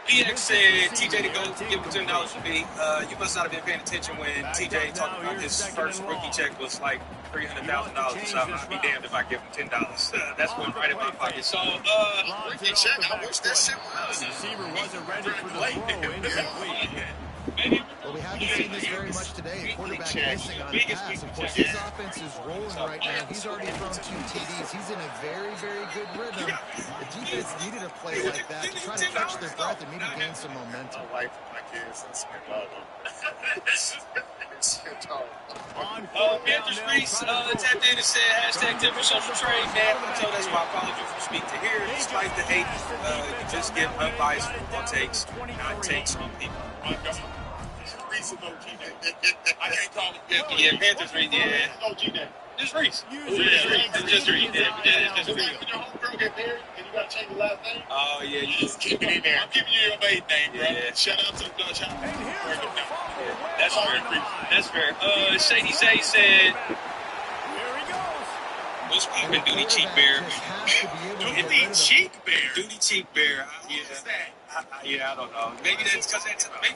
PX said TJ to go give him $10 for me. You must not have been paying attention when TJ talked about his first rookie check was like $300,000. So I'd be damned if I give him $10. That's going right in my pocket. So, rookie check, I wish that shit was. The receiver wasn't ready for the throw. Incomplete. Well, we haven't seen this very much today. A quarterback missing on pass. Of course, his offense is rolling right now. He's already thrown 2 TDs. He's in a very, very good rhythm. The defense needed a play like that to try to catch their breath and maybe gain some momentum. My wife and my kids, that's my love. Beatrice Reese tapped in and said, hashtag 10 for social trade, man. So that's why I followed you from Speak to Here. Despite the hate, you just give unbiased football takes, not takes on people. Reese is OG Day. I can't call him Panthers. Yeah, Panthers Reese, yeah. OG Day. Just Reese. Just Reese. When your homegirl get married and you got to change the last name? Oh, yeah. You just keep it in there. I'm giving you your maiden name, bro. Yeah. Shout out to the Dutch House. That's fair. That's fair. Shady Shay said, what's poppin', Duty Cheek Bear? Duty Cheek Bear? Duty Cheek Bear. Yeah, I don't know. Maybe that's because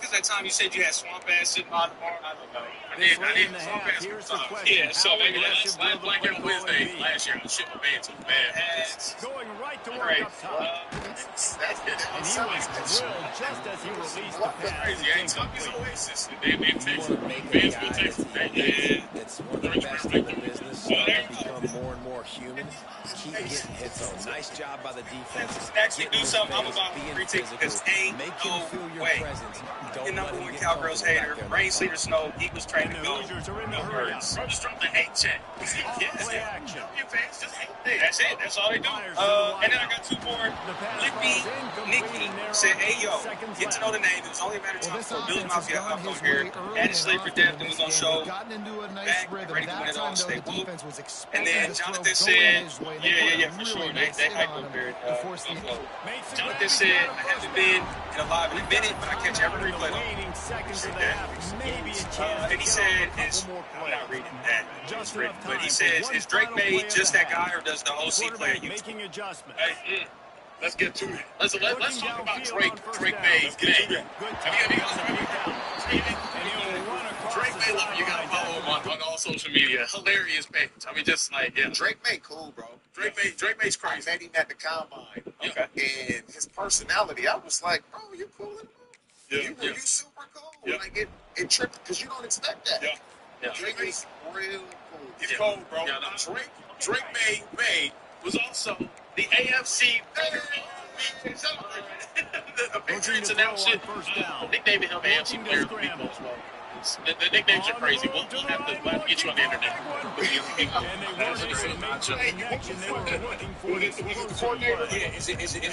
that time you said you had Swamp Ass sitting on the bar. I don't know. I did Swamp Ass. Yeah, so maybe that's Black Air Wednesday last year. I shit my band too bad. Going right to work up top. And he was drilled just as he released the pass. Crazy. Ain't Tucky's Oasis. Damn, You want to make a guy that's one of the best in the business start to become more and more human. Keep getting hits on. Nice job by the defense. Actually do something I'm about to critique because ain't no way. Your number one Cowgirls hater, Rain Cedar Snow, Eagles trained to go. No birds. Just drop the hate check. That's it. That's all they do. And then I got two more. Lippy Nikki said, hey, yo, get to know the name. It was only a matter of time before Billy Mafia got up on here. Added Slave for Death and was on show. Back, ready to win it all. Stay whoop. And then Jonathan said, yeah, for sure. They hype up there. Jonathan said, I haven't been in a live in a minute, but I catch every replay though. And he said, I'm not reading that, but he says, is Drake May just that guy, or does the OC play at you? Hey, let's get to it. Let's talk about Drake May's game. Drake May, you gotta follow him on all social media. Hilarious page. I mean, just like, yeah. Drake May cool, bro. Drake May's crazy. I met him at the combine. Okay. And his personality, I was like, bro, you cool in the Yeah. You super cool. Yeah. Like it tripped because you don't expect that. Yeah. Drake is real cool. He's cold, bro. Yeah, Drake May was also the AFC the Patriots announced it. Nicknaming him AFC Player of the Week most well. The nicknames are crazy. We'll have to get you on the internet. Is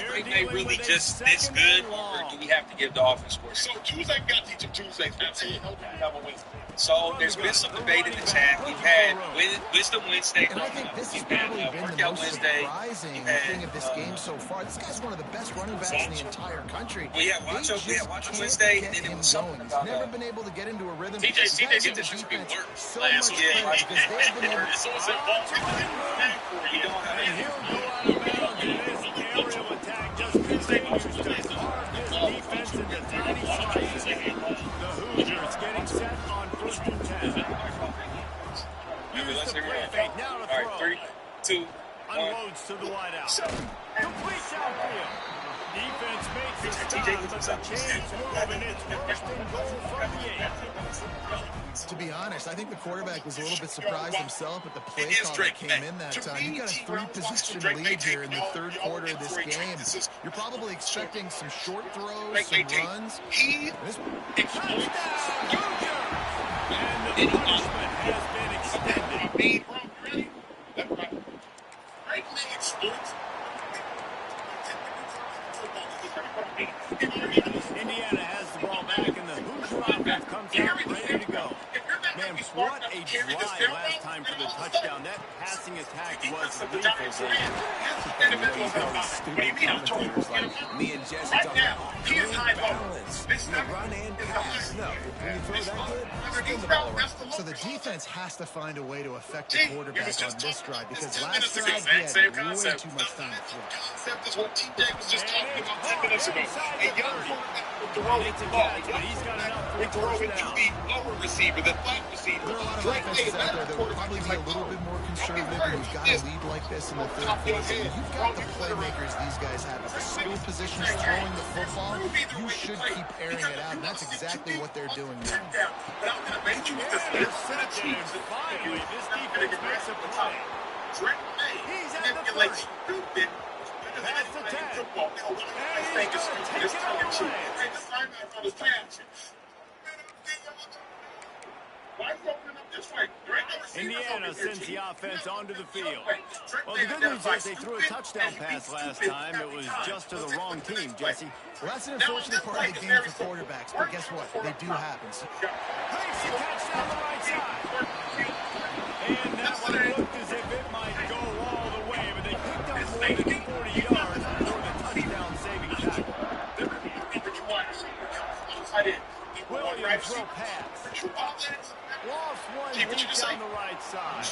Drake May really just this good, or do we have to give the offense scores? So Tuesday, we got to teach him Tuesdays. So there's been some debate in the chat. We've had Wisdom Wednesday. And I think this has probably been the most surprising thing of this game so far. This guy's one of the best running backs in the entire country. We had Watch Wednesday, and then it was something about never been able to get into a rhythm. TJ did this should be worse last year. So it's a ball. You don't have any. Aerial attack just continues to carve this defense into tiny slices. The Hoosiers getting set on 1st and 10. Use the play fake now to throw. All right, 3, 2, 1. Unloads to the wideout. Complete downfield. Defense makes a stop, but the chains move, and it's 1st and goal from the 8. To be honest, I think the quarterback was a little bit surprised himself at the play call that came in that time. You got a 3-position lead here in the third quarter of this game. You're probably expecting some short throws, some runs. And the punishment has been extended. Indiana has the ball back, and the Hoosier offense comes out ready to go. Man, what a drive last time for the touchdown. That passing attack was lethal. Stupid commentators like me and Jesse talking about great balance. Run and pass. No, when you throw that good, spin the ball around. So the defense has to find a way to affect the quarterback on this drive because last drive he had way too much time to throw. Concept is what TJ was just talking about 10 minutes ago. A young quarterback will throw it to ball. We throw it to the lower receiver, the flat receiver. There are a lot of offenses out there that will probably be a little bit more conservative when you've got a lead like this in the third quarter. When you've got the playmakers these guys have at the skill positions throwing the football, you should keep airing it out, and that's exactly what they're doing now. Finally, this defense makes a play. He's at the 30. Pass the 10. And he's going to take it away. Indiana sends the offense onto the field. Well, the good news is they threw a touchdown pass last time. It was just to the wrong team, Jesse. Well, that's an unfortunate part of the game for quarterbacks, but guess what? They do happen. Place the catch down the right side. And that one looked as if it might go all the way, but they picked up more than 40 yards for the touchdown-saving tackle. Williams will pass. Lost one deep down the right side.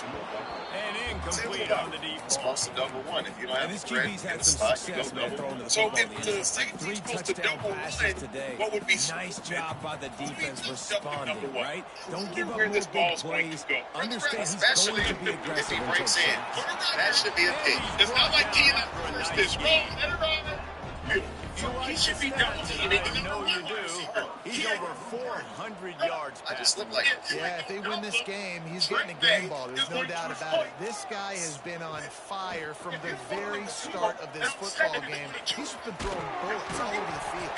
And incomplete on the deep It's supposed to double one. If you don't have his the QB's had some success, man, throwing the So football. if the safety's supposed to touchdown double passes one, today. what would be Nice job by the defense responding, right? Don't give up where more this big ball's going plays. to go? Understand he's Especially going to be if aggressive he and breaks take in. shots. That should be a pick. It's not like Keelan first this roll. Let it run. He should be double teaming. I know you do. He's over 400 yards I just passing. look like Yeah, if they win this game, he's getting a game ball. There's no doubt about it. This guy has been on fire from the very start of this football game. He's just been throwing bullets all over the field.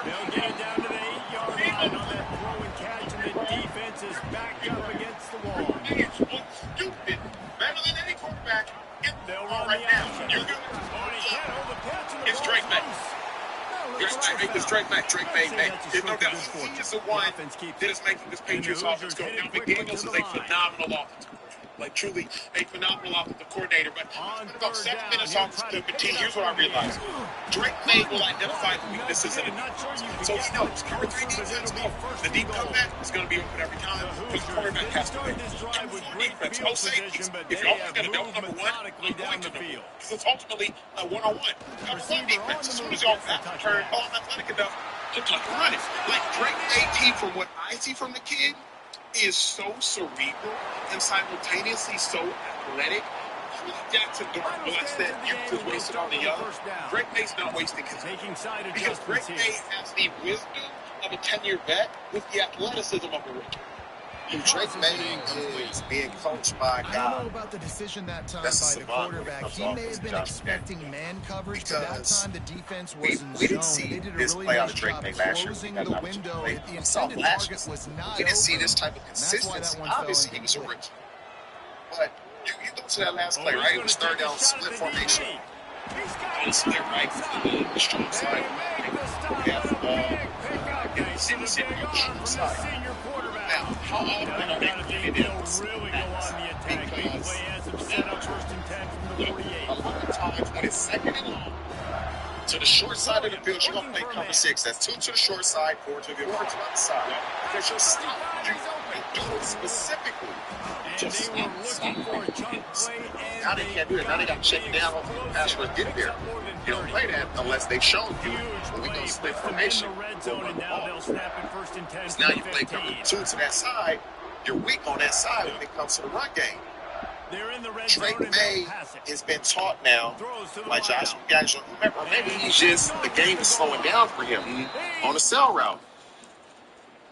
They'll get it down to the 8-yard line on that throw and catch, and the defense is backed up against the wall. It's stupid. Better than any quarterback in the ball right now. You're good. It's Drake May. It's Drake May. Drake May. There's no doubt. He is the one that is making this Patriots offense go. Now, McDaniels is a phenomenal offensive. Like, truly a phenomenal offensive coordinator. But about 7 minutes off the team, here's what I realized. Drake May will identify the weaknesses in the defense. So he knows. Cover 3 defense, no. The deep comeback is going to be open every time. The quarterback has to win. Cover 4 defense, no safeties. If you're always going to double number 1, I'm going to know. Because it's ultimately a one-on-one. Cover 1 defense, as soon as y'all turn, I'm athletic enough to run it. Like, Drake May, from what I see from the kid, is so cerebral and simultaneously so athletic. Jackson Dart blessed that youth is wasted on the young. Drake May's not wasting his time. Because Drake May has the wisdom of a 10-year vet with the athleticism of a rookie. Drake May is being coached by a guy. I don't know about the decision that time by the quarterback. He may have been expecting man coverage, but that time the defense was in zone. We didn't see this play out of Drake May last year. Closing the window. The intended target was not We didn't see this type of consistency. Obviously, he was a rookie. But you go to that last play, right? It was third down split formation. On the split, right? The strong side. Against the strong side. Now, how often are they going to get this? Because a lot of times when it's second and long, to the short side of the field, you're going to play cover 6. That's 2 to the short side, 4 to the other side. Because you'll stop. You do it specifically. Just stop. Now they can't do that. Now they got to check down over the pass rush get there. You don't play that unless they show you when we go split formation. Now you play cover 2 to that side. You're weak on that side when it comes to the run game. Drake May has been taught now, like Josh, guys remember, maybe he's just, the game is slowing down for him on the sell route.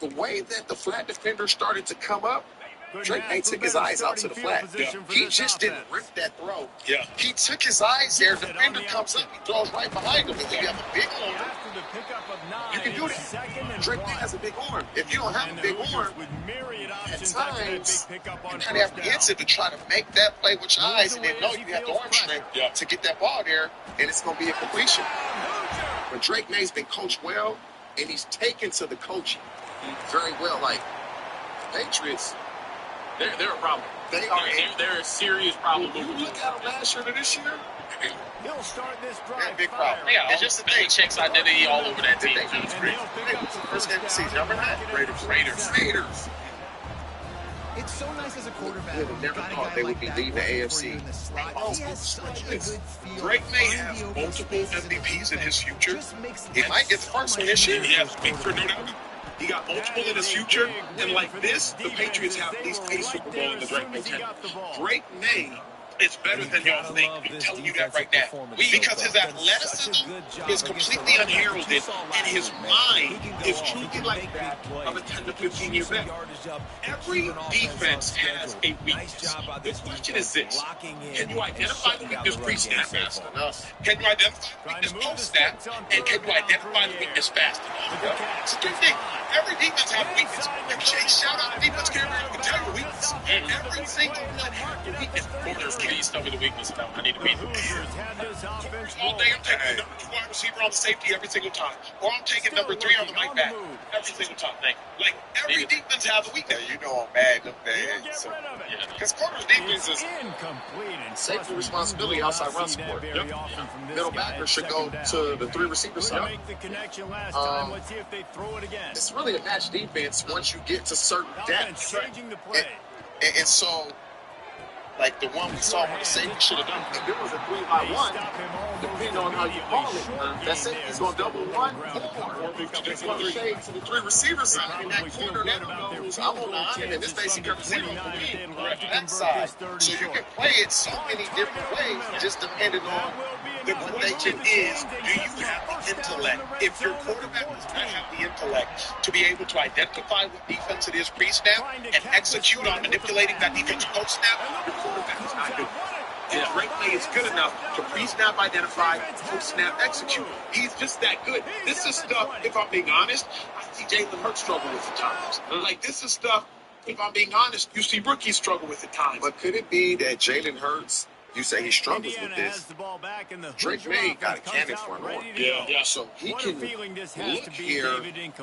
The way that the flat defender started to come up, Drake May took his eyes out to the flat. He just didn't rip that throw. He took his eyes there. The defender comes up, he throws right behind him. If you have a big arm, you can do that. Drake May has a big arm. If you don't have a big arm, at times, you kind of apprehensive to try to make that play with your eyes and then know you have the arm strength to get that ball there, and it's going to be a completion. But Drake May's been coached well, and he's taken to the coaching very well. Like, Patriots, they're a problem. They're a serious problem. You look at them last year to this year, he'll start this drive. They're a big problem. Yeah, it's just the thing. Checks identity all over that team. First game of the season. Remember that? Raiders. It's so nice as a quarterback. I would never thought they would be leading the AFC. Drake May has multiple MVPs in his future. He might get the first one this year. He has big for no doubt. He got multiple in his future. And like this, the Patriots have at least a Super Bowl in the Drake May tenure. Drake May is better than y'all think. I'm telling you that right now. Because his athleticism is completely unheralded, and his mind is truly like that of a 10 to 15 year vet. Every defense has a weakness. The question is this: can you identify the weakness pre-snap fast enough? Can you identify the weakness post-snap? And can you identify the weakness fast enough? It's a good thing. Every defense has a weakness. And Chase, shout out defense carrier, can tell you weakness. Every single one has a weakness. Please tell me the weakness. I need to beat them. All day I'm taking number 2 wide receiver on the safety every single time. Or I'm taking number 3 on the mic back every single time. Like, every defense has a weakness. You know I'm mad up there. Because corner's defense is safety responsibility outside run support. Middle backer should go to the 3 receiver side. It's really a match defense once you get to certain depth. And so, like the one we saw when the safety should have done, if it was a 3-by-1, depending on how you call it, that safety is going to double 1, or it's going to shade to the 3 receiver side, and that corner now goes, I'm on the island, and this basically comes 0 for me, that side. So you can play it so many different ways, just depending on The question is, do you have the intellect? If your quarterback does not have the intellect to be able to identify what defense it is pre-snap and execute on manipulating that defense post-snap, your quarterback is not good. And Drake May is good enough to pre-snap identify, post-snap execute. He's just that good. This is stuff, if I'm being honest, I see Jalen Hurts struggle with at times. Like, this is stuff, if I'm being honest, you see rookies struggle with at times. But could it be that Jalen Hurts, you say he struggles with this, Drake May got a cannon for him. Yeah. So he can look here,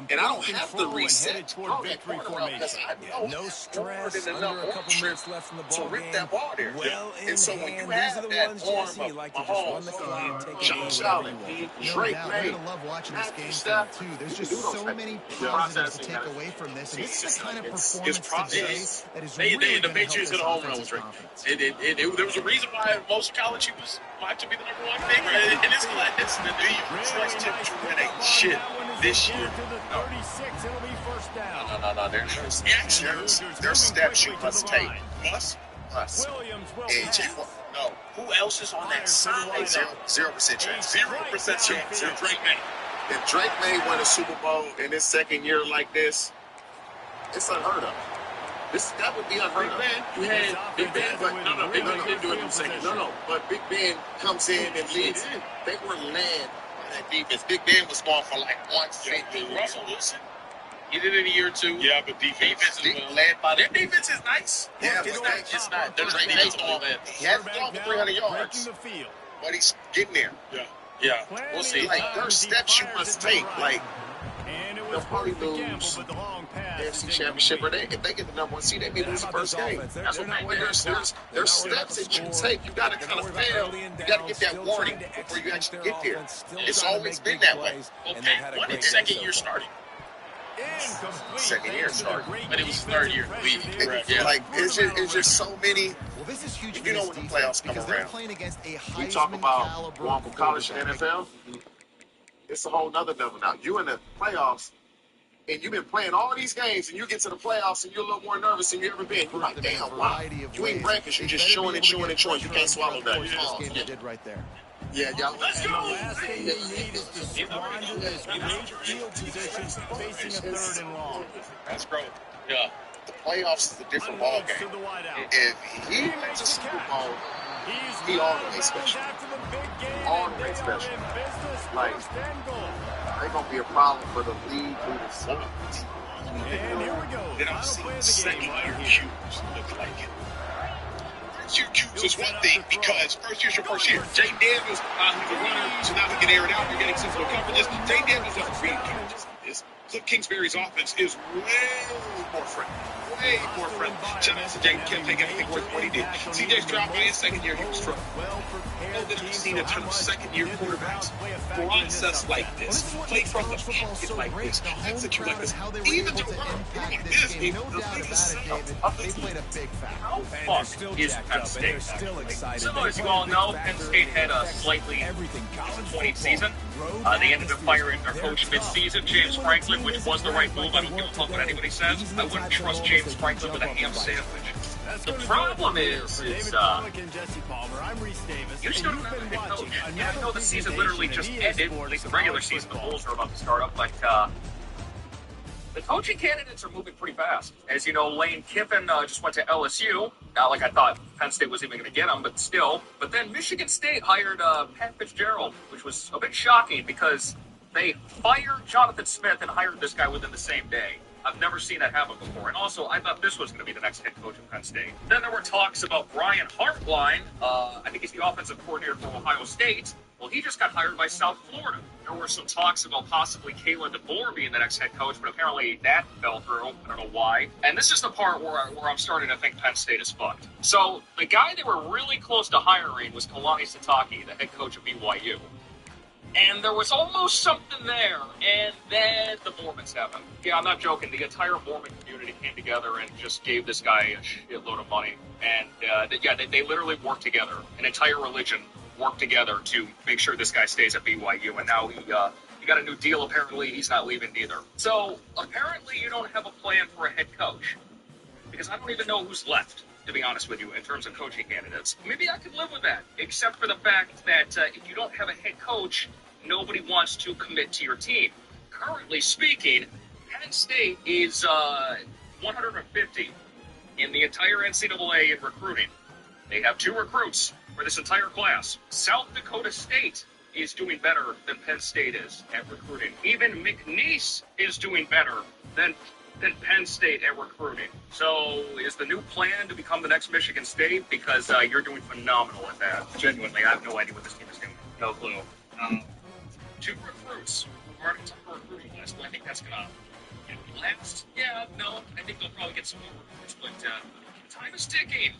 and I don't have to reset. Throw that corner up because I know No stress, more than under a enough couple arm minutes left in the to ball rip game. that ball there. Well in And so when you hand. have These are the that ones, arm Jesse, of like to just run the clock, take it Josh wherever Allen, you want. Drake doubt. May, We're gonna love watching this Matthew game Stafford, too. There's you just can do those so things. many Yeah. positives to take away from this. And this is the kind of performance today that is really The going to help Patriots this hit a home run offense's with Drake. confidence. There was a reason why most college he was liked to be the number one pick in this class. Do you trust him to win a chip this year? No. There's steps you must take. Must? AJ, no. Who else is on that side? 0% chance. 0% chance. Drake May. If Drake May win a Super Bowl in his second year like this, it's unheard of. That would be unheard of. You had Big Ben, but Big Ben didn't do it in the second year. But Big Ben comes in and leads. They were led by that defense. Big Ben was going for like 150. Russell Wilson, he did it in year 2. Yeah, but defense is led by their defense is nice. Yeah, it's but not. It's not. Drake May he hasn't thrown for 300 yards, but he's getting there. Yeah. We'll see. Like, there's steps you must take. Like, they'll probably lose the AFC Championship, or if they get the number 1 seed, they may lose the first game. That's what there's steps that you take. You got to kind of fail. You got to get that warning before you actually get there. It's always been that way. Well, Pat won his second year starting. Second year starting, but it was his third year leaving. Like, it's just so many. Well, this is huge. You know when the playoffs come around. Playing against a We talk about Heisman-caliber going from college to NFL. It's a whole nother level now. You in the playoffs, and you've been playing all these games, and you get to the playoffs, and you're a little more nervous than you ever been. You're like, damn, wow. You ain't breakfast. You're just chewing and chewing and chewing. You can't swallow that. This game they did right there. Yeah, y'all. Let's go. Last thing they need is to squander this great field position facing a third and long. That's great. Yeah. The playoffs is a different ball game. If he wins a Super Bowl, he all the way special. All the way special. Like, they're going to be a problem for the league moving forward. And here we go. Then I'm seeing second-year Qs look like it. First-year Qs is one thing because first year's your first year. Jayden Daniels, he's a runner, so now we can air it out. You're getting sensible coverages. Jayden Daniels doesn't read coverages like this. Cliff Kingsbury's offense is way more friendly. Way more friendly. Shout out to Jaden Kim, take everything worth what he did. CJ Stroud by his second year, he was struggling. I've seen a ton of second-year quarterbacks process like this, play from the pocket like this, execute like this, even to run like this. They played a big factor. How fucked is Penn State? So as you all know, Penn State had a slightly disappointing season. They ended up firing their coach mid-season, James Franklin, which was the right move. I don't give a fuck what anybody says. I wouldn't trust James Franklin with a ham sandwich. The problem is you just don't have a head coach. And I know the season literally just ended, at least the regular season, the Bulls are about to start up, but the coaching candidates are moving pretty fast. As you know, Lane Kiffin just went to LSU. Not like I thought Penn State was even going to get him, but still. But then Michigan State hired Pat Fitzgerald, which was a bit shocking because they fired Jonathan Smith and hired this guy within the same day. I've never seen that happen before. And also, I thought this was going to be the next head coach of Penn State. Then there were talks about Brian Hartline. I think he's the offensive coordinator for Ohio State. Well, he just got hired by South Florida. There were some talks about possibly Kalen DeBoer being the next head coach, but apparently that fell through. I don't know why. And this is the part where I'm starting to think Penn State is fucked. So the guy they were really close to hiring was Kalani Sitake, the head coach of BYU. And there was almost something there, and then the Mormons happened. Yeah, I'm not joking. The entire Mormon community came together and just gave this guy a shitload of money. And, they literally worked together. An entire religion worked together to make sure this guy stays at BYU. And now he got a new deal. Apparently, he's not leaving either. So, apparently, you don't have a plan for a head coach. Because I don't even know who's left. to be honest with you, in terms of coaching candidates. Maybe I could live with that, except for the fact that if you don't have a head coach, nobody wants to commit to your team. Currently speaking, Penn State is 150 in the entire NCAA in recruiting. They have 2 recruits for this entire class. South Dakota State is doing better than Penn State is at recruiting. Even McNeese is doing better than Penn State at recruiting. So is the new plan to become the next Michigan State? Because you're doing phenomenal at that. Genuinely, I have no idea what this team is doing. No clue. 2 recruits are in the recruiting list. Do I think that's going to last? Yeah, no. I think they'll probably get some more recruits, but time is ticking.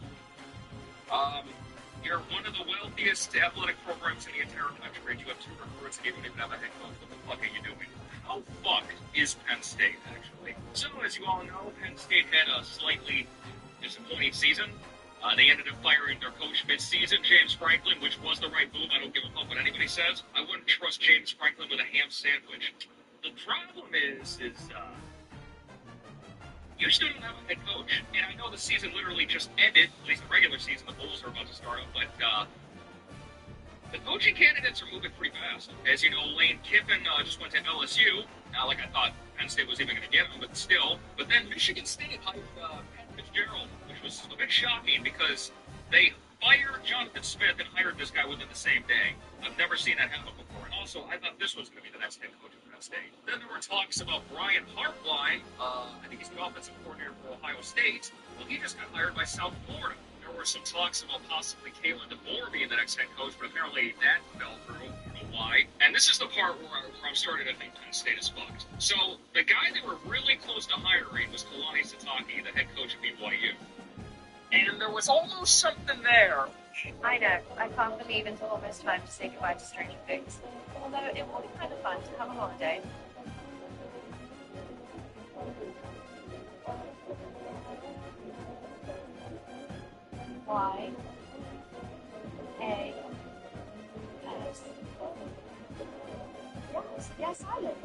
You're one of the wealthiest athletic programs in the entire country, and you have 2 recruits and you don't even have a head coach. What the fuck are you doing? How fucked is Penn State, actually? So, as you all know, Penn State had a slightly disappointing season. They ended up firing their coach mid-season, James Franklin, which was the right move. I don't give a fuck what anybody says. I wouldn't trust James Franklin with a ham sandwich. The problem is you still don't have a head coach. And I know the season literally just ended, at least the regular season. The Bulls are about to start up, but the coaching candidates are moving pretty fast. As you know, Lane Kiffin just went to LSU. Not like I thought Penn State was even going to get him, but still. But then Michigan State hired Pat Fitzgerald, which was a bit shocking because they fired Jonathan Smith and hired this guy within the same day. I've never seen that happen before. And also, I thought this was going to be the next head coach of Penn State. Then there were talks about Brian Hartline. I think he's the offensive coordinator for Ohio State. Well, he just got hired by South Florida. There were some talks about possibly Kalen DeBoer being the next head coach, but apparently that fell through. I don't know why. And this is the part where I'm starting to think Penn State is fucked. So the guy they were really close to hiring was Kalani Sitake, the head coach of BYU. And there was almost something there. I know. I can't believe it's almost time to say goodbye to Stranger Things. Although it will be kind of fun to have a holiday. Y A S. Yes, I live.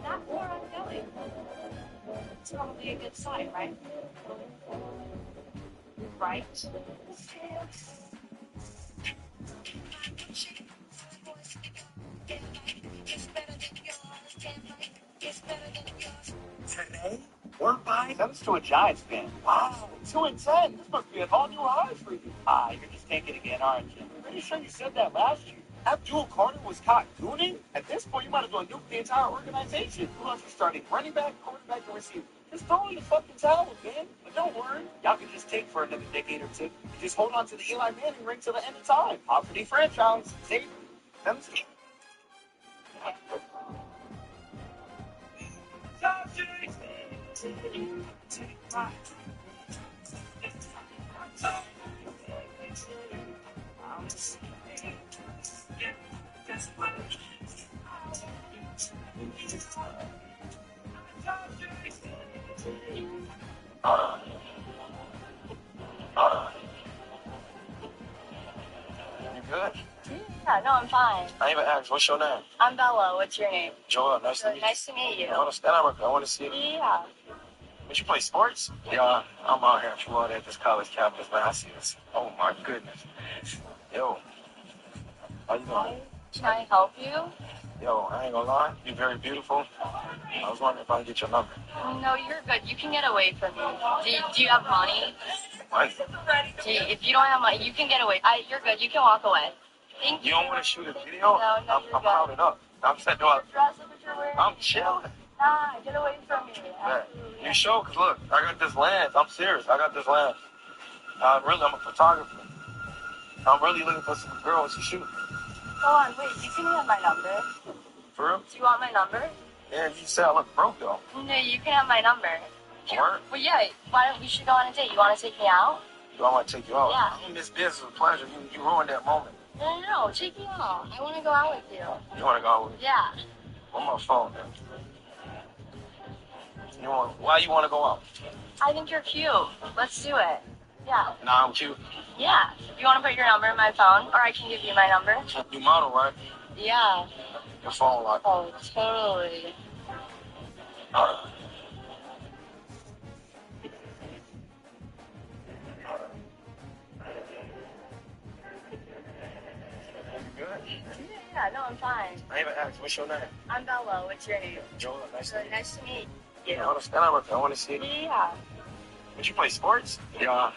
That's where I'm going. It's probably a good sign, right? Right. Today, we're buying them to a Giants fan. Wow, 2-10. This must be a whole new high for you. You're just taking it again, aren't you? I'm pretty sure you said that last year. Abdul Carter was caught gooning? At this point, you might as well nuke the entire organization. Who else is starting? Running back, quarterback, and receiver. Just throw in the fucking towel, man. But don't worry. Y'all can just take for another decade or two. You just hold on to the Eli Manning ring till the end of time. Off for the franchise. Save them. You good? Yeah, no, I'm fine. I even asked, what's your name? I'm Bella. What's your name? Joel, nice to meet you. Nice to meet you. I want to stand up. I want to see you. Yeah. But you play sports? Yeah, I'm out here in Florida at this college campus, man. I see this. Oh, my goodness. Yo. How you doing? Can I help you? Yo, I ain't gonna lie. You're very beautiful. I was wondering if I could get your number. No, you're good. You can get away from me. Do you have money? What? If you don't have money, you can get away. You're good. You can walk away. Thank you. You don't want to shoot a video? No, I'm crowded up. I'm set to I'm chilling. Nah, get away from me. Man, you sure? Cause look, I got this lens. I'm serious. I got this lens. I'm a photographer. I'm really looking for some girls to shoot. Go on, wait. You can have my number. For real? Do you want my number? Yeah, you said I look broke though. No, you can have my number. Word? Well, yeah. Why don't we should go on a date? You want to take me out? Do I want to take you out? Yeah. I mean, this business is a pleasure. You ruined that moment. No, take me out. I want to go out with you. You want to go out with me? Yeah. On my phone, then. Why you want to go out? I think you're cute. Let's do it. Yeah. Nah, I'm cute. Yeah. You want to put your number in my phone? Or I can give you my number? You model, right? Yeah. Your phone lock. Oh, totally. Yeah, no, I'm fine. I even asked, what's your name? I'm Bella. What's your name? Joel, nice to Really meet nice to meet you. you. I want to stand up. I want to see it. Yeah. But you play sports? Yeah.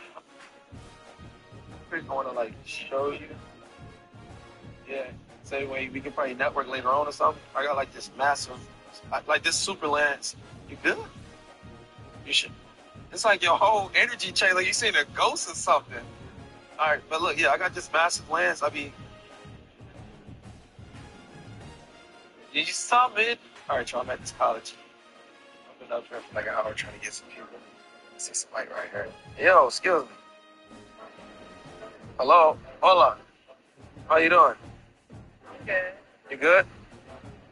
I want to like show you. Yeah. Say we can probably network later on or something. I got like this massive, like this super lens. You good? You should. It's like your whole energy change. Like you seen a ghost or something. All right, but look, yeah, I got this massive lens. Did you saw me? All right, y'all, I'm at this college. I've been up here for like an hour trying to get some people. I see somebody right here. Yo, excuse me. Hello? Hold on. How you doing? Good. You good?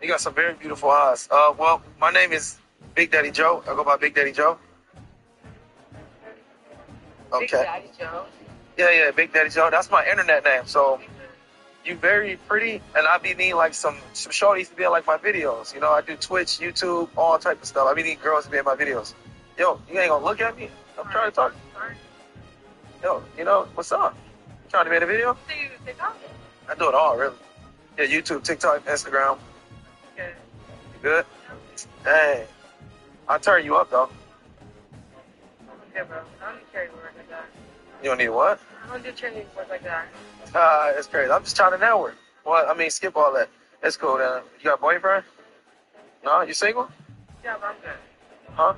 You got some very beautiful eyes. Well, my name is Big Daddy Joe. I go by Big Daddy Joe. Okay. Big Daddy Joe. Yeah, Big Daddy Joe. That's my internet name. So you very pretty, and I be needing like some shorties to be in like my videos. You know, I do Twitch, YouTube, all type of stuff. I be needing girls to be in my videos. Yo, you ain't gonna look at me? I'm trying to talk. Yo, you know, what's up? You trying to make a video? Do you TikTok? I do it all, really. Yeah, YouTube, TikTok, Instagram. Good. You good? Hey, I'll turn you up, though. Okay, bro. I don't do charity work like that. You don't need what? I don't do charity work like that. It's crazy. I'm just trying to network. Well, I mean, skip all that. It's cool, then. You got a boyfriend? No? You single? Yeah, but I'm good. Huh?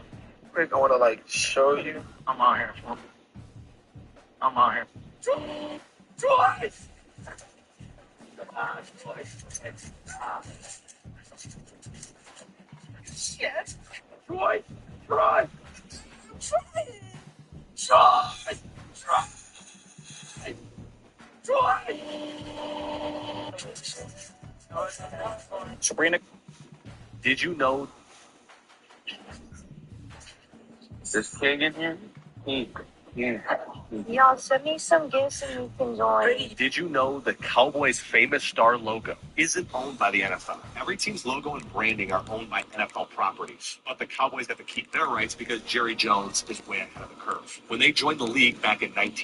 Quick, I want to, like, show you. I'm out here. I'm out here. Twice! Yes. Try. Try. Sabrina, did you know this king in here? Yeah. Y'all send me some gifts and you can join. Did you know the Cowboys' famous star logo isn't owned by the NFL? Every team's logo and branding are owned by NFL properties. But the Cowboys have to keep their rights because Jerry Jones is way ahead of the curve. When they joined the league back in